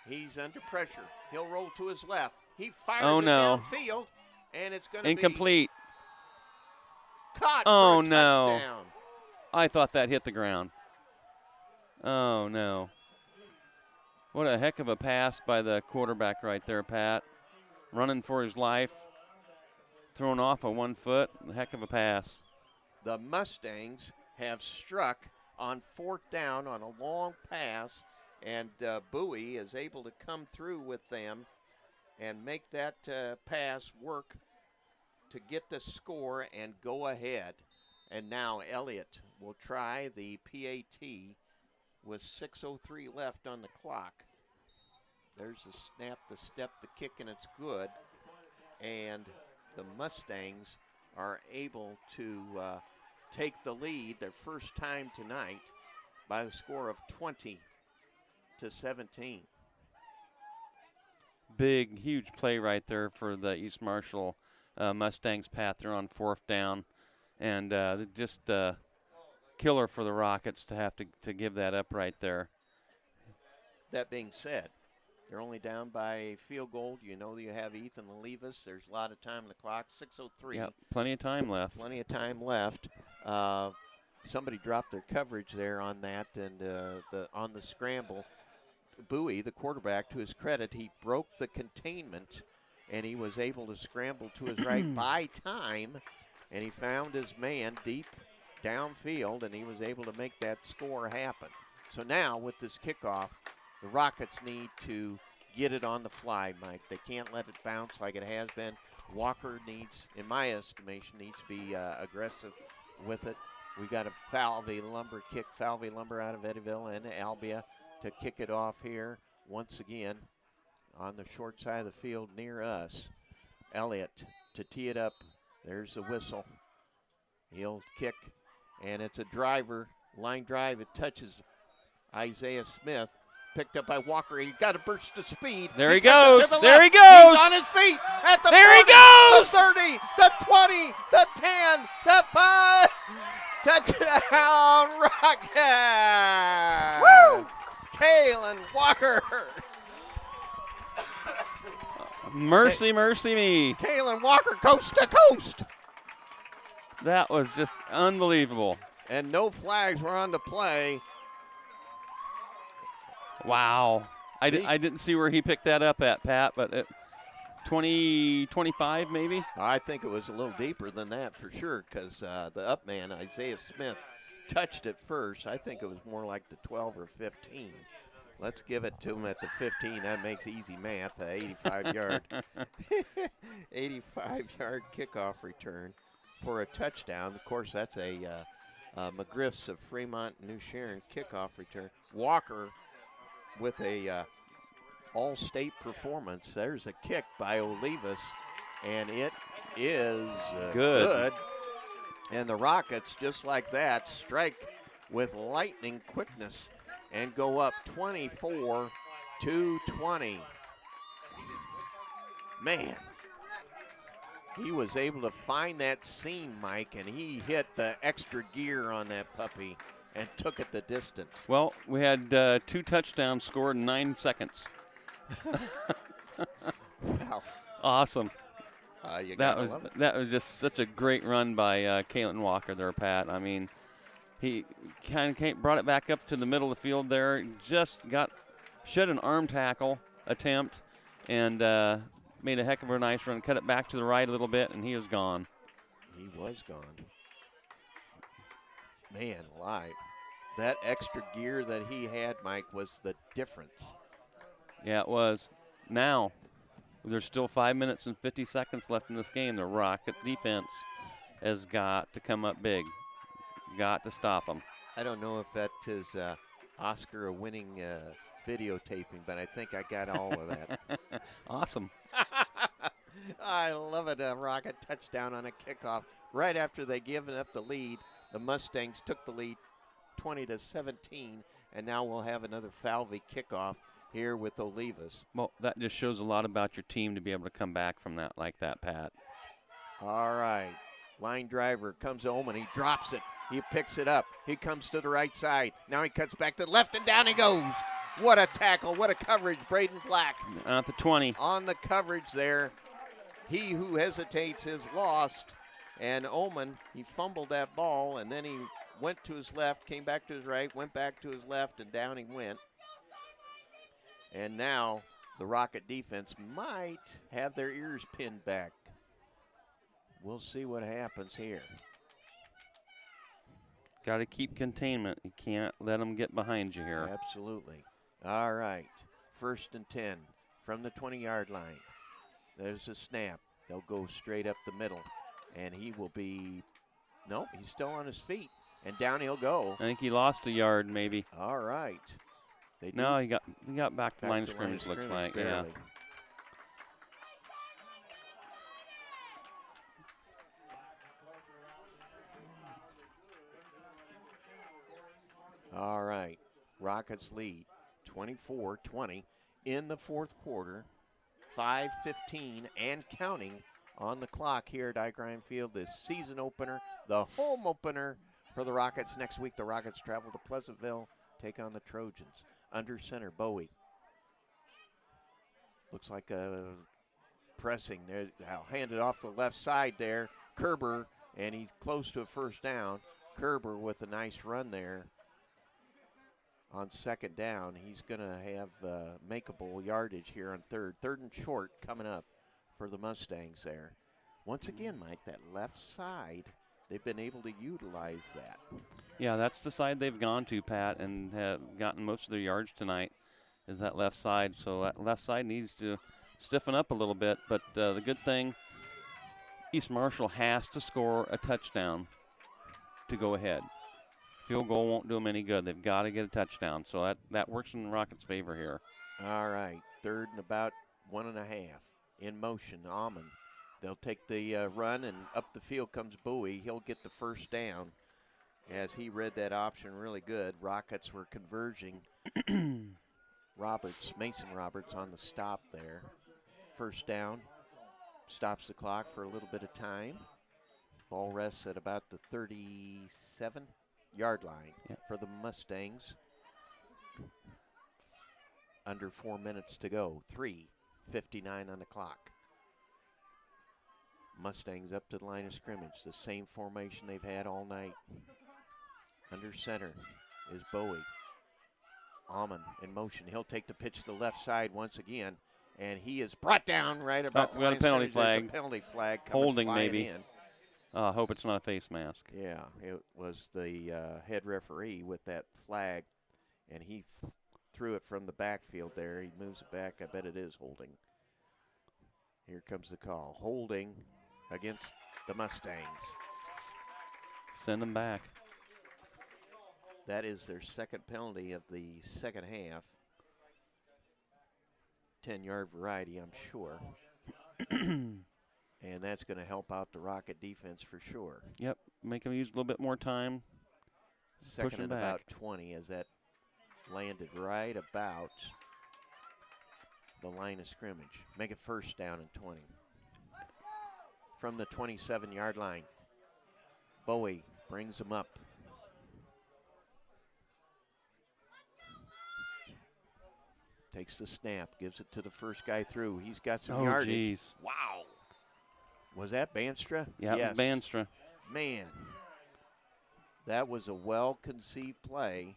He's under pressure. He'll roll to his left. He fires it downfield, and it's going to be incomplete. Caught for a touchdown. I thought that hit the ground. Oh, no. What a heck of a pass by the quarterback right there, Pat. Running for his life. Thrown off of 1 foot. A heck of a pass. The Mustangs have struck on 4th down on a long pass, and Bowie is able to come through with them and make that pass work to get the score and go ahead. And now Elliott will try the PAT with 6:03 left on the clock. There's the snap, the step, the kick, and it's good. And the Mustangs are able to take the lead, their first time tonight, by the score of 20-17. Big, huge play right there for the East Marshall Mustangs, Pat. They're on 4th down. And just killer for the Rockets to have to give that up right there. That being said, they're only down by a field goal. You know that you have Ethan Levis. There's a lot of time on the clock, 6:03. Yep, plenty of time left. Plenty of time left. Somebody dropped their coverage there on that, and on the scramble. Bowie, the quarterback, to his credit, he broke the containment, and he was able to scramble to his right by time. And he found his man deep downfield, and he was able to make that score happen. So now, with this kickoff, the Rockets need to get it on the fly, Mike. They can't let it bounce like it has been. Walker needs, in my estimation, needs to be aggressive with it. We got a Falvey Lumber kick, Falvey Lumber out of Eddyville and Albia to kick it off here once again on the short side of the field near us. Elliott to tee it up. There's the whistle. He'll kick, and it's a line drive. It touches Isaiah Smith. Picked up by Walker. He got a burst of speed. There he goes. There he goes. He's on his feet at the there 40, he goes. The 30, the 20, the 10, the 5. Touchdown, Rockets. Woo! Kalen Walker. Mercy, mercy me. Kalen Walker, coast to coast. That was just unbelievable. And no flags were on the play. Wow. I didn't see where he picked that up at, Pat, but 20, 25 maybe? I think it was a little deeper than that for sure, because the up man, Isaiah Smith, touched it first. I think it was more like the 12 or 15. Let's give it to him at the 15. That makes easy math, 85-yard 85-yard kickoff return for a touchdown. Of course, that's a McGriff's of Fremont New Sharon kickoff return. Walker with a all-state performance. There's a kick by Olivas, and it is good. And the Rockets, just like that, strike with lightning quickness and go up 24-20. Man, he was able to find that seam, Mike, and he hit the extra gear on that puppy and took it the distance. Well, we had 2 touchdowns scored in 9 seconds. Wow. Awesome. You That gotta love it. was just such a great run by Kalen Walker there, Pat. I mean, he kind of brought it back up to the middle of the field there. Just shed an arm tackle attempt and made a heck of a nice run. Cut it back to the right a little bit, and he was gone. He was gone. Man alive. That extra gear that he had, Mike, was the difference. Yeah, it was. Now, there's still 5 minutes and 50 seconds left in this game. The Rocket defense has got to come up big. Got to stop them. I don't know if that is Oscar-winning videotaping, but I think I got all of that. Awesome. I love it. A Rocket touchdown on a kickoff right after they given up the lead. The Mustangs took the lead 20-17, and now we'll have another Falvey kickoff here with Olivas. Well, that just shows a lot about your team to be able to come back from that like that, Pat. All right. Line driver comes Oman. He drops it. He picks it up. He comes to the right side. Now he cuts back to the left, and down he goes. What a tackle. What a coverage. Braden Black. At the 20. On the coverage there. He who hesitates is lost. And Oman, he fumbled that ball, and then he went to his left, came back to his right, went back to his left, and down he went. And now the Rocket defense might have their ears pinned back. We'll see what happens here. Got to keep containment. You can't let them get behind you here. Absolutely. All right. 1st and 10 from the 20-yard line. There's a snap. They'll go straight up the middle. And he will be, nope, he's still on his feet. And down he'll go. I think he lost a yard maybe. All right. No, he got back to line of scrimmage, looks like. Barely. Yeah. All right. Rockets lead 24-20 in the 4th quarter. 5:15 and counting on the clock here at Ike Field. This season opener, the home opener for the Rockets. Next week, the Rockets travel to Pleasantville, take on the Trojans. Under center, Bowie. Looks like a pressing there. I'll hand it off to the left side there. Kerber, and he's close to a first down. Kerber with a nice run there. On 2nd down, he's going to have makeable yardage here on 3rd. 3rd and short coming up for the Mustangs there. Once again, Mike, that left side, they've been able to utilize that. Yeah, that's the side they've gone to, Pat, and have gotten most of their yards tonight is that left side. So that left side needs to stiffen up a little bit. But the good thing, East Marshall has to score a touchdown to go ahead. Field goal won't do them any good. They've got to get a touchdown. So that works in the Rockets' favor here. All right, 3rd and about 1.5. In motion, Amon. They'll take the run, and up the field comes Bowie. He'll get the first down as he read that option really good. Rockets were converging. Mason Roberts on the stop there. First down, stops the clock for a little bit of time. Ball rests at about the 37-yard line for the Mustangs. under 4 minutes to go. 3:59 on the clock. Mustangs up to the line of scrimmage. The same formation they've had all night. Under center is Bowie. Almond in motion. He'll take the pitch to the left side once again, and he is brought down right about the we got line a penalty of scrimmage. There's flag. a penalty flag coming Holding flying maybe. in. I hope it's not a face mask. Yeah, it was the head referee with that flag, and he threw it from the backfield there. He moves it back. I bet it is holding. Here comes the call. Holding against the Mustangs. Send them back. That is their second penalty of the second half. 10-yard variety, I'm sure. And that's going to help out the Rocket defense for sure. Yep, make them use a little bit more time. Second and back. about 20 as that landed right about the line of scrimmage. Make it first down and 20. From the 27-yard line, Bowie brings them up. Takes the snap, gives it to the first guy through. He's got some yardage. Geez. Wow. Was that Banstra? Yeah, yes. it was Banstra. Man, that was a well-conceived play,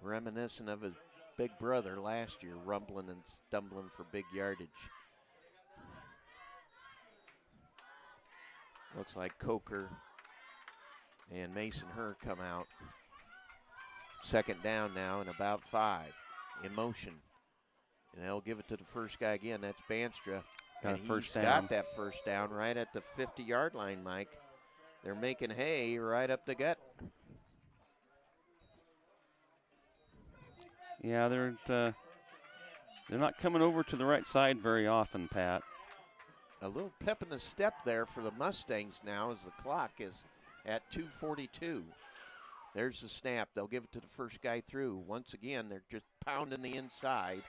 reminiscent of his big brother last year, rumbling and stumbling for big yardage. Looks like Coker and Mason Herr come out. Second down now and about 5 in motion. And they'll give it to the first guy again. That's Banstra. Got and a first he's down. got that first down right at the 50-yard line, Mike. They're making hay right up the gut. Yeah, they're not coming over to the right side very often, Pat. A little pep in the step there for the Mustangs now as the clock is at 2:42. There's the snap. They'll give it to the first guy through. Once again, they're just pounding the inside.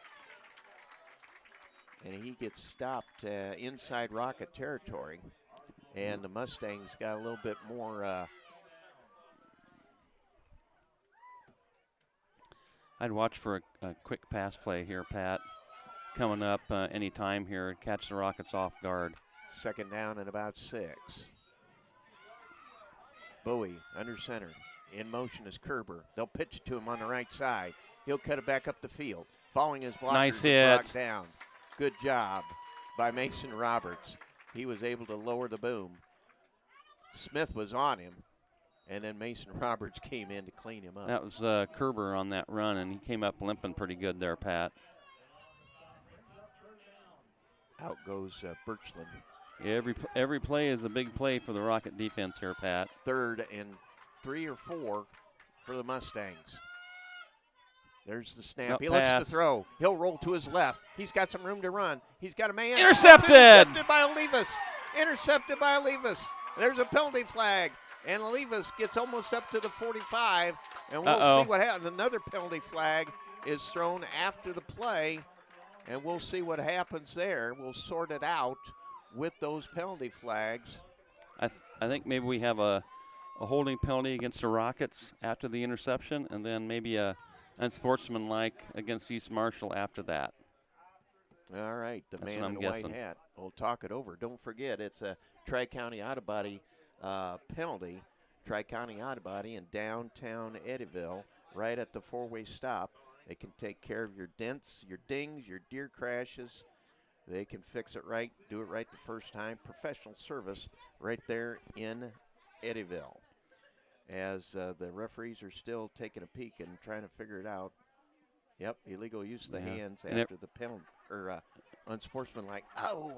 And he gets stopped inside Rocket territory. And the Mustangs got a little bit more. I'd watch for a quick pass play here, Pat. Coming up any time here, catch the Rockets off guard. Second down and about 6. Bowie under center. In motion is Kerber. They'll pitch it to him on the right side. He'll cut it back up the field. Following his blockers. Nice and hit. blocked down. Good job by Mason Roberts. He was able to lower the boom. Smith was on him, and then Mason Roberts came in to clean him up. That was Kerber on that run, and he came up limping pretty good there, Pat. Out goes Birchland. Every play is a big play for the Rocket defense here, Pat. 3rd and 3 or 4 for the Mustangs. There's the snap. Nope, He looks pass. to throw. He'll roll to his left. He's got some room to run. He's got a man. Intercepted! Intercepted by Olivas. Intercepted by Olivas. There's a penalty flag. And Olivas gets almost up to the 45. And we'll see what happens. Another penalty flag is thrown after the play. And we'll see what happens there. We'll sort it out with those penalty flags. I think maybe we have a holding penalty against the Rockets after the interception, and then maybe a unsportsmanlike against East Marshall after that. All right, the That's man what in I'm the white guessing. hat will talk it over. Don't forget, it's a Tri-County Auto Body penalty. Tri-County Auto Body in downtown Eddyville, right at the 4-way stop. They can take care of your dents, your dings, your deer crashes. They can fix it right, do it right the first time. Professional service right there in Eddyville. As the referees are still taking a peek and trying to figure it out. Yep, illegal use of the hands And after the penalty, or unsportsmanlike,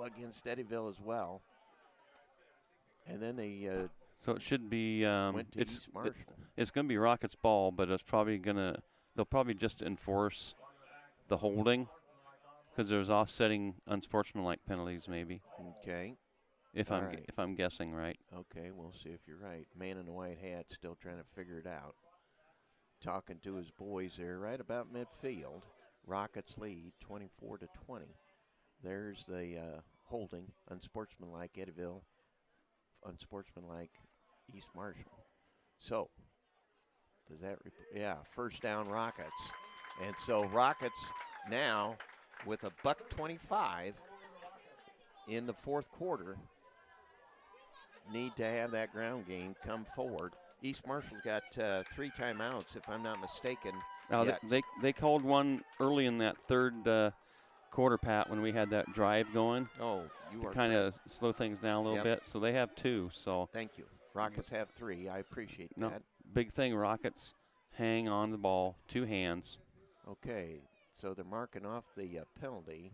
against Eddyville as well. And then they So it should be went to it's East Marshall. it's going to be Rockets ball, but it's probably they'll probably just enforce the holding because there's offsetting unsportsmanlike penalties maybe. Okay, If All I'm right. if I'm guessing right. okay, we'll see if you're right. Man in the white hat still trying to figure it out. Talking to his boys there right about midfield. Rockets lead 24-20. There's the holding, unsportsmanlike Eddyville, unsportsmanlike East Marshall. So, does that, first down Rockets. And so Rockets now with a $1.25 in the fourth quarter, need to have that ground game come forward. East Marshall's got 3 timeouts, if I'm not mistaken. Now yet. they called one early in that third quarter, Pat, when we had that drive going. Oh, you to are kind of slow things down a little Yep. bit. So they have 2. So Thank you. Rockets have 3. I appreciate no, that. big thing. Rockets hang on the ball, 2 hands. Okay, so they're marking off the penalty.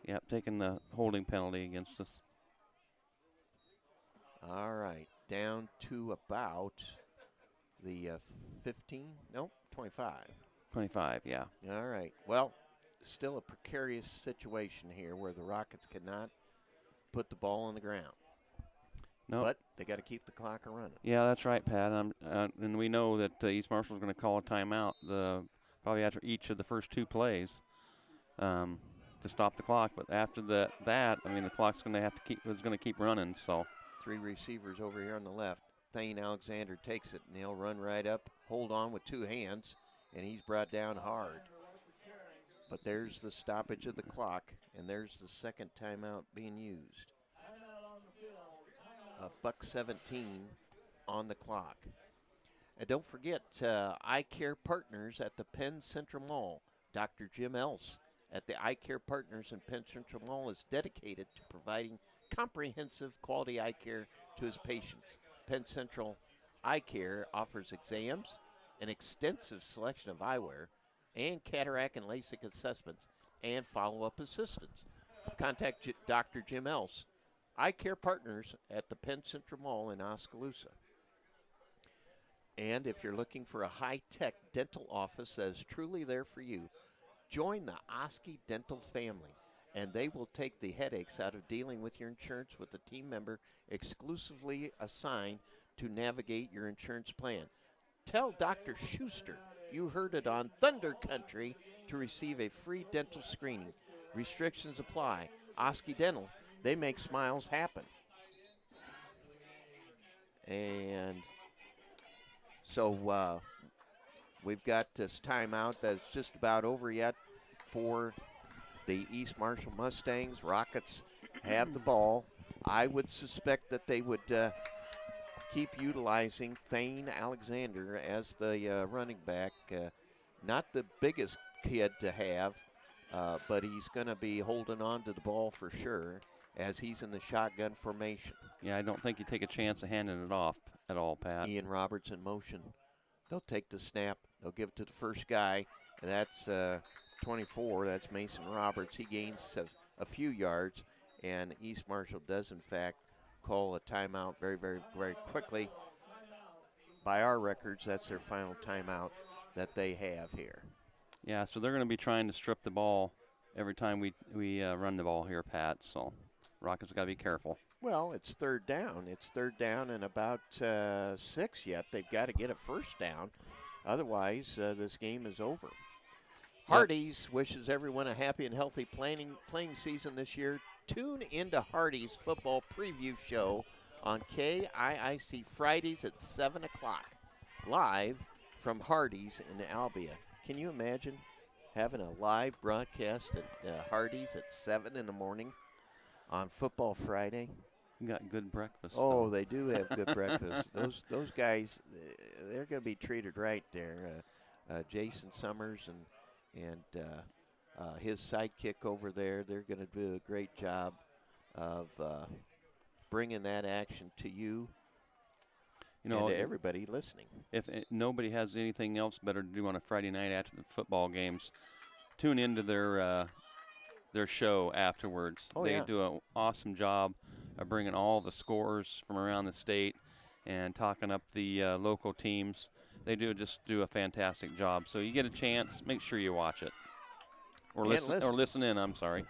Yep, taking the holding penalty against us. All right, down to about the 15? Nope, 25. 25, yeah. All right, well, still a precarious situation here where the Rockets cannot put the ball on the ground. Nope. But they got to keep the clock running. Yeah, that's right, Pat. And we know that East Marshall's going to call a timeout probably after each of the first 2 plays to stop the clock. But after that, I mean, the clock's going to keep running. So 3 receivers over here on the left. Thane Alexander takes it, and he'll run right up, hold on with 2 hands, and he's brought down hard. But there's the stoppage of the clock, and there's the second timeout being used. $1:17 on the clock. And don't forget, Eye Care Partners at the Penn Central Mall. Dr. Jim Else at the Eye Care Partners in Penn Central Mall is dedicated to providing comprehensive quality eye care to his patients. Penn Central Eye Care offers exams, an extensive selection of eyewear, and cataract and LASIK assessments and follow-up assistance. Contact Dr. Jim Else, Eye Care Partners at the Penn Central Mall in Oskaloosa. And if you're looking for a high-tech dental office that is truly there for you, join the Oski Dental family, and they will take the headaches out of dealing with your insurance with a team member exclusively assigned to navigate your insurance plan. Tell Dr. Schuster you heard it on Thunder Country to receive a free dental screening. Restrictions apply. Oski Dental, they make smiles happen. And so we've got this timeout that's just about over yet for the East Marshall Mustangs. Rockets have the ball. I would suspect that they would keep utilizing Thane Alexander as the running back. Not the biggest kid to have, but he's going to be holding on to the ball for sure as he's in the shotgun formation. yeah, I don't think you take a chance of handing it off at all, Pat. Ian Roberts in motion. They'll take the snap. They'll give it to the first guy. And that's 24. That's Mason Roberts. He gains a few yards. And East Marshall does, in fact, call a timeout very, very, very quickly. By our records, that's their final timeout that they have here. Yeah, so they're going to be trying to strip the ball every time we run the ball here, Pat. So Rockets got to be careful. Well, it's third down. It's third down and about 6 yet. They've got to get a first down. Otherwise, this game is over. Hardee's wishes everyone a happy and healthy playing season this year. Tune into Hardee's football preview show on KIIC Fridays at 7 o'clock, live from Hardee's in Albia. Can you imagine having a live broadcast at Hardee's at 7 in the morning on Football Friday? You got good breakfast. Oh, though. they do have good breakfast. Those guys, they're going to be treated right there. Jason Summers and his sidekick over there, they're going to do a great job of bringing that action to you, and to everybody listening. If nobody has anything else better to do on a Friday night after the football games, tune into their show afterwards. Oh, they yeah. do an awesome job of bringing all the scores from around the state and talking up the local teams. They just do a fantastic job. So you get a chance, make sure you watch it. Or listen in, I'm sorry.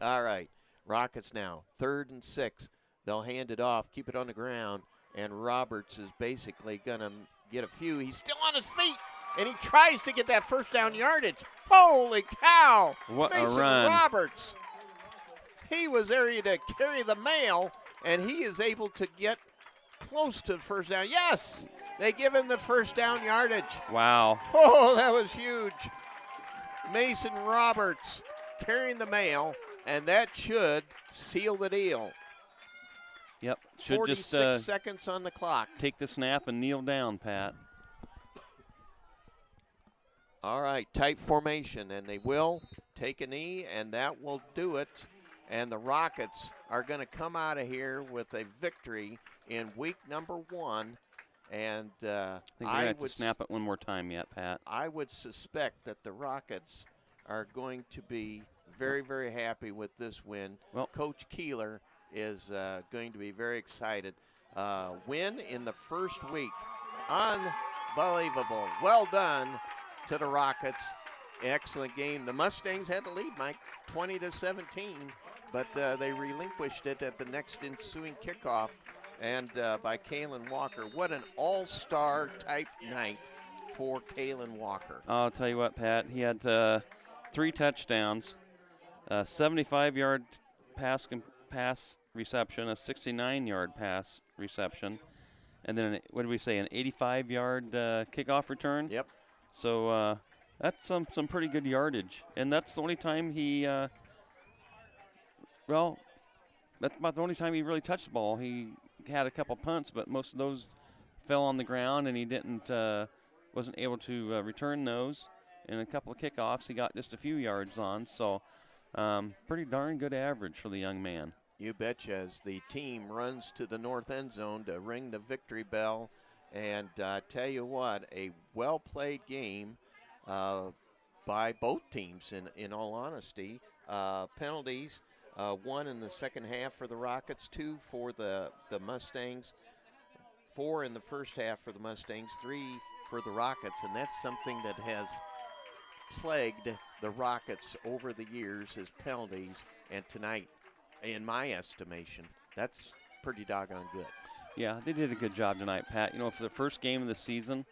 All right. Rockets now, 3rd and 6. They'll hand it off, keep it on the ground, and Roberts is basically going to get a few. He's still on his feet, and he tries to get that first down yardage. Holy cow! What Mason a run. Roberts. He was area to carry the mail, and he is able to get close to the first down. Yes! They give him the first down yardage. Wow. Oh, that was huge. Mason Roberts carrying the mail, and that should seal the deal. Yep. Should 46 just seconds on the clock. take the snap and kneel down, Pat. All right, tight formation, and they will take a knee, and that will do it. And the Rockets are going to come out of here with a victory in week number 1. And I think we're going to have to snap it one more time yet, Pat. I would suspect that the Rockets are going to be very, very happy with this win. Well, Coach Keeler is going to be very excited. Win in the first week. Unbelievable. Well done to the Rockets. Excellent game. The Mustangs had the lead, Mike, 20-17, but they relinquished it at the next ensuing kickoff, and by Kalen Walker. What an all-star type night for Kalen Walker. I'll tell you what, Pat. He had 3 touchdowns, a 75-yard pass reception, a 69-yard pass reception, and then what did we say? An 85-yard kickoff return. Yep. So that's some pretty good yardage, and that's the only time he. That's about the only time he really touched the ball. He had a couple punts, but most of those fell on the ground, and he wasn't able to return those. And a couple of kickoffs, he got just a few yards on. So pretty darn good average for the young man. You betcha, as the team runs to the north end zone to ring the victory bell. And tell you what, a well-played game by both teams, in all honesty. Penalties, 1 in the second half for the Rockets, 2 for the Mustangs, 4 in the first half for the Mustangs, 3 for the Rockets. And that's something that has plagued the Rockets over the years, is penalties. And tonight, in my estimation, that's pretty doggone good. Yeah, they did a good job tonight, Pat. You know, for the first game of the season,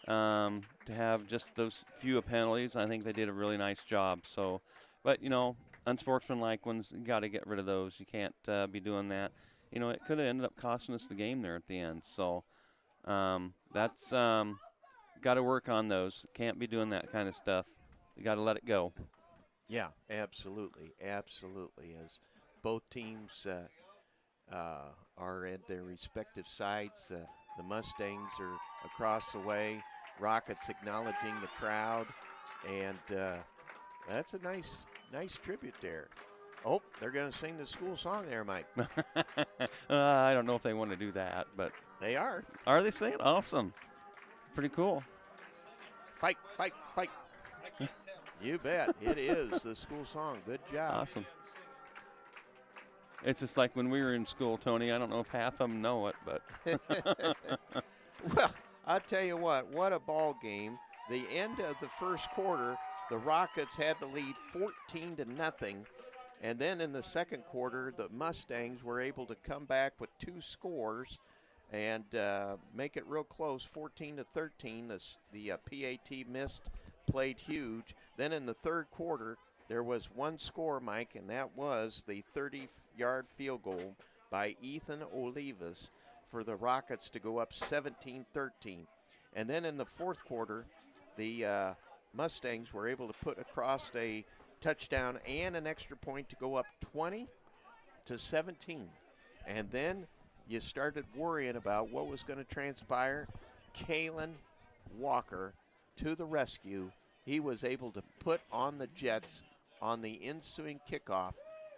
to have just those few penalties, I think they did a really nice job. So, but, you know, unsportsmanlike ones, you got to get rid of those. You can't be doing that. You know, it could have ended up costing us the game there at the end. So that's got to work on those. Can't be doing that kind of stuff. You got to let it go. Yeah, absolutely, absolutely. As both teams are at their respective sites. The Mustangs are across the way. Rockets acknowledging the crowd, and that's a nice tribute there. Oh, they're going to sing the school song there, Mike. I don't know if they want to do that, but they are. Are they singing? Awesome. Pretty cool. Fight, fight, fight. You bet. It is the school song. Good job. Awesome. It's just like when we were in school, Tony. I don't know if half of them know it, but. Well, I'll tell you what a ball game. The end of the first quarter, the Rockets had the lead 14-0. And then in the second quarter, the Mustangs were able to come back with 2 scores and make it real close, 14-13. The PAT missed, played huge. Then in the third quarter, there was 1 score, Mike, and that was the 30-yard field goal by Ethan Olivas for the Rockets to go up 17-13. And then in the fourth quarter, the Mustangs were able to put across a touchdown and an extra point to go up 20-17. And then you started worrying about what was going to transpire. Kalen Walker to the rescue. He was able to put on the Jets on the ensuing kickoff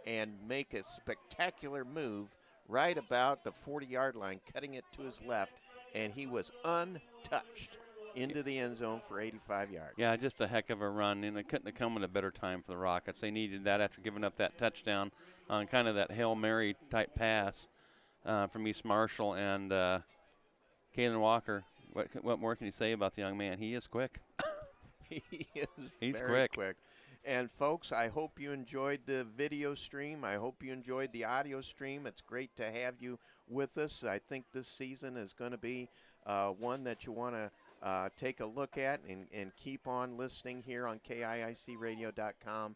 and make a spectacular move right about the 40-yard line, cutting it to his left, and he was untouched into the end zone for 85 yards. Yeah, just a heck of a run, and it couldn't have come at a better time for the Rockets. They needed that after giving up that touchdown on kind of that Hail Mary type pass from East Marshall, and Kalen Walker. What more can you say about the young man? He is quick. He's very quick. And folks, I hope you enjoyed the video stream. I hope you enjoyed the audio stream. It's great to have you with us. I think this season is going to be one that you want to take a look at and keep on listening here on KIICradio.com.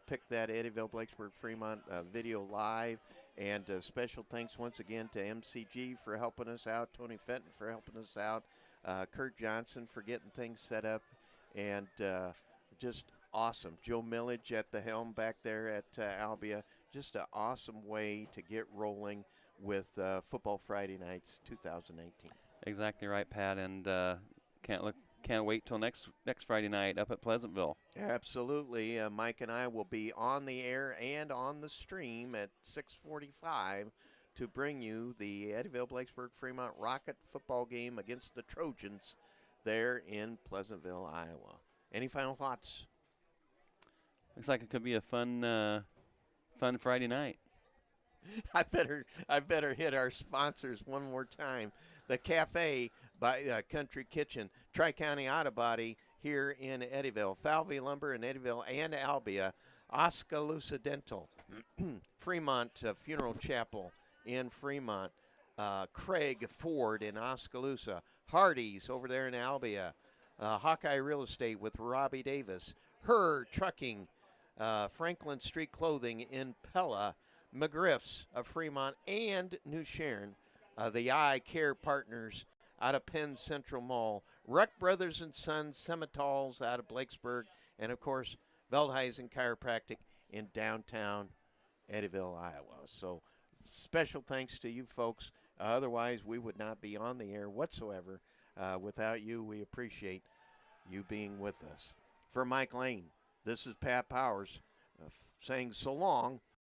Pick that Eddyville, Blacksburg, Fremont video live. And special thanks once again to MCG for helping us out, Tony Fenton for helping us out, Kurt Johnson for getting things set up, and just awesome. Joe Millage at the helm back there at Albia. Just an awesome way to get rolling with Football Friday Nights 2019. Exactly right, Pat, and can't wait till next Friday night up at Pleasantville. Absolutely. Mike and I will be on the air and on the stream at 6:45 to bring you the Eddyville Blacksburg Fremont Rocket football game against the Trojans there in Pleasantville, Iowa. Any final thoughts? Looks like it could be a fun Friday night. I better hit our sponsors one more time. The Cafe by Country Kitchen, Tri-County Auto Body here in Eddyville, Falvey Lumber in Eddyville and Albia, Oskaloosa Dental, Fremont Funeral Chapel in Fremont, Craig Ford in Oskaloosa, Hardee's over there in Albia, Hawkeye Real Estate with Robbie Davis, Her Trucking, Franklin Street Clothing in Pella, McGriff's of Fremont and New Sharon, the Eye Care Partners out of Penn Central Mall, Ruck Brothers and Sons, Semitals out of Blakesburg, and of course, Veldheisen Chiropractic in downtown Eddyville, Iowa. So special thanks to you folks. Otherwise, we would not be on the air whatsoever. Without you, we appreciate you being with us. For Mike Lane, this is Pat Powers saying so long